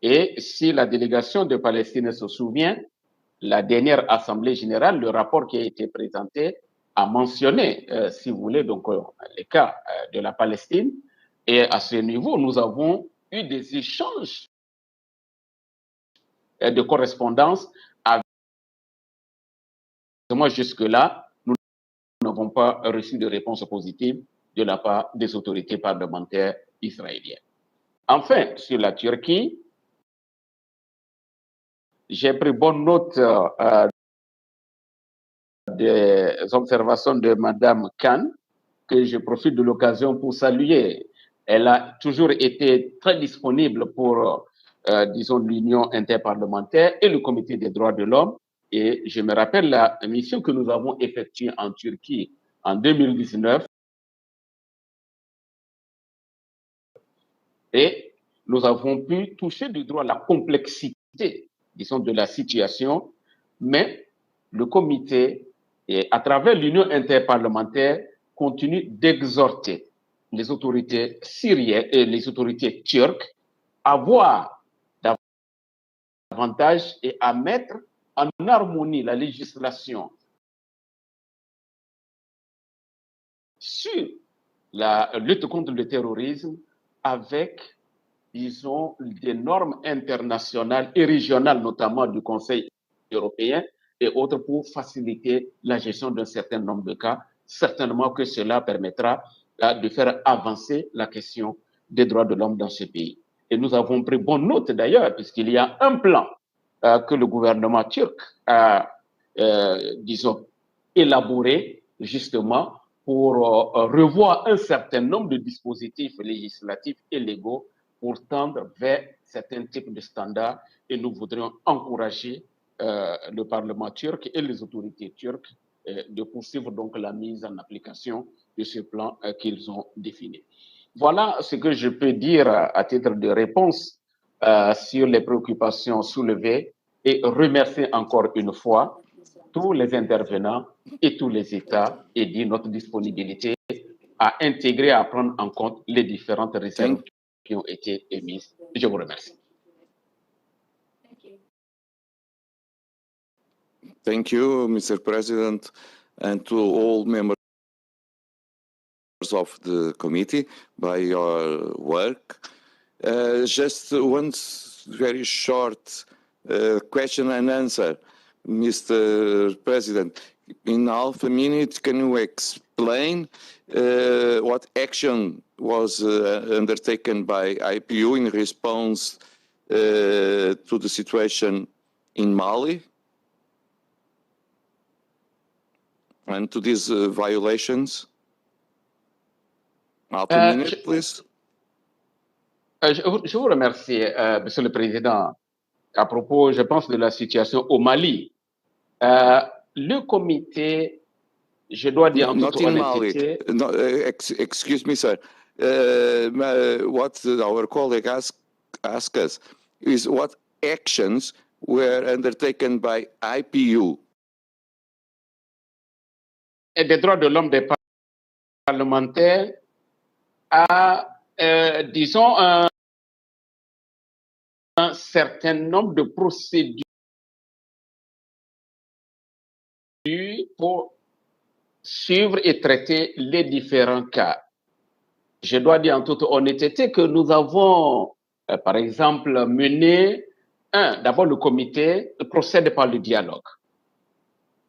Et si la délégation de Palestine se souvient, la dernière Assemblée générale, le rapport qui a été présenté a mentionné, si vous voulez, donc les cas de la Palestine. Et à ce niveau, nous avons eu des échanges de correspondance avec moi. Jusque-là, nous n'avons pas reçu de réponse positive de la part des autorités parlementaires israéliennes. Enfin, sur la Turquie, j'ai pris bonne note des observations de Mme Khan, que je profite de l'occasion pour saluer. Elle a toujours été très disponible pour, disons, l'Union interparlementaire et le Comité des droits de l'homme. Et je me rappelle la mission que nous avons effectuée en Turquie en 2019. Et nous avons pu toucher du doigt la complexité, disons, de la situation, mais le comité, et à travers l'Union interparlementaire, continue d'exhorter les autorités syriennes et les autorités turques à voir davantage et à mettre en harmonie la législation sur la lutte contre le terrorisme avec disons, des normes internationales et régionales, notamment du Conseil européen et autres, pour faciliter la gestion d'un certain nombre de cas. Certainement que cela permettra de faire avancer la question des droits de l'homme dans ce pays. Et nous avons pris bonne note d'ailleurs, puisqu'il y a un plan que le gouvernement turc a, disons, élaboré justement pour revoir un certain nombre de dispositifs législatifs et légaux pour tendre vers certains types de standards. Et nous voudrions encourager le Parlement turc et les autorités turques de poursuivre donc la mise en application de ce plan qu'ils ont défini. Voilà ce que je peux dire à titre de réponse sur les préoccupations soulevées et remercier encore une fois tous les intervenants et tous les États et dire notre disponibilité à intégrer, à prendre en compte les différentes réserves qui ont été émises. Je vous remercie. Thank you, Mr. President, and to all members of the committee by your work. Just one very short question and answer, Mr. President. In half a minute, can you explain what action was undertaken by IPU in response to the situation in Mali and to these violations? Half a minute, please. Je vous remercie, Monsieur le Président. À propos, je pense, de la situation au Mali. Le comité, je dois dire en toute honnêteté... No, excuse me, sir. What our colleague asked us is what actions were undertaken by IPU. Et des droits de l'homme des parlementaires à, disons, un certain nombre de procédures pour suivre et traiter les différents cas. Je dois dire en toute honnêteté que nous avons, par exemple, mené, d'abord le comité procède par le dialogue,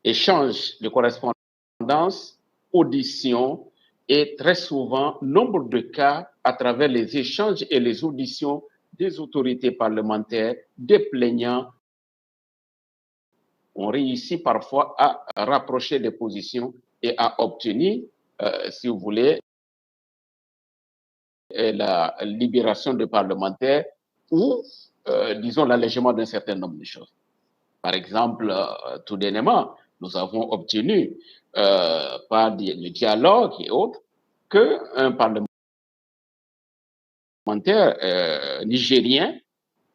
échange de correspondance, audition et très souvent, nombre de cas à travers les échanges et les auditions des autorités parlementaires, des plaignants, on réussit parfois à rapprocher des positions et à obtenir, si vous voulez, la libération de parlementaires ou, disons, l'allègement d'un certain nombre de choses. Par exemple, tout dernièrement, nous avons obtenu, par le dialogue et autres, qu'un parlementaire nigérien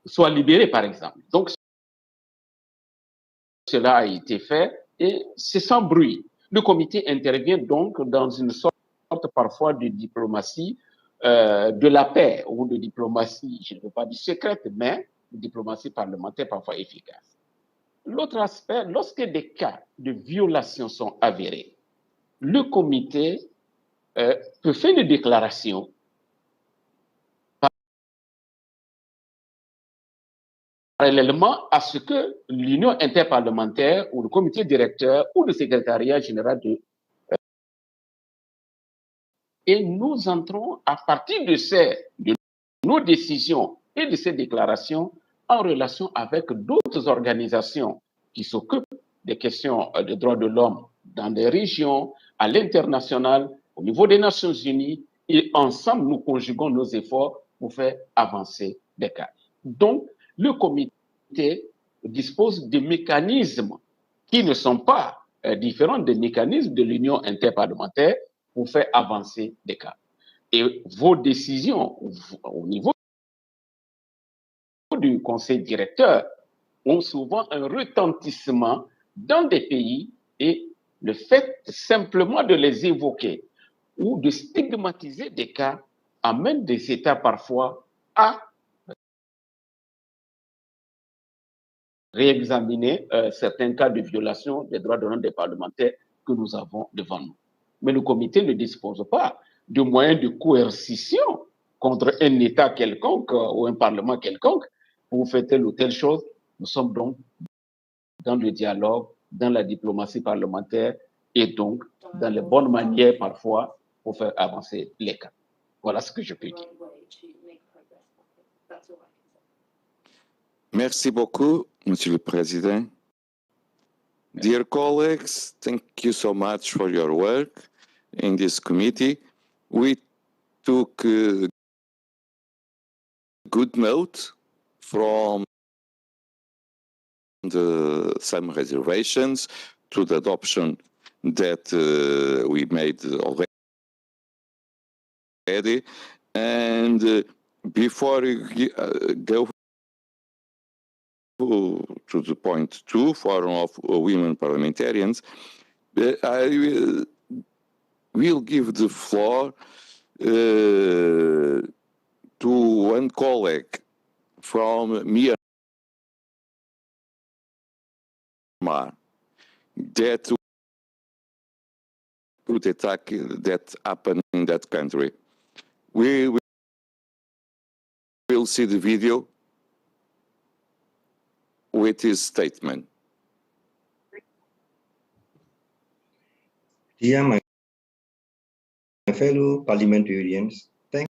soit libéré, par exemple. Donc, cela a été fait et c'est sans bruit. Le comité intervient donc dans une sorte parfois de diplomatie de la paix ou de diplomatie, je ne veux pas dire secrète, mais de diplomatie parlementaire parfois efficace. L'autre aspect, lorsque des cas de violation sont avérés, le comité peut faire une déclaration parallèlement à ce que l'Union interparlementaire ou le comité directeur ou le secrétariat général et nous entrons à partir de nos décisions et de ces déclarations en relation avec d'autres organisations qui s'occupent des questions de droits de l'homme dans des régions, à l'international, au niveau des Nations Unies, et ensemble, nous conjuguons nos efforts pour faire avancer des cas. Donc, le comité dispose de mécanismes qui ne sont pas différents des mécanismes de l'Union interparlementaire pour faire avancer des cas. Et vos décisions au niveau du conseil directeur ont souvent un retentissement dans des pays et le fait simplement de les évoquer ou de stigmatiser des cas amène des États parfois à réexaminer certains cas de violation des droits de l'homme des parlementaires que nous avons devant nous. Mais le comité ne dispose pas de moyens de coercition contre un État quelconque ou un Parlement quelconque pour faire telle ou telle chose. Nous sommes donc dans le dialogue, dans la diplomatie parlementaire et donc dans les bonnes manières parfois pour faire avancer les cas. Voilà ce que je peux dire. Merci beaucoup, Monsieur le Président. Dear colleagues, thank you so much for your work in this committee. We took good note from some reservations to the adoption that we made already. And before we go to the point 2, Forum of Women Parliamentarians, I will give the floor to one colleague from Myanmar that would attack that happened in that country. We will see the video with his statement. Dear my fellow parliamentarians, thank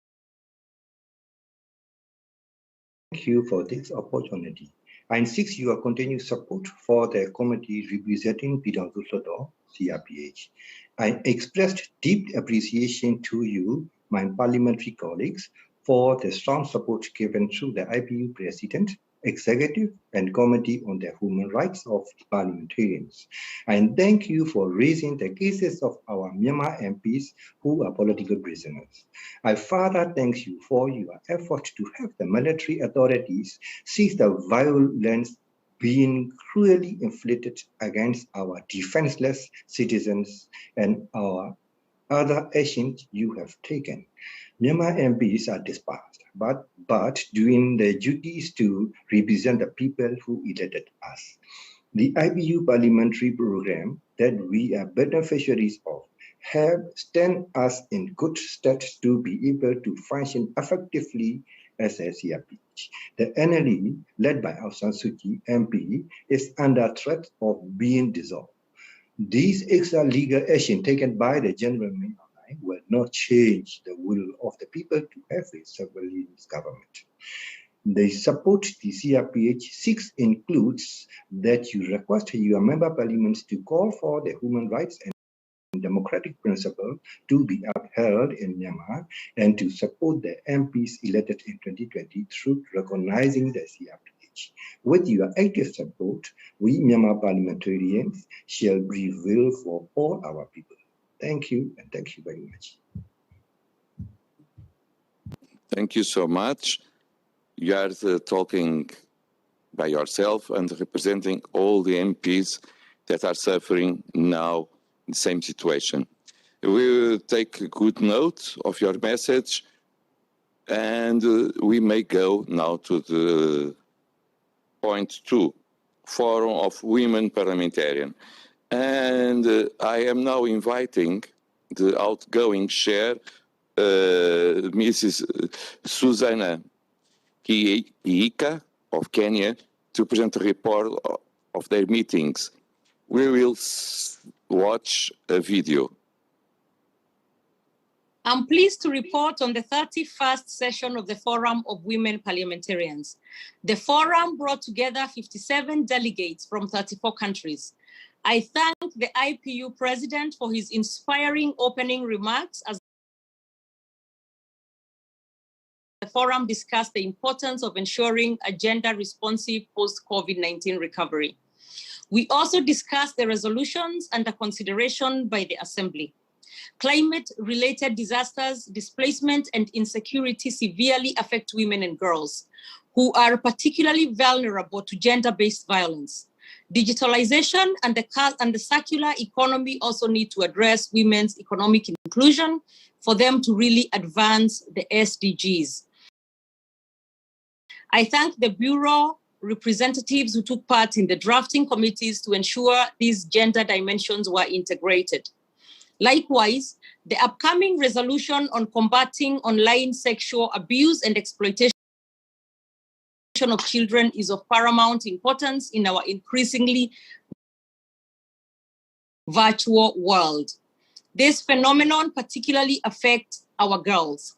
you for this opportunity. I insist your continued support for the committee representing Bidang Sodo, CRPH. I expressed deep appreciation to you, my parliamentary colleagues, for the strong support given to the IPU President, Executive, and Committee on the Human Rights of Parliamentarians. And thank you for raising the cases of our Myanmar MPs who are political prisoners. I further thank you for your effort to have the military authorities cease the violence being cruelly inflicted against our defenseless citizens and our other actions you have taken. Myanmar MPs are dispersed, but doing their duties to represent the people who elected us. The IPU parliamentary program that we are beneficiaries of have stand us in good stead to be able to function effectively as a CRPH. The NLE, led by Aung San Suu Kyi MP, is under threat of being dissolved. These extra legal action taken by the General Min will not change the will of the people to have a surveillance government. The support the CRPH seeks includes that you request your member parliaments to call for the human rights and democratic principle to be upheld in Myanmar and to support the MPs elected in 2020 through recognizing the CRPH. With your active support, we Myanmar parliamentarians shall prevail for all our people. Thank you, and thank you very much. Thank you so much. You are talking by yourself and representing all the MPs that are suffering now in the same situation. We will take good note of your message, and we may go now to the point 2, Forum of Women Parliamentarians. And I am now inviting the outgoing chair, Mrs. Susanna Kiika of Kenya, to present a report of their meetings. We will watch a video. I'm pleased to report on the 31st session of the Forum of Women Parliamentarians. The forum brought together 57 delegates from 34 countries. I thank the IPU president for his inspiring opening remarks as the forum discussed the importance of ensuring a gender-responsive post-COVID-19 recovery. We also discussed the resolutions under consideration by the Assembly. Climate-related disasters, displacement, and insecurity severely affect women and girls, who are particularly vulnerable to gender-based violence. Digitalization and the circular economy also need to address women's economic inclusion for them to really advance the SDGs. I thank the Bureau representatives who took part in the drafting committees to ensure these gender dimensions were integrated. Likewise, the upcoming resolution on combating online sexual abuse and exploitation of children is of paramount importance in our increasingly virtual world. This phenomenon particularly affects our girls.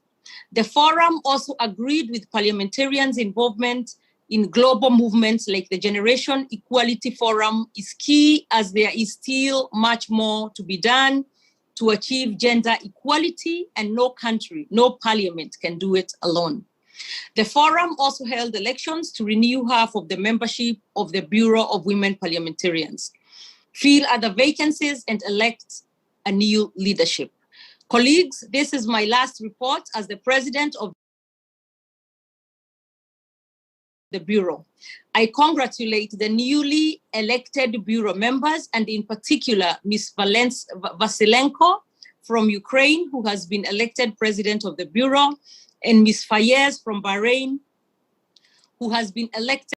The forum also agreed with parliamentarians' involvement in global movements like the Generation Equality Forum is key, as there is still much more to be done to achieve gender equality, and no country, no parliament can do it alone. The forum also held elections to renew half of the membership of the Bureau of Women Parliamentarians, fill other vacancies, and elect a new leadership. Colleagues, this is my last report as the president of the Bureau. I congratulate the newly elected Bureau members, and in particular, Ms. Vasilenko from Ukraine, who has been elected president of the Bureau, and Ms. Fayez from Bahrain, who has been elected.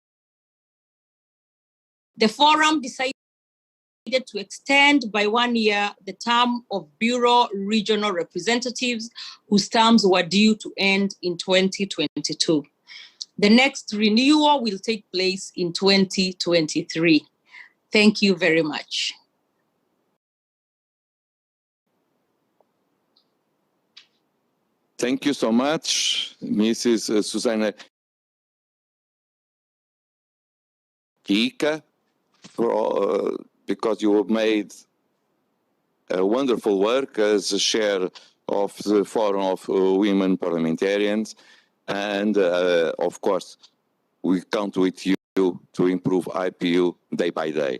The forum decided to extend by 1 year the term of Bureau regional representatives, whose terms were due to end in 2022. The next renewal will take place in 2023. Thank you very much. Thank you so much, Mrs. Susanna Kika, because you have made a wonderful work as a chair of the Forum of Women Parliamentarians. And of course, we count with you to improve IPU day by day.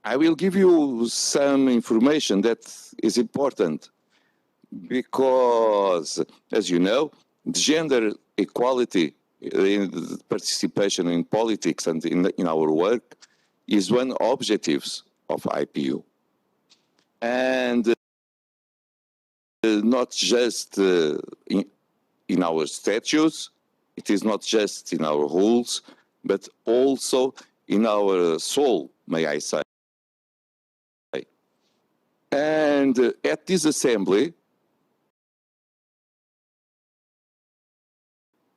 I will give you some information that is important because, as you know, gender equality in participation in politics and in our work is one of the objectives of IPU. And not just in our statutes, it is not just in our rules, but also in our soul, may I say. And at this assembly,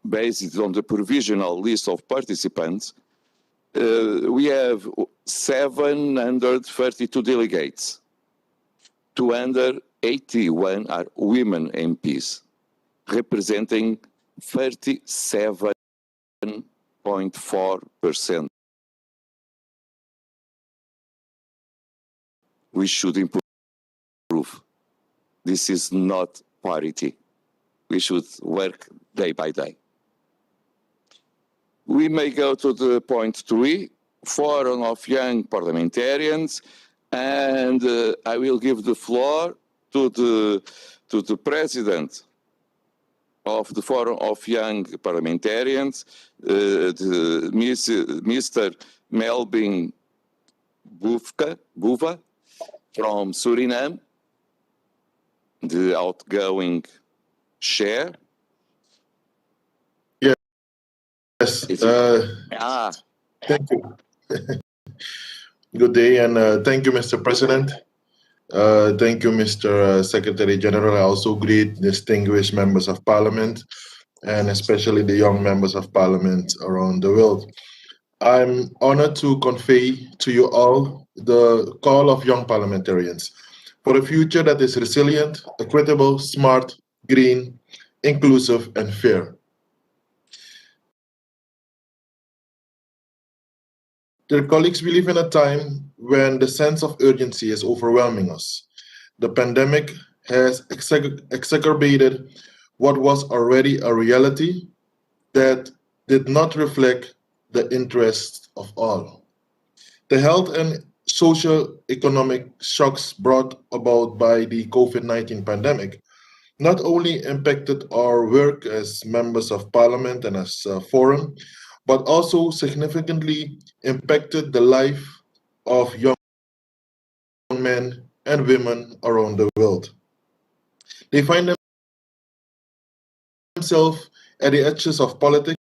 based on the provisional list of participants, we have 732 delegates. 281 are women MPs, representing 37.4%. We should improve. This is not parity. We should work day by day. We may go to the point 3, Forum of Young Parliamentarians, and I will give the floor to the president of the Forum of Young Parliamentarians, Mr. Melvin Buva from Suriname, the outgoing chair. Yes. Thank you. Good day, and thank you, Mr. President. Thank you, Mr. Secretary General. I also greet distinguished members of Parliament, and especially the young members of Parliament around the world. I'm honored to convey to you all the call of young parliamentarians for a future that is resilient, equitable, smart, green, inclusive, and fair. Dear colleagues, we live in a time when the sense of urgency is overwhelming us. The pandemic has exacerbated what was already a reality that did not reflect the interests of all. The health and social economic shocks brought about by the COVID-19 pandemic not only impacted our work as members of Parliament and as a forum, but also significantly impacted the life of young men and women around the world. They find themselves at the edges of politics,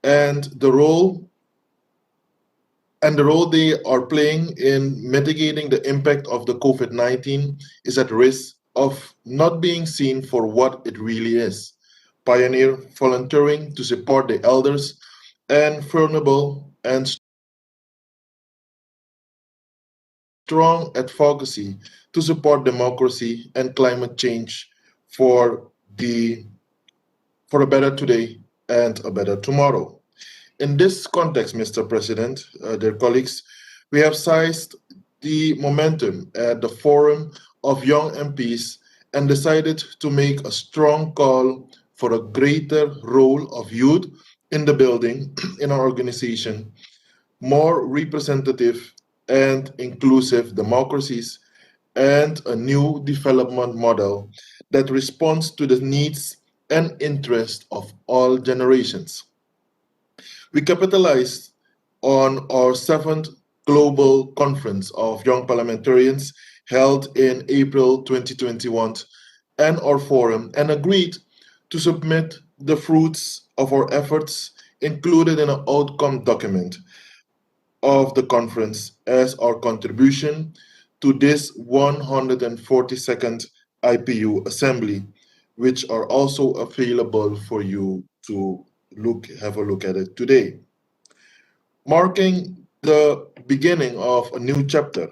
and the role and the role they are playing in mitigating the impact of the COVID-19 is at risk of not being seen for what it really is. Pioneer volunteering to support the elders and vulnerable and strong advocacy to support democracy and climate change for a better today and a better tomorrow. In this context, Mr. President, dear colleagues, we have seized the momentum at the Forum of Young MPs and decided to make a strong call for a greater role of youth in the building in our organization, more representative and inclusive democracies, and a new development model that responds to the needs and interests of all generations. We capitalized on our 7th Global Conference of Young Parliamentarians held in April 2021 and our forum and agreed to submit the fruits of our efforts included in an outcome document of the conference as our contribution to this 142nd IPU Assembly, which are also available for you to have a look at it today. Marking the beginning of a new chapter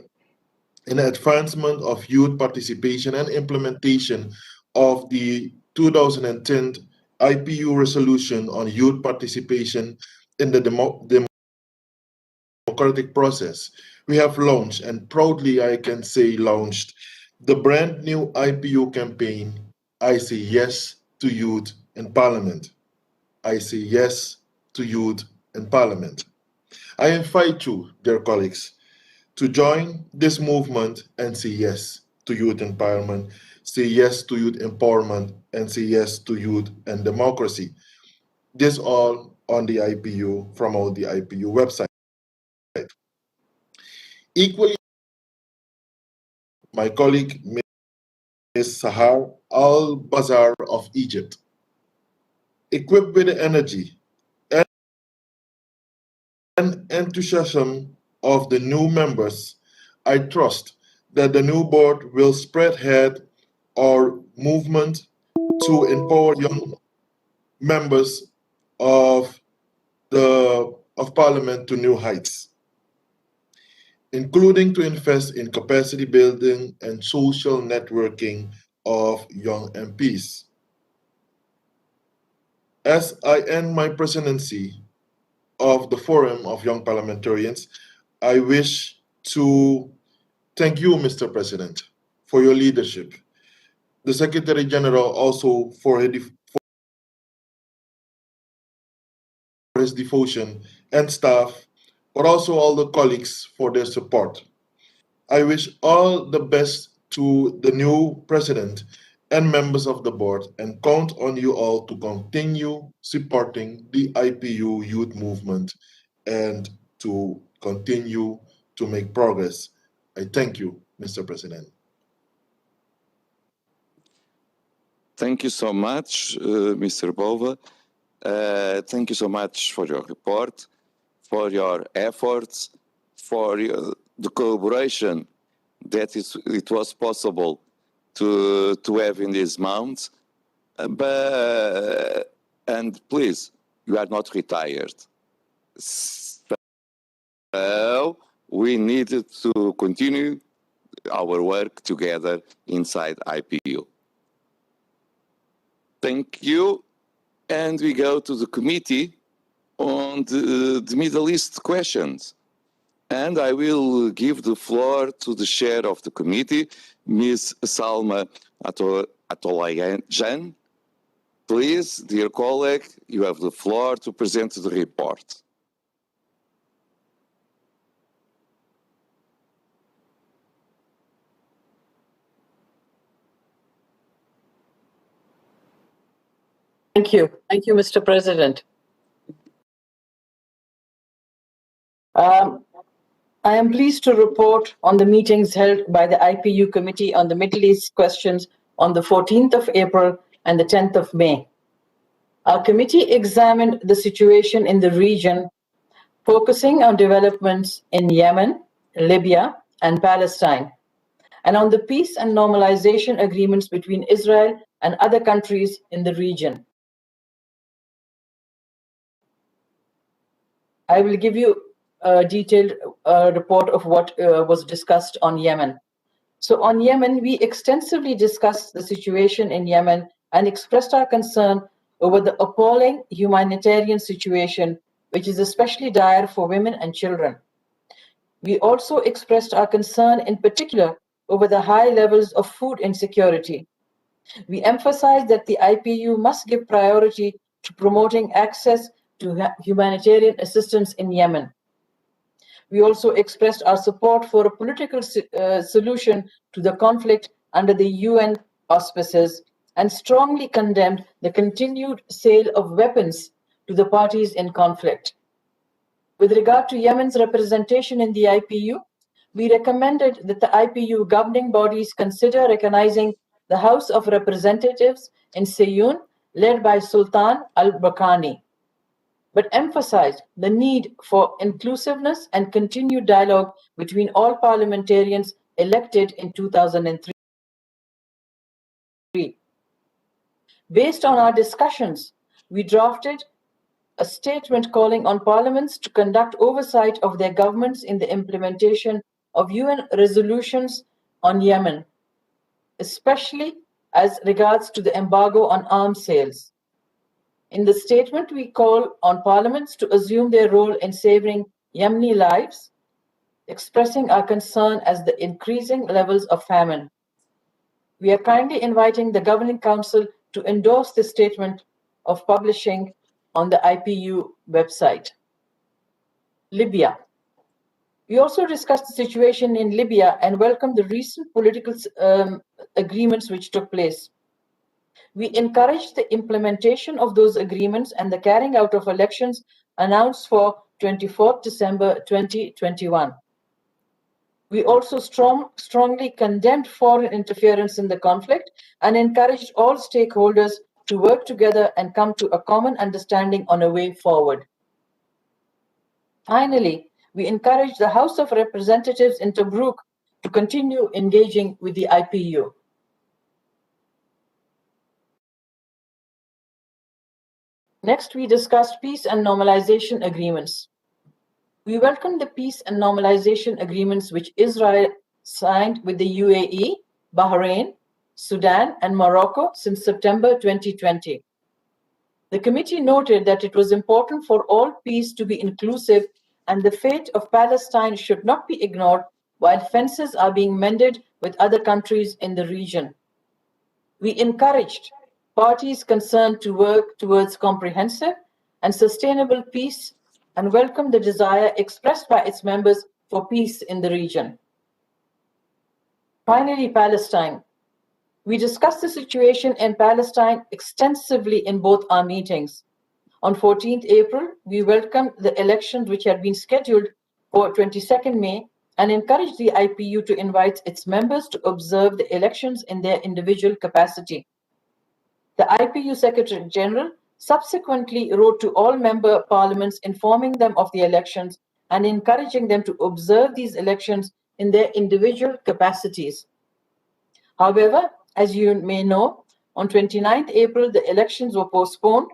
in the advancement of youth participation and implementation of the 2010 IPU resolution on youth participation in the democratic process, we have launched, and proudly I can say launched, the brand new IPU campaign, I Say Yes to Youth in Parliament. I say yes to youth in Parliament. I invite you, dear colleagues, to join this movement and say yes to youth empowerment, say yes to youth empowerment, and say yes to youth and democracy. This all on the IPU, from the IPU website. Equally, my colleague, Ms. Sahar Al-Bazar of Egypt, equipped with the energy and enthusiasm of the new members, I trust that the new board will spearhead our movement to empower young members of Parliament to new heights, including to invest in capacity building and social networking of young MPs. As I end my presidency of the Forum of Young Parliamentarians, I wish to thank you, Mr. President, for your leadership. The Secretary General also for his devotion, and staff, but also all the colleagues for their support. I wish all the best to the new president and members of the board and count on you all to continue supporting the IPU youth movement and to continue to make progress. I thank you, Mr. President. Thank you so much, Mr. Bova. Thank you so much for your report, for your efforts, for the collaboration that it was possible to have in these months. And please, you are not retired. So we needed to continue our work together inside IPU. Thank you. And we go to the committee on the Middle East questions. And I will give the floor to the chair of the committee, Ms. Salma Atolayan. Please, dear colleague, you have the floor to present the report. Thank you. Thank you, Mr. President. I am pleased to report on the meetings held by the IPU Committee on the Middle East questions on the 14th of April and the 10th of May. Our committee examined the situation in the region focusing on developments in Yemen, Libya, and Palestine, and on the peace and normalization agreements between Israel and other countries in the region. I will give you a detailed report of what was discussed on Yemen. So on Yemen, we extensively discussed the situation in Yemen and expressed our concern over the appalling humanitarian situation, which is especially dire for women and children. We also expressed our concern in particular over the high levels of food insecurity. We emphasized that the IPU must give priority to promoting access to humanitarian assistance in Yemen. We also expressed our support for a political solution to the conflict under the UN auspices and strongly condemned the continued sale of weapons to the parties in conflict. With regard to Yemen's representation in the IPU, we recommended that the IPU governing bodies consider recognizing the House of Representatives in Seyun, led by Sultan al-Bakani, but emphasized the need for inclusiveness and continued dialogue between all parliamentarians elected in 2003. Based on our discussions, we drafted a statement calling on parliaments to conduct oversight of their governments in the implementation of UN resolutions on Yemen, especially as regards to the embargo on arms sales. In the statement, we call on parliaments to assume their role in saving Yemeni lives, expressing our concern as the increasing levels of famine. We are kindly inviting the Governing Council to endorse this statement of publishing on the IPU website. Libya. We also discussed the situation in Libya and welcomed the recent political agreements which took place. We encouraged the implementation of those agreements and the carrying out of elections announced for 24 December 2021. We also strongly condemned foreign interference in the conflict and encouraged all stakeholders to work together and come to a common understanding on a way forward. Finally, we encouraged the House of Representatives in Tobruk to continue engaging with the IPU. Next, we discussed peace and normalization agreements. We welcome the peace and normalization agreements which Israel signed with the UAE, Bahrain, Sudan, and Morocco since September 2020. The committee noted that it was important for all peace to be inclusive and the fate of Palestine should not be ignored while fences are being mended with other countries in the region. We encouraged parties concerned to work towards comprehensive and sustainable peace and welcome the desire expressed by its members for peace in the region. Finally, Palestine. We discussed the situation in Palestine extensively in both our meetings. On 14th April, we welcomed the elections which had been scheduled for 22nd May and encouraged the IPU to invite its members to observe the elections in their individual capacity. The IPU Secretary General subsequently wrote to all member parliaments informing them of the elections and encouraging them to observe these elections in their individual capacities. However, as you may know, on 29th April, the elections were postponed.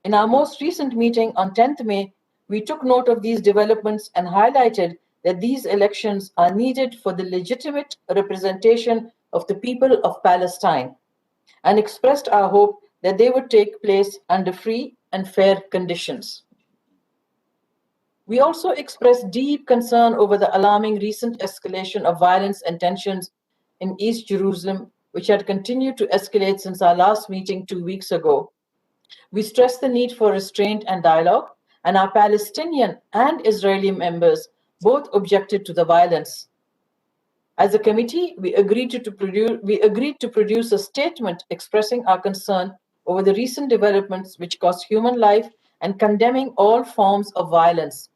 In our most recent meeting on 10th May, we took note of these developments and highlighted that these elections are needed for the legitimate representation of the people of Palestine and expressed our hope that they would take place under free and fair conditions. We also expressed deep concern over the alarming recent escalation of violence and tensions in East Jerusalem, which had continued to escalate since our last meeting 2 weeks ago. We stressed the need for restraint and dialogue, and our Palestinian and Israeli members both objected to the violence. As a committee, we agreed to produce a statement expressing our concern over the recent developments which cost human life and condemning all forms of violence.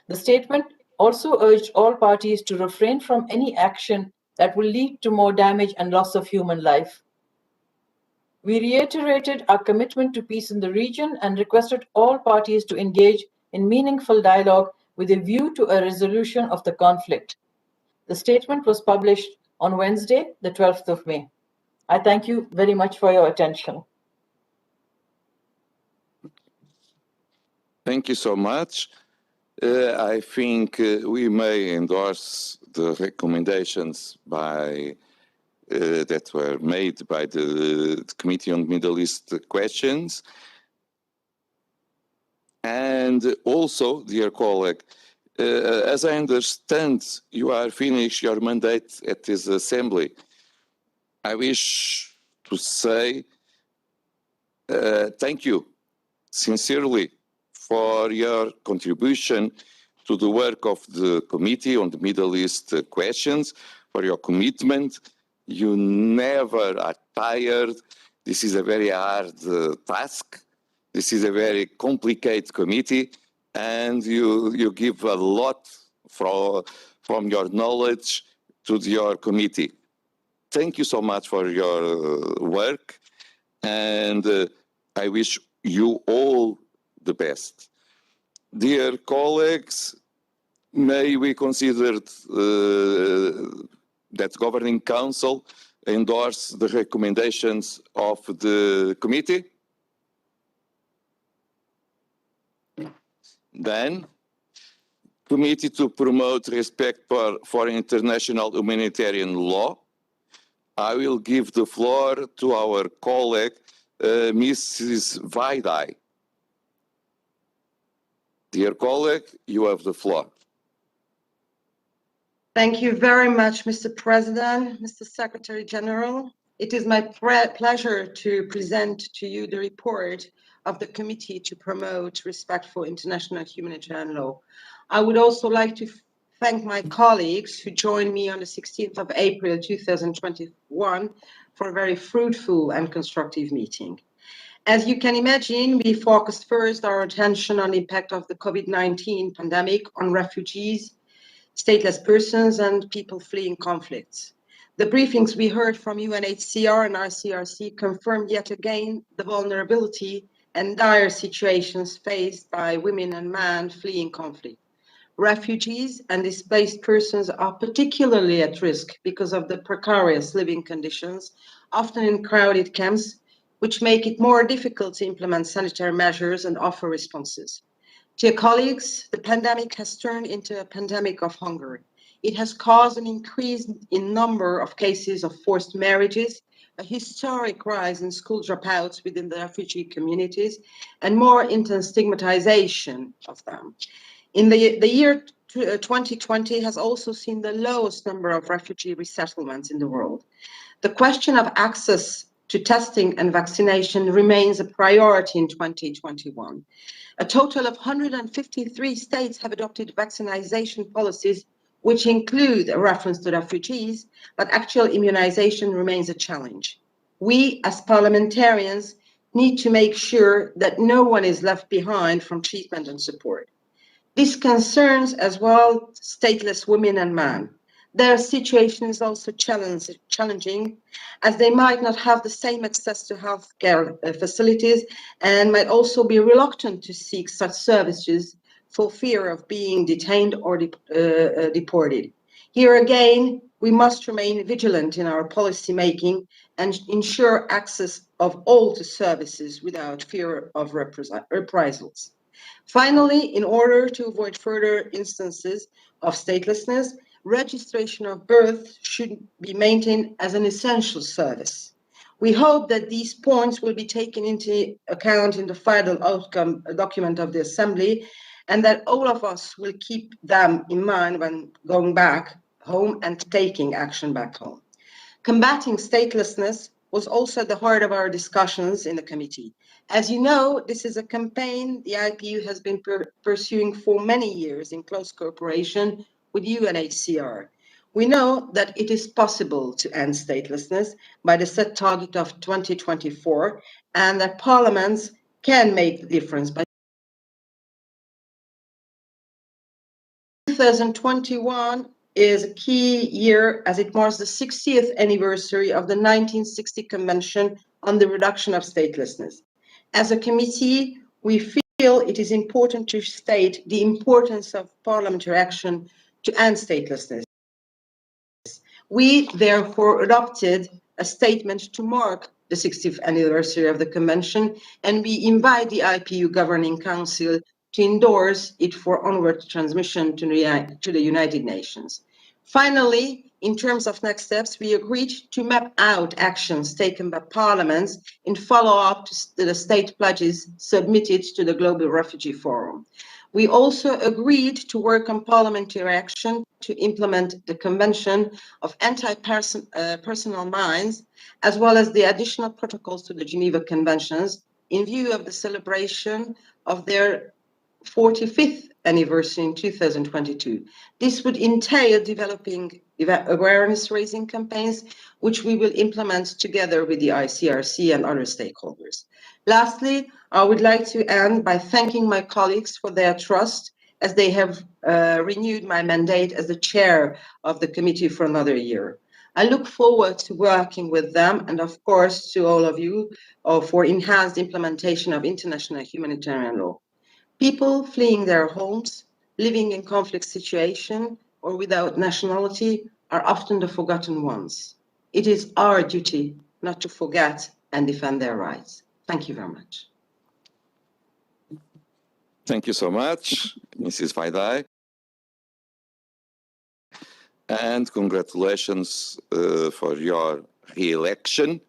The statement also urged all parties to refrain from any action that will lead to more damage and loss of human life. We reiterated our commitment to peace in the region and requested all parties to engage in meaningful dialogue with a view to a resolution of the conflict. The statement was published on Wednesday, the 12th of May. I thank you very much for your attention. Thank you so much. I think we may endorse the recommendations that were made by the Committee on Middle East Questions. And also, dear colleague, as I understand, you are finished your mandate at this assembly. I wish to say thank you sincerely for your contribution to the work of the Committee on the Middle East Questions, for your commitment. You never are tired. This is a very hard task. This is a very complicated committee, and you give a lot from your knowledge to your committee. Thank you so much for your work, and I wish you all the best. Dear colleagues, may we consider that Governing Council endorse the recommendations of the committee? Then, Committee to promote respect for international humanitarian law. I will give the floor to our colleague, Mrs. Vaidai. Dear colleague, you have the floor. Thank you very much, Mr. President, Mr. Secretary General. It is my pleasure to present to you the report of the Committee to promote respect for international humanitarian law. I would also like to thank my colleagues who joined me on the 16th of April 2021 for a very fruitful and constructive meeting. As you can imagine, we focused first our attention on the impact of the COVID-19 pandemic on refugees, stateless persons, and people fleeing conflicts. The briefings we heard from UNHCR and ICRC confirmed yet again the vulnerability and dire situations faced by women and men fleeing conflict. Refugees and displaced persons are particularly at risk because of the precarious living conditions, often in crowded camps, which make it more difficult to implement sanitary measures and offer responses. Dear colleagues, the pandemic has turned into a pandemic of hunger. It has caused an increase in number of cases of forced marriages, a historic rise in school dropouts within the refugee communities, and more intense stigmatization of them. In the year 2020 has also seen the lowest number of refugee resettlements in the world. The question of access to testing and vaccination remains a priority in 2021. A total of 153 states have adopted vaccination policies, which include a reference to refugees, but actual immunization remains a challenge. We, as parliamentarians, need to make sure that no one is left behind from treatment and support. This concerns as well stateless women and men. Their situation is also challenging, as they might not have the same access to healthcare facilities and might also be reluctant to seek such services for fear of being detained or deported. Here again, we must remain vigilant in our policy making and ensure access of all to services without fear of reprisals. Finally, in order to avoid further instances of statelessness, registration of birth should be maintained as an essential service. We hope that these points will be taken into account in the final outcome document of the Assembly, and that all of us will keep them in mind when going back home and taking action back home. Combating statelessness was also at the heart of our discussions in the committee. As you know, this is a campaign the IPU has been pursuing for many years in close cooperation with UNHCR. We know that it is possible to end statelessness by the set target of 2024, and that parliaments can make the difference. By 2021 is a key year as it marks the 60th anniversary of the 1960 Convention on the Reduction of Statelessness. As a committee, we feel feel it is important to state the importance of parliamentary action to end statelessness. We therefore adopted a statement to mark the 60th anniversary of the Convention, and we invite the IPU Governing Council to endorse it for onward transmission to the United Nations. Finally, in terms of next steps, we agreed to map out actions taken by parliaments in follow-up to the state pledges submitted to the Global Refugee Forum. We also agreed to work on parliamentary action to implement the Convention of Anti-Personnel Mines, as well as the additional protocols to the Geneva Conventions in view of the celebration of their 45th anniversary in 2022. This would entail developing awareness-raising campaigns, which we will implement together with the ICRC and other stakeholders. Lastly, I would like to end by thanking my colleagues for their trust as they have renewed my mandate as the chair of the committee for another year. I look forward to working with them and, of course, to all of you for enhanced implementation of international humanitarian law. People fleeing their homes, living in conflict situation, or without nationality are often the forgotten ones. It is our duty not to forget and defend their rights. Thank you very much. Thank you so much, Mrs. Vaidai. And congratulations for your re-election.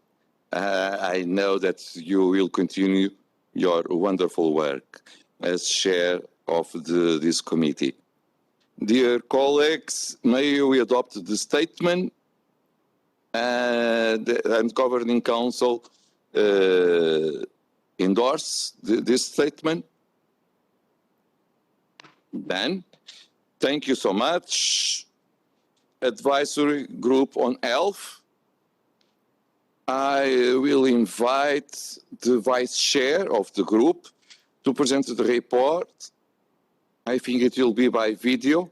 I know that you will continue your wonderful work as chair of this committee. Dear colleagues, may we adopt the statement and Governing Council endorse this statement? Then, thank you so much. Advisory Group on Health. I will invite the vice chair of the group to present the report. I think it will be by video.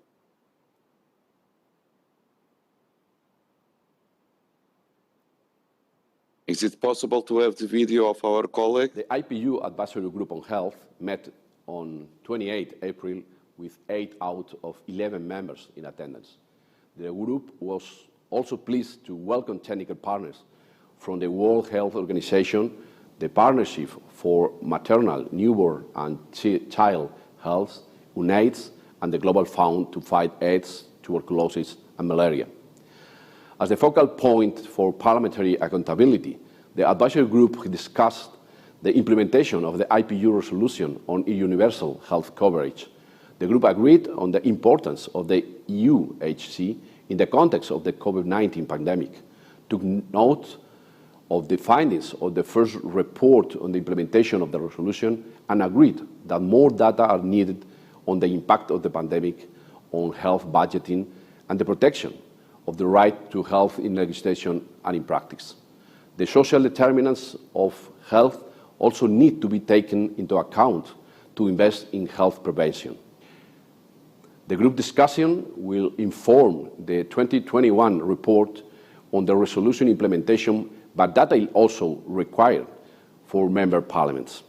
Is it possible to have the video of our colleague? The IPU Advisory Group on Health met on 28 April with 8 out of 11 members in attendance. The group was also pleased to welcome technical partners from the World Health Organization, the Partnership for Maternal, Newborn and Child Health, UNAIDS, and the Global Fund to fight AIDS, tuberculosis, and malaria. As the focal point for parliamentary accountability, the advisory group discussed the implementation of the IPU resolution on universal health coverage. The group agreed on the importance of the UHC in the context of the COVID-19 pandemic, took note of the findings of the first report on the implementation of the resolution, and agreed that more data are needed on the impact of the pandemic on health budgeting and the protection of the right to health in legislation and in practice. The social determinants of health also need to be taken into account to invest in health prevention. The group discussion will inform the 2021 report on the resolution implementation, but data is also required for member parliaments.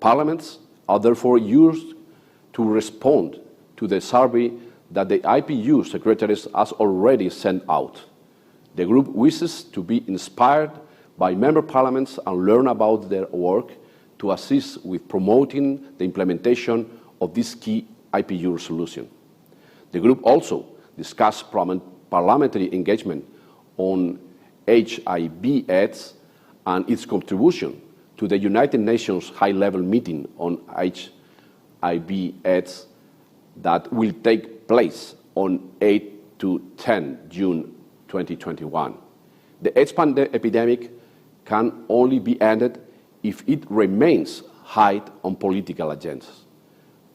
Parliaments are therefore used to respond to the survey that the IPU Secretariat has already sent out. The group wishes to be inspired by member parliaments and learn about their work to assist with promoting the implementation of this key IPU resolution. The group also discussed parliamentary engagement on HIV/AIDS and its contribution to the United Nations high-level meeting on HIV/AIDS that will take place on 8 to 10 June 2021. The AIDS epidemic can only be ended if it remains high on political agendas.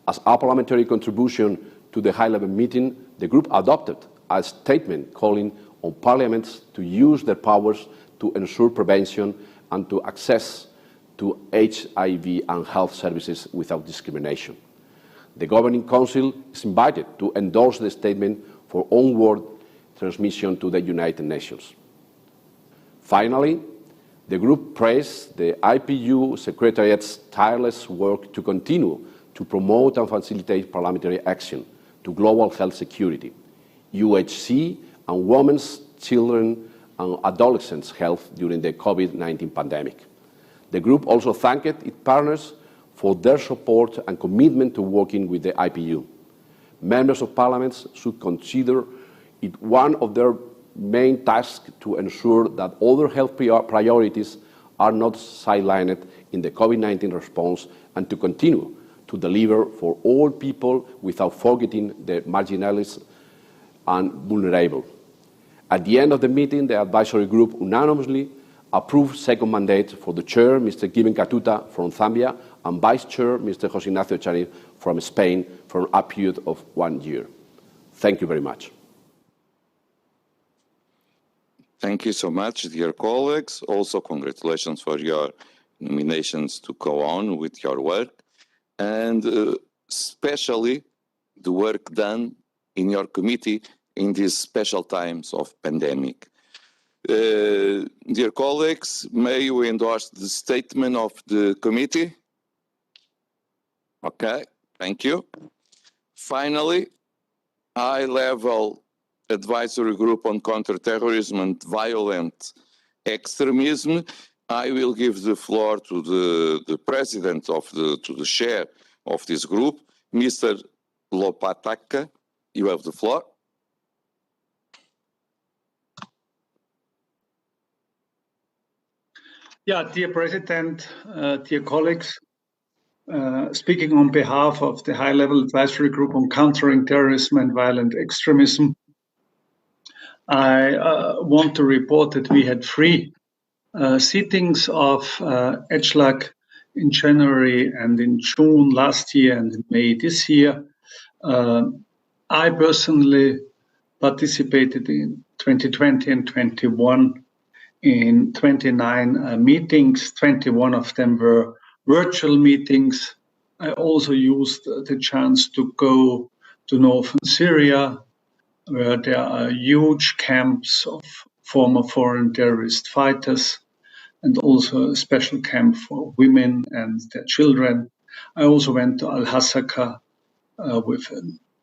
As a parliamentary contribution to the high-level meeting, the group adopted a statement calling on parliaments to use their powers to ensure prevention and to access to HIV and health services without discrimination. The Governing Council is invited to endorse the statement for onward transmission to the United Nations. Finally, the group praised the IPU Secretariat's tireless work to continue to promote and facilitate parliamentary action to global health security, UHC, and women's, children, and adolescents' health during the COVID-19 pandemic. The group also thanked its partners for their support and commitment to working with the IPU. Members of Parliament should consider it one of their main tasks to ensure that other health priorities are not sidelined in the COVID-19 response and to continue to deliver for all people without forgetting the marginalized and vulnerable. At the end of the meeting, the advisory group unanimously approved second mandate for the chair, Mr. Given Katuta from Zambia, and vice chair, Mr. José Ignacio Chani from Spain, for a period of 1 year. Thank you very much. Thank you so much, dear colleagues. Also, congratulations for your nominations to go on with your work, and especially the work done in your committee in these special times of pandemic. Dear colleagues, may you endorse the statement of the committee? Okay, thank you. Finally, high-level advisory group on counterterrorism and violent extremism. I will give the floor to the president to the chair of this group, Mr. Lopataka. You have the floor. Yeah, dear President, dear colleagues, speaking on behalf of the high-level advisory group on countering terrorism and violent extremism, I want to report that we had 3 sittings of ECHLAC in January and in June last year and in May this year. I personally participated in 2020 and 21 in 29 meetings. 21 of them were virtual meetings. I also used the chance to go to northern Syria, where there are huge camps of former foreign terrorist fighters, and also a special camp for women and their children. I also went to Al-Hasaka with a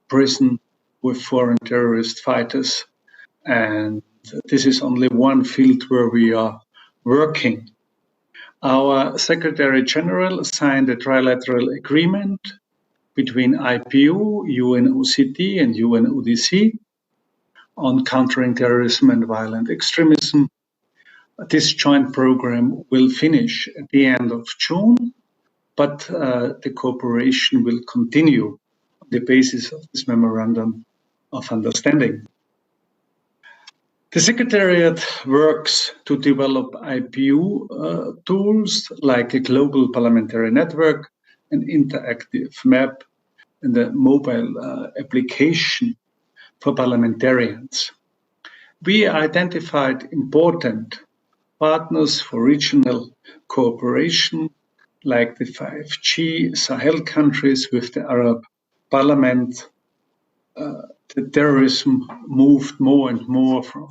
prison with foreign terrorist fighters. And this is only one field where we are working. Our Secretary General signed a trilateral agreement between IPU, UNOCT, and UNODC on countering terrorism and violent extremism. This joint program will finish at the end of June, but the cooperation will continue on the basis of this memorandum of understanding. The Secretariat works to develop IPU tools like a global parliamentary network, an interactive map, and a mobile application for parliamentarians. We identified important partners for regional cooperation, like the 5G Sahel countries with the Arab Parliament. The terrorism moved more and more from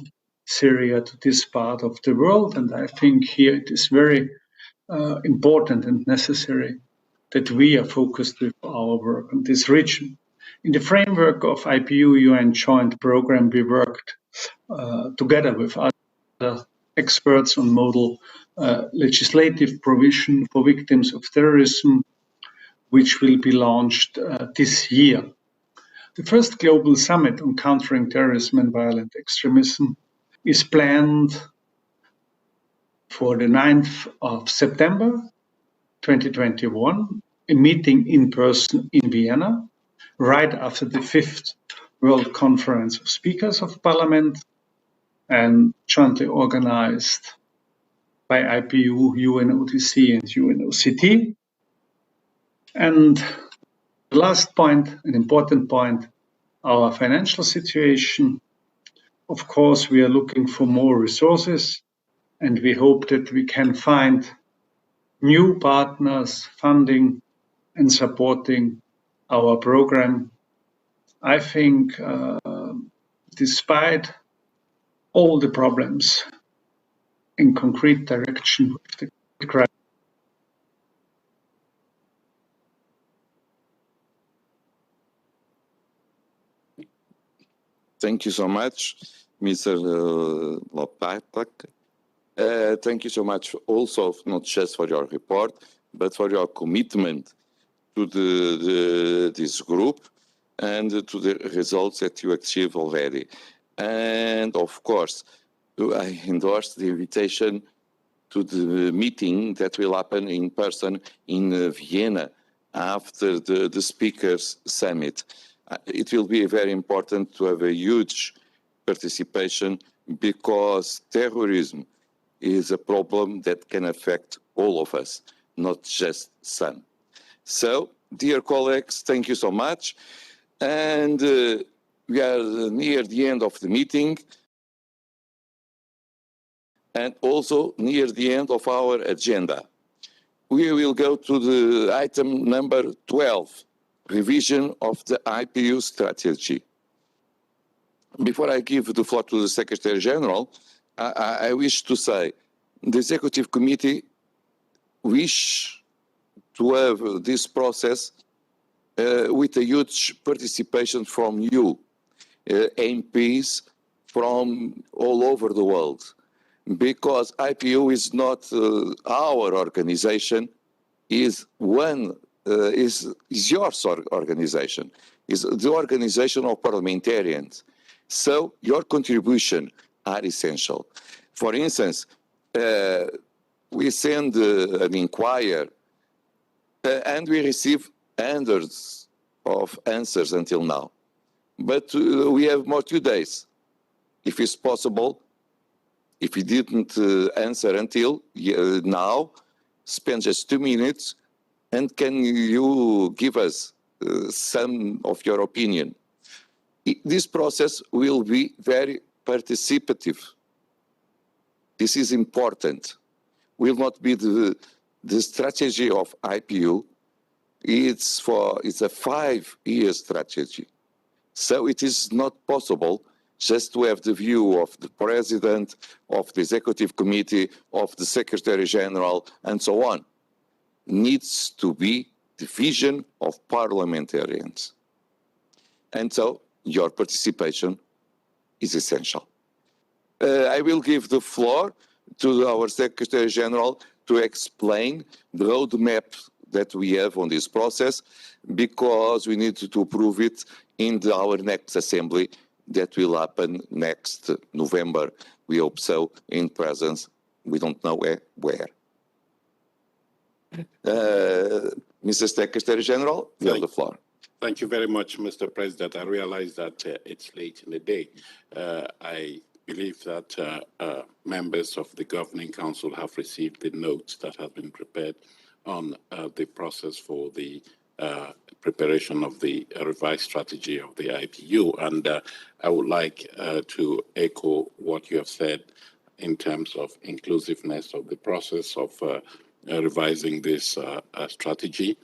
Syria to this part of the world, and I think here it is very important and necessary that we are focused with our work on this region. In the framework of IPU UN joint program, we worked together with other experts on model legislative provision for victims of terrorism, which will be launched this year. The first global summit on countering terrorism and violent extremism is planned for the 9th of September 2021, a meeting in person in Vienna, right after the 5th World Conference of Speakers of Parliament, and jointly organized by IPU, UNODC, and UNOCT. And the last point, an important point, our financial situation. Of course, we are looking for more resources, and we hope that we can find new partners funding and supporting our program. I think despite all the problems in concrete direction, with the crisis, Thank you so much, Mr. Lopatak. Thank you so much also, not just for your report, but for your commitment to this group and to the results that you achieved already. And of course, I endorse the invitation to the meeting that will happen in person in Vienna after the speakers summit. It will be very important to have a huge participation because terrorism is a problem that can affect all of us, not just some. So, dear colleagues, thank you so much. And we are near the end of the meeting and also near the end of our agenda. We will go to the item number 12, revision of the IPU strategy. Before I give the floor to the Secretary General, I wish to say the Executive Committee wish to have this process with a huge participation from you, MPs from all over the world, because IPU is not our organization, is your organization, is the organization of parliamentarians. So your contribution are essential. For instance, we send an inquiry and we receive hundreds of answers until now. But we have more 2 days. If it's possible, if you didn't answer until now, spend just 2 minutes and can you give us some of your opinion? This process will be very participative. This is important. Will not be the strategy of IPU. It's a 5-year strategy. So it is not possible just to have the view of the President, of the Executive Committee, of the Secretary General, and so on. Needs to be the vision of parliamentarians. And so your participation is essential. I will give the floor to our Secretary General to explain the roadmap that we have on this process, because we need to approve it in our next assembly that will happen next November. We hope so, in presence. We don't know where. Mr. Secretary General, you have the floor. Thank you very much, Mr. President. I realize that it's late in the day. I believe that members of the Governing Council have received the notes that have been prepared on the process for the preparation of the revised strategy of the IPU. And I would like to echo what you have said in terms of inclusiveness of the process of revising this strategy.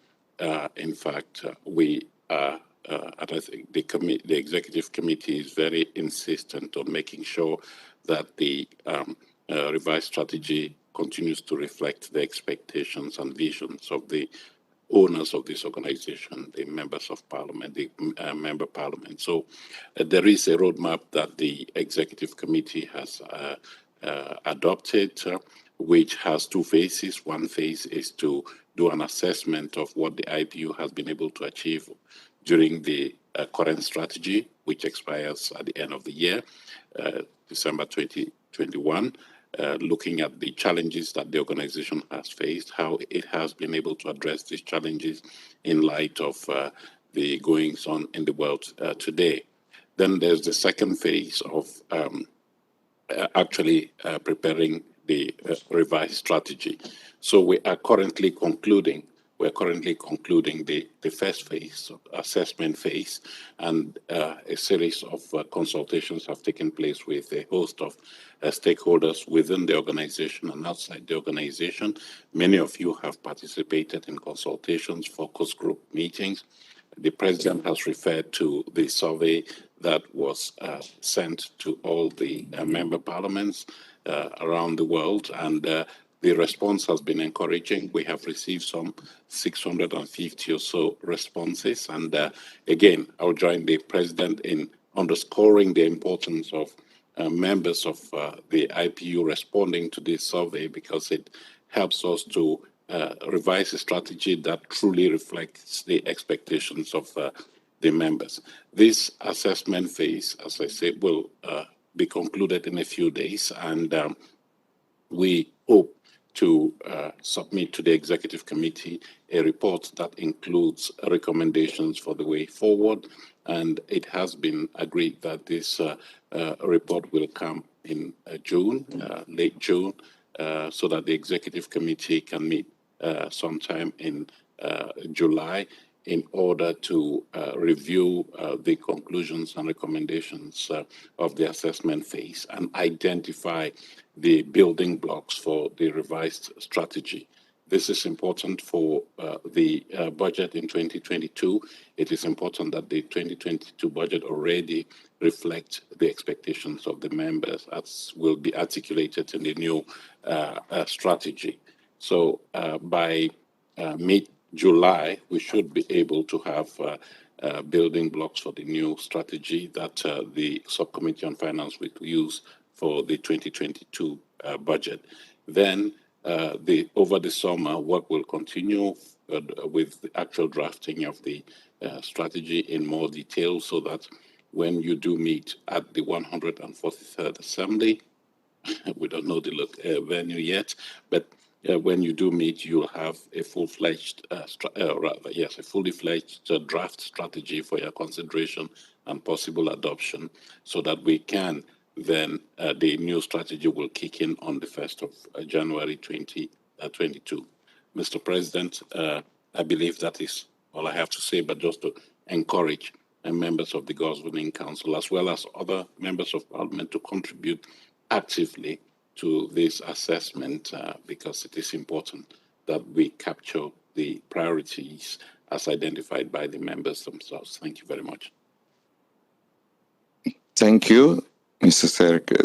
In fact, we and I think the Executive Committee is very insistent on making sure that the revised strategy continues to reflect the expectations and visions of the owners of this organization, the members of parliament, the member parliament. So there is a roadmap that the Executive Committee has adopted, which has 2 phases. One phase is to do an assessment of what the IPU has been able to achieve during the current strategy, which expires at the end of the year, December 2021, looking at the challenges that the organization has faced, how it has been able to address these challenges in light of the goings on in the world today. Then there's the second phase of actually preparing the revised strategy. So we are currently concluding the first phase, assessment phase, and a series of consultations have taken place with a host of stakeholders within the organization and outside the organization. Many of you have participated in consultations, focus group meetings. The President has referred to the survey that was sent to all the member parliaments around the world, and the response has been encouraging. We have received some 650 or so responses. And again, I'll join the President in underscoring the importance of members of the IPU responding to this survey, because it helps us to revise a strategy that truly reflects the expectations of the members. This assessment phase, as I said, will be concluded in a few days, and we hope to submit to the Executive Committee a report that includes recommendations for the way forward. And it has been agreed that this report will come in June, late June, so that the Executive Committee can meet sometime in July in order to review the conclusions and recommendations of the assessment phase and identify the building blocks for the revised strategy. This is important for the budget in 2022. It is important that the 2022 budget already reflects the expectations of the members, as will be articulated in the new strategy. So by mid-July, we should be able to have building blocks for the new strategy that the Subcommittee on Finance will use for the 2022 budget. Then over the summer, work will continue with the actual drafting of the strategy in more detail, so that when you do meet at the 143rd Assembly, we don't know the venue yet, but when you do meet, you'll have a full-fledged, a fully fledged draft strategy for your consideration and possible adoption, so that we can then the new strategy will kick in on the 1st of January 2022. Mr. President, I believe that is all I have to say, but just to encourage members of the Governing Council, as well as other members of Parliament, to contribute actively to this assessment, because it is important that we capture the priorities as identified by the members themselves. Thank you very much. Thank you, Mr.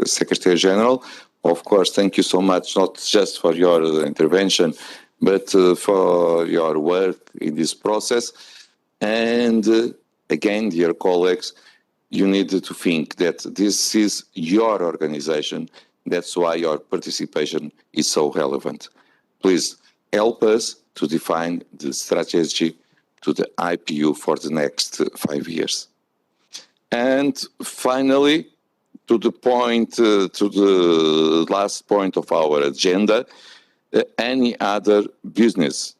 Secretary General. Of course, thank you so much, not just for your intervention, but for your work in this process. And again, dear colleagues, you need to think that this is your organization. That's why your participation is so relevant. Please help us to define the strategy to the IPU for the next 5 years. And finally, to the last point of our agenda, any other business.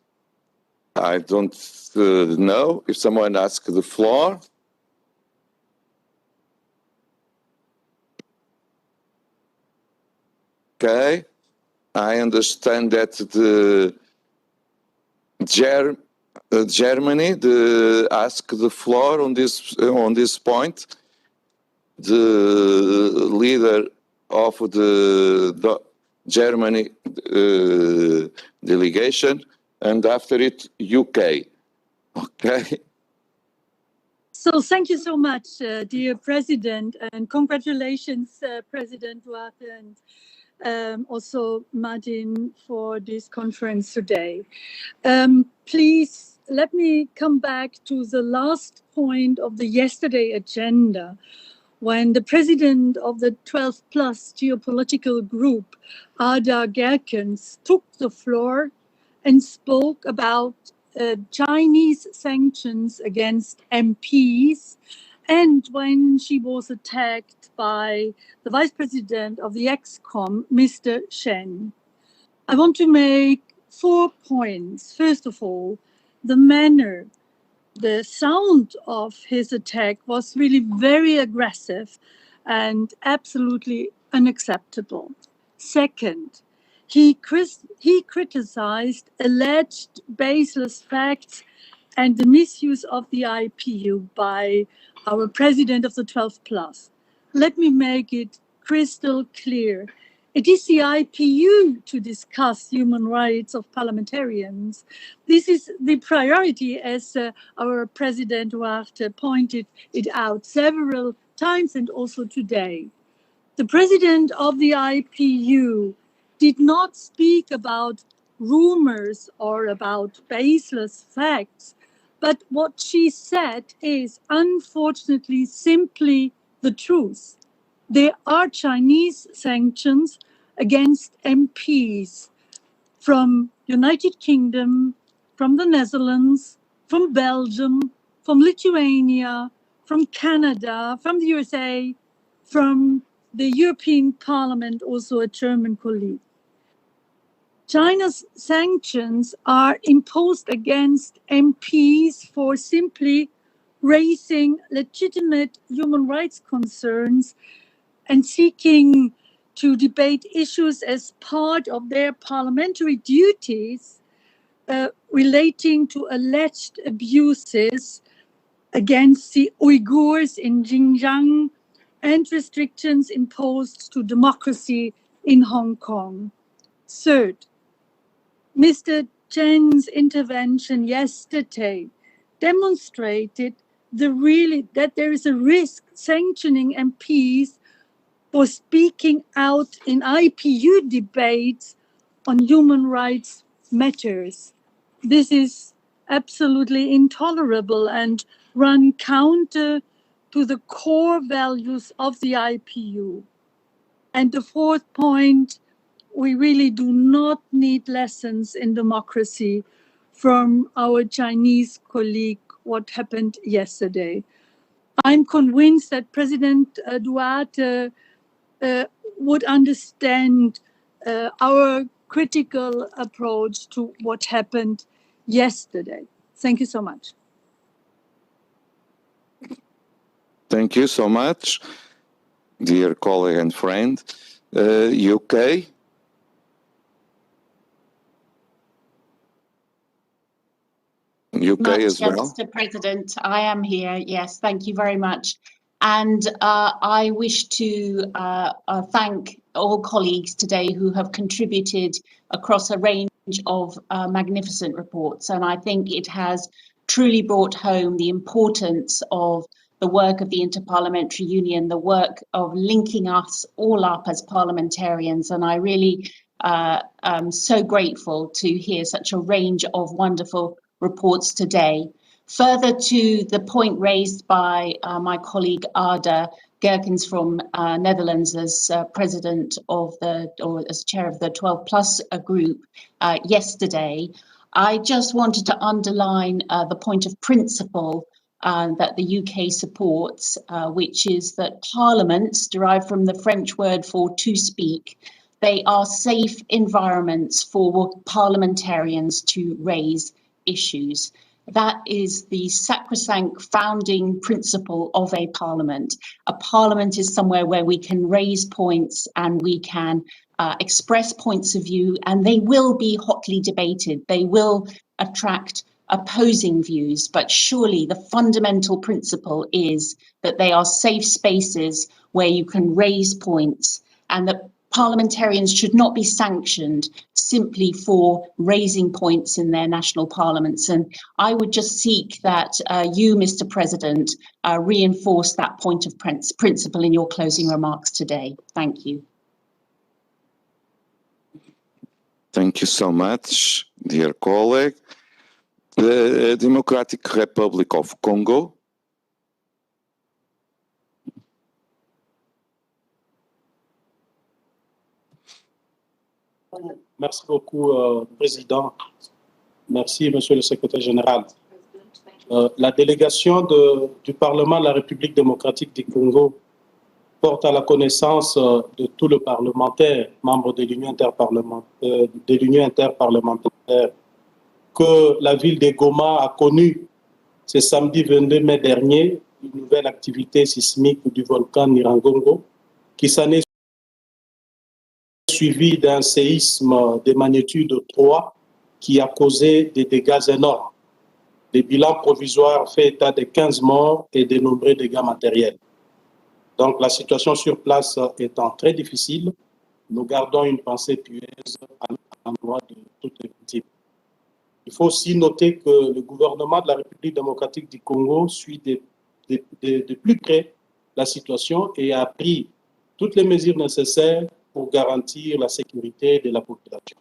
I don't know if someone asks the floor. Okay, I understand that Germany asked the floor on this point. The leader of the Germany delegation, and after it, UK. Okay. So thank you so much, dear President, and congratulations, President Duarte, and also Martin, for this conference today. Please let me come back to the last point of the yesterday agenda, when the president of the 12 plus geopolitical group, Ada Gerkens, took the floor and spoke about Chinese sanctions against MPs, and when she was attacked by the vice president of the ExCom, Mr. Shen. I want to make 4 points. First of all, the manner, the sound of his attack was really very aggressive and absolutely unacceptable. Second, he criticized alleged baseless facts and the misuse of the IPU by our president of the 12 plus. Let me make it crystal clear. It is the IPU to discuss human rights of parliamentarians. This is the priority, as our President Duarte pointed it out several times and also today. The president of the IPU did not speak about rumors or about baseless facts, But what she said is unfortunately simply the truth. There are Chinese sanctions against MPs from United Kingdom, from the Netherlands, from Belgium, from Lithuania, from Canada, from the USA, from the European Parliament, also a German colleague. China's sanctions are imposed against MPs for simply raising legitimate human rights concerns and seeking to debate issues as part of their parliamentary duties relating to alleged abuses against the Uyghurs in Xinjiang and restrictions imposed to democracy in Hong Kong. Third, Mr. Chen's intervention yesterday demonstrated that there is a risk sanctioning MPs for speaking out in IPU debates on human rights matters. This is absolutely intolerable and run counter to the core values of the IPU. And the fourth point, we really do not need lessons in democracy from our Chinese colleague, what happened yesterday. I'm convinced that President Duarte would understand our critical approach to what happened yesterday. Thank you so much. Thank you so much, dear colleague and friend. UK? UK as well? Mr. President, I am here. Yes, thank you very much. And I wish to thank all colleagues today who have contributed across a range of magnificent reports. And I think it has truly brought home the importance of the work of the Inter-Parliamentary Union, the work of linking us all up as parliamentarians. And I really am so grateful to hear such a range of wonderful reports today. Further to the point raised by my colleague Ada Gerkens from Netherlands as president of or as chair of the 12 Plus group yesterday, I just wanted to underline the point of principle that the UK supports, which is that parliaments, derived from the French word for to speak, they are safe environments for parliamentarians to raise issues. That is the sacrosanct founding principle of a parliament. A parliament is somewhere where we can raise points and we can express points of view, and they will be hotly debated. They will attract opposing views, but surely the fundamental principle is that they are safe spaces where you can raise points, and that parliamentarians should not be sanctioned simply for raising points in their national parliaments. And I would just seek that you, Mr. President, reinforce that point of principle in your closing remarks today. Thank you. Thank you so much, dear colleague. The Democratic Republic of Congo. Merci beaucoup, Président. Merci, Monsieur le Secrétaire général. La délégation du Parlement de la République démocratique du Congo porte à la connaissance de tout le parlementaire, membre de l'Union interparlementaire, que la ville de Goma a connu ce samedi 22 mai dernier une nouvelle activité sismique du volcan Nyiragongo qui s'en est suivi d'un séisme de magnitude 3 qui a causé des dégâts énormes. Le bilan provisoire fait état de 15 morts et de nombreux dégâts matériels. Donc la situation sur place étant très difficile, nous gardons une pensée pieuse à l'endroit de toutes les victimes. Il faut aussi noter que le gouvernement de la République démocratique du Congo suit de plus près la situation et a pris toutes les mesures nécessaires pour garantir la sécurité de la population.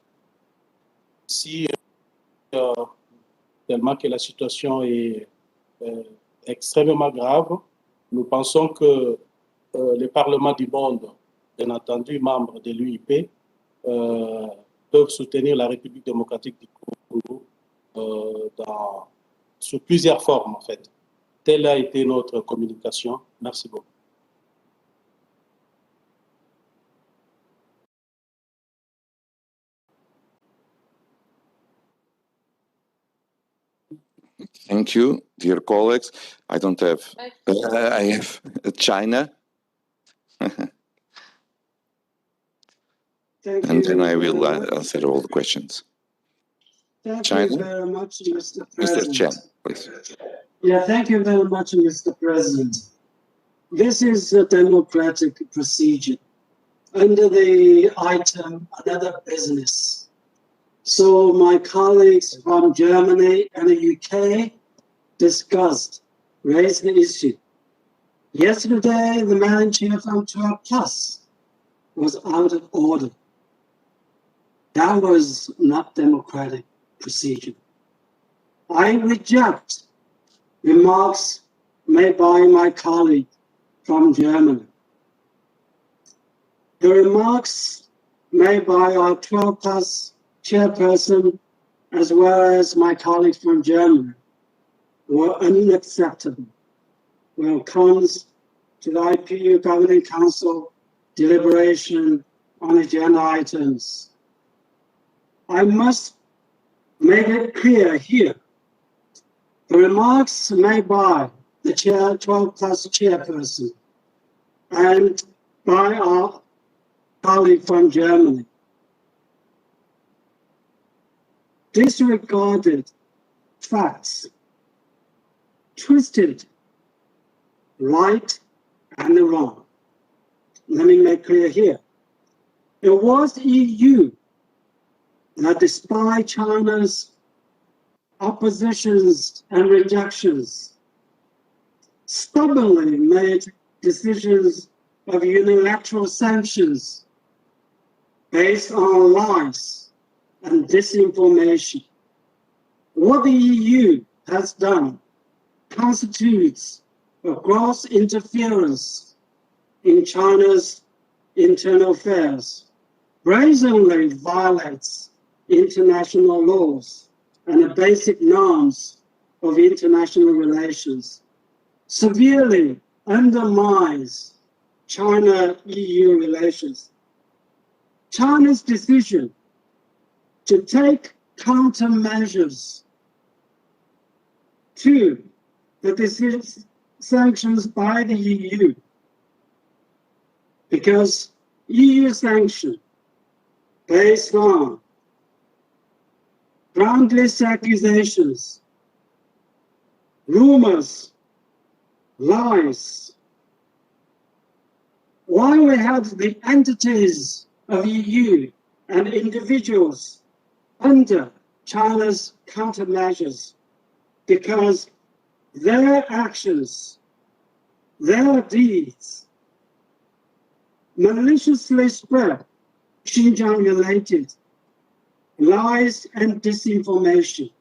Si tellement que la situation est extrêmement grave. Nous pensons que les parlements du monde, bien entendu membres de l'UIP, peuvent soutenir la République démocratique du Congo sous plusieurs formes, en fait. Telle a été notre communication. Merci beaucoup. Thank you, dear colleagues. I don't have, I have China. And then I will answer all the questions. Thank China? you very much, Mr. Mr. President. Chen, please. Yeah, thank you very much, Mr. President. This is a democratic procedure under the item another business. So my colleagues from Germany and the UK raised the issue. Yesterday, the Madam Chair from 12 Plus was out of order. That was not democratic procedure. I reject remarks made by my colleague from Germany. The remarks made by our 12 Plus chairperson, as well as my colleagues from Germany, were unacceptable when it comes to the IPU Governing Council deliberation on agenda items. I must make it clear here, the remarks made by the 12 Plus chairperson and by our colleague from Germany disregarded facts, twisted right and wrong. Let me make clear here. It was the EU that, despite China's oppositions and rejections, stubbornly made decisions of unilateral sanctions based on lies and disinformation. What the EU has done constitutes a gross interference in China's internal affairs, brazenly violates international laws and the basic norms of international relations, severely undermines China-EU relations. China's decision to take countermeasures to the sanctions by the EU, because EU sanction based on groundless accusations, rumors, lies. Why we have the entities of EU and individuals under China's countermeasures? Because their actions, their deeds, maliciously spread Xinjiang-related lies and disinformation,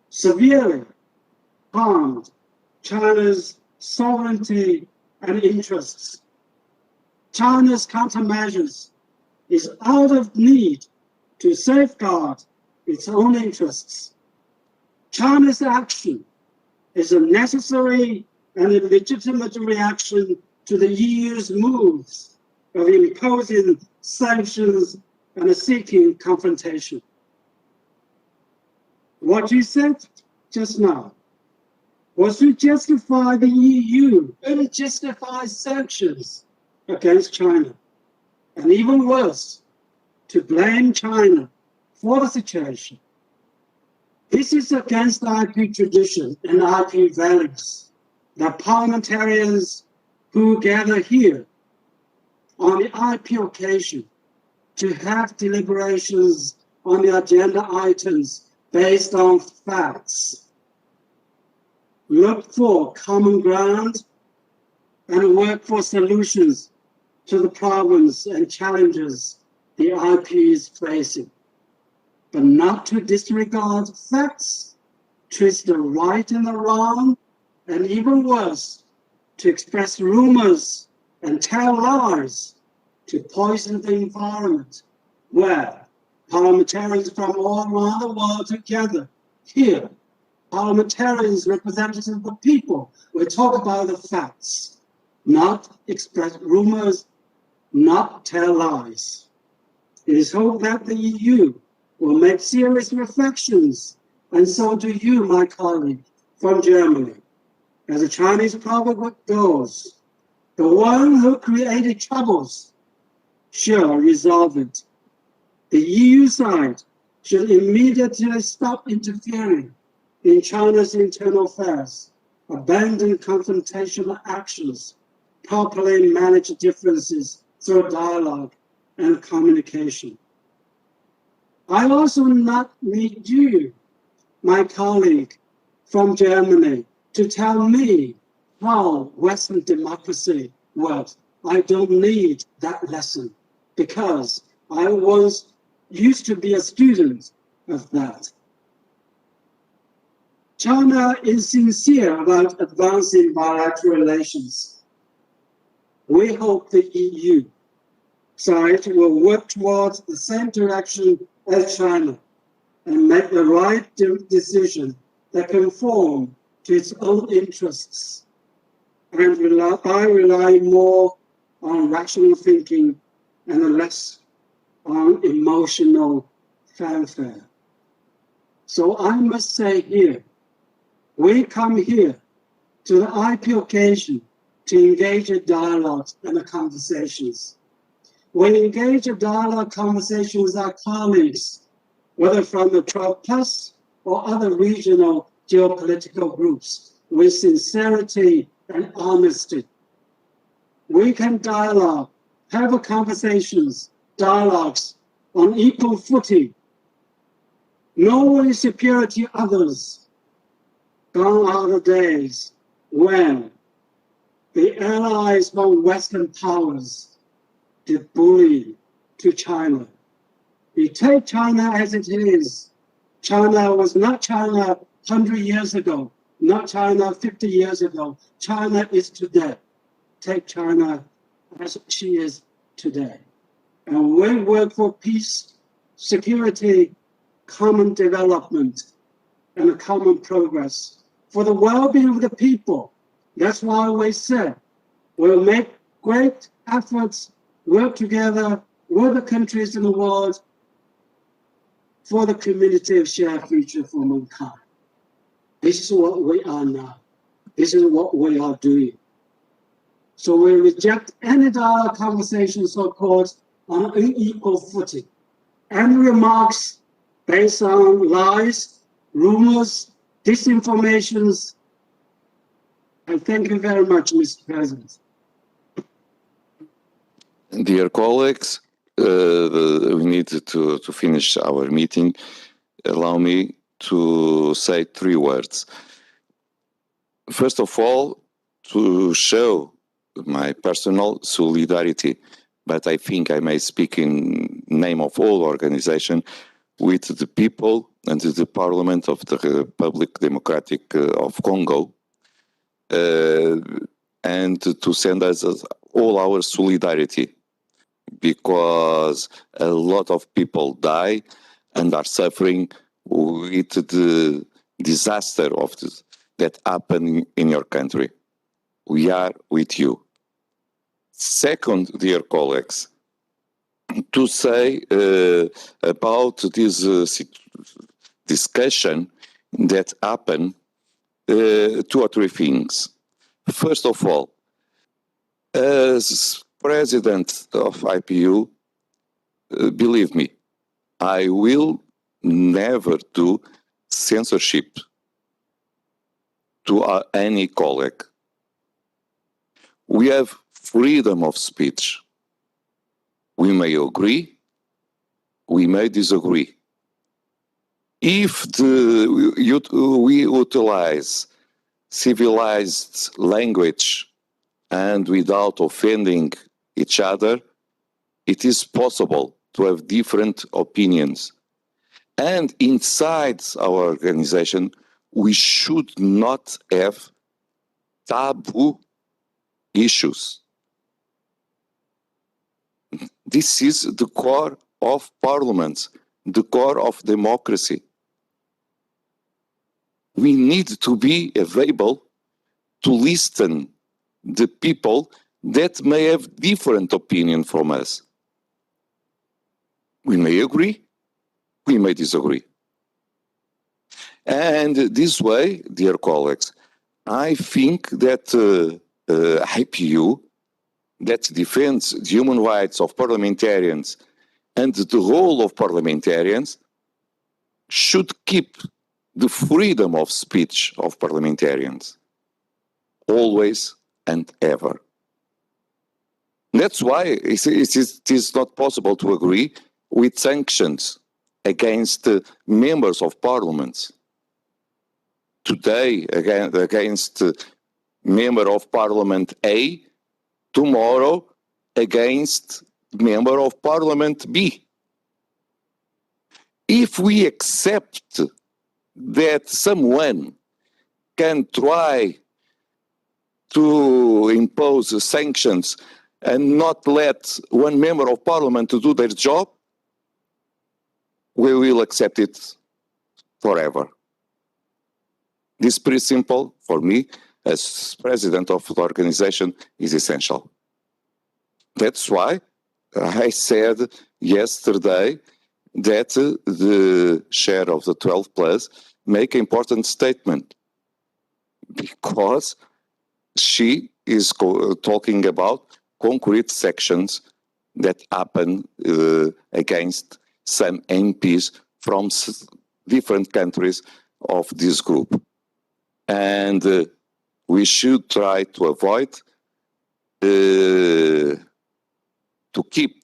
severely harmed China's sovereignty and interests. China's countermeasures is out of need to safeguard its own interests. China's action is a necessary and a legitimate reaction to the EU's moves of imposing sanctions and seeking confrontation. What you said just now was to justify the EU unjustified sanctions against China, and even worse, to blame China for the situation. This is against IP tradition and IP values that parliamentarians who gather here on the IP occasion to have deliberations on the agenda items based on facts, look for common ground and work for solutions to the problems and challenges the IP is facing, but not to disregard facts twist the right and the wrong, and even worse, to express rumors and tell lies to poison the environment, where parliamentarians from all around the world together, here, parliamentarians, representatives of the people, will talk about the facts, not express rumors, not tell lies. It is hoped that the EU will make serious reflections, and so do you, my colleague from Germany. As the Chinese proverb goes, the one who created troubles shall resolve it. The EU side should immediately stop interfering in China's internal affairs, abandon confrontational actions, properly manage differences through dialogue and communication. I also not need you, my colleague from Germany, to tell me how Western democracy works. I don't need that lesson because I once used to be a student of that. China is sincere about advancing bilateral relations. We hope the EU side will work towards the same direction as China and make the right decision that conform to its own interests. And I rely more on rational thinking and less on emotional fanfare. So I must say here, we come here to the IPU occasion to engage in dialogues and the conversations. We engage in dialogue conversation with our colleagues, whether from the 12+ or other regional geopolitical groups, with sincerity and honesty. We can dialogue, have conversations, dialogues on equal footing. No one is superior to others. Gone are the days when the allies from Western powers did bully to China. We take China as it is. China was not China 100 years ago, not China 50 years ago. China is today. Take China as she is today. And we work for peace, security, common development, and a common progress for the well-being of the people. That's why we said we'll make great efforts, work together with the countries in the world for the community of shared future for mankind. This is what we are now. This is what we are doing. So we reject any dialogue conversation so-called on unequal footing. Any remarks based on lies, rumors, disinformations. And thank you very much, Mr. President. Dear colleagues, we need to finish our meeting. Allow me to say 3 words. First of all, to show my personal solidarity, but I think I may speak in name of all organizations, with the people and the Parliament of the Republic Democratic of Congo, and to send us all our solidarity, because a lot of people die and are suffering with the disaster of that happened in your country. We are with you. Second, dear colleagues, to say about this discussion that happened, 2 or 3 things. First of all, as president of IPU, believe me, I will never do censorship to any colleague. We have freedom of speech. We may agree, we may disagree. If we utilize civilized language and without offending each other, it is possible to have different opinions. And inside our organization, we should not have taboo issues. This is the core of parliaments, the core of democracy. We need to be available to listen the people that may have different opinion from us. We may agree, we may disagree. And this way, dear colleagues, I think that IPU, that defends the human rights of parliamentarians and the role of parliamentarians, should keep the freedom of speech of parliamentarians, always and ever. That's why it is not possible to agree with sanctions against members of parliaments. Today, against member of parliament A, tomorrow against member of parliament B. If we accept that someone can try to impose sanctions and not let one member of parliament to do their job, we will accept it forever. This is pretty simple for me, as president of the organization, is essential. That's why I said yesterday that the chair of the 12 plus make an important statement, because she is talking about concrete sections that happen against some MPs from different countries of this group. And we should try to avoid to keep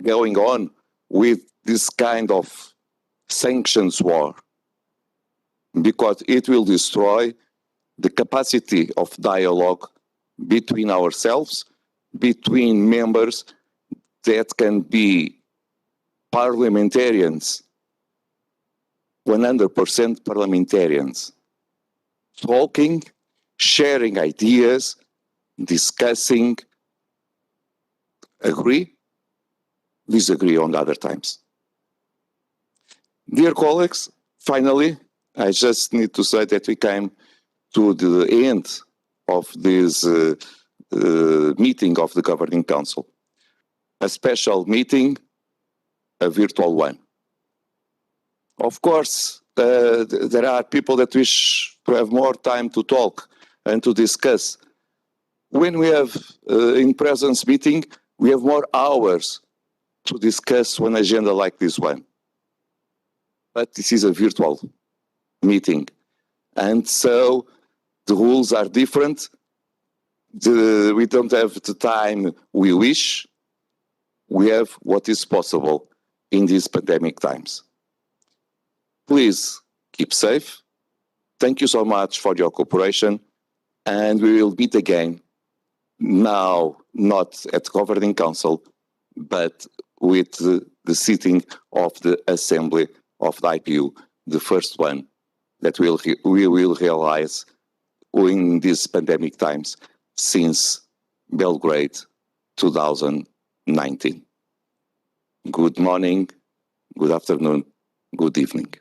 going on with this kind of sanctions war, because it will destroy the capacity of dialogue between ourselves, between members that can be parliamentarians, 100% parliamentarians, talking, sharing ideas, discussing, agree, disagree on other times. Dear colleagues, finally, I just need to say that we came to the end of this meeting of the Governing Council. A special meeting, a virtual one. Of course, there are people that wish to have more time to talk and to discuss. When we have in-presence meeting, we have more hours to discuss one agenda like this one. But this is a virtual meeting. And so the rules are different. We don't have the time we wish. We have what is possible in these pandemic times. Please keep safe. Thank you so much for your cooperation. And we will meet again, now not at Governing Council, but with the sitting of the Assembly of the IPU, the first one that we will realize in these pandemic times since Belgrade 2019. Good morning, good afternoon, good evening.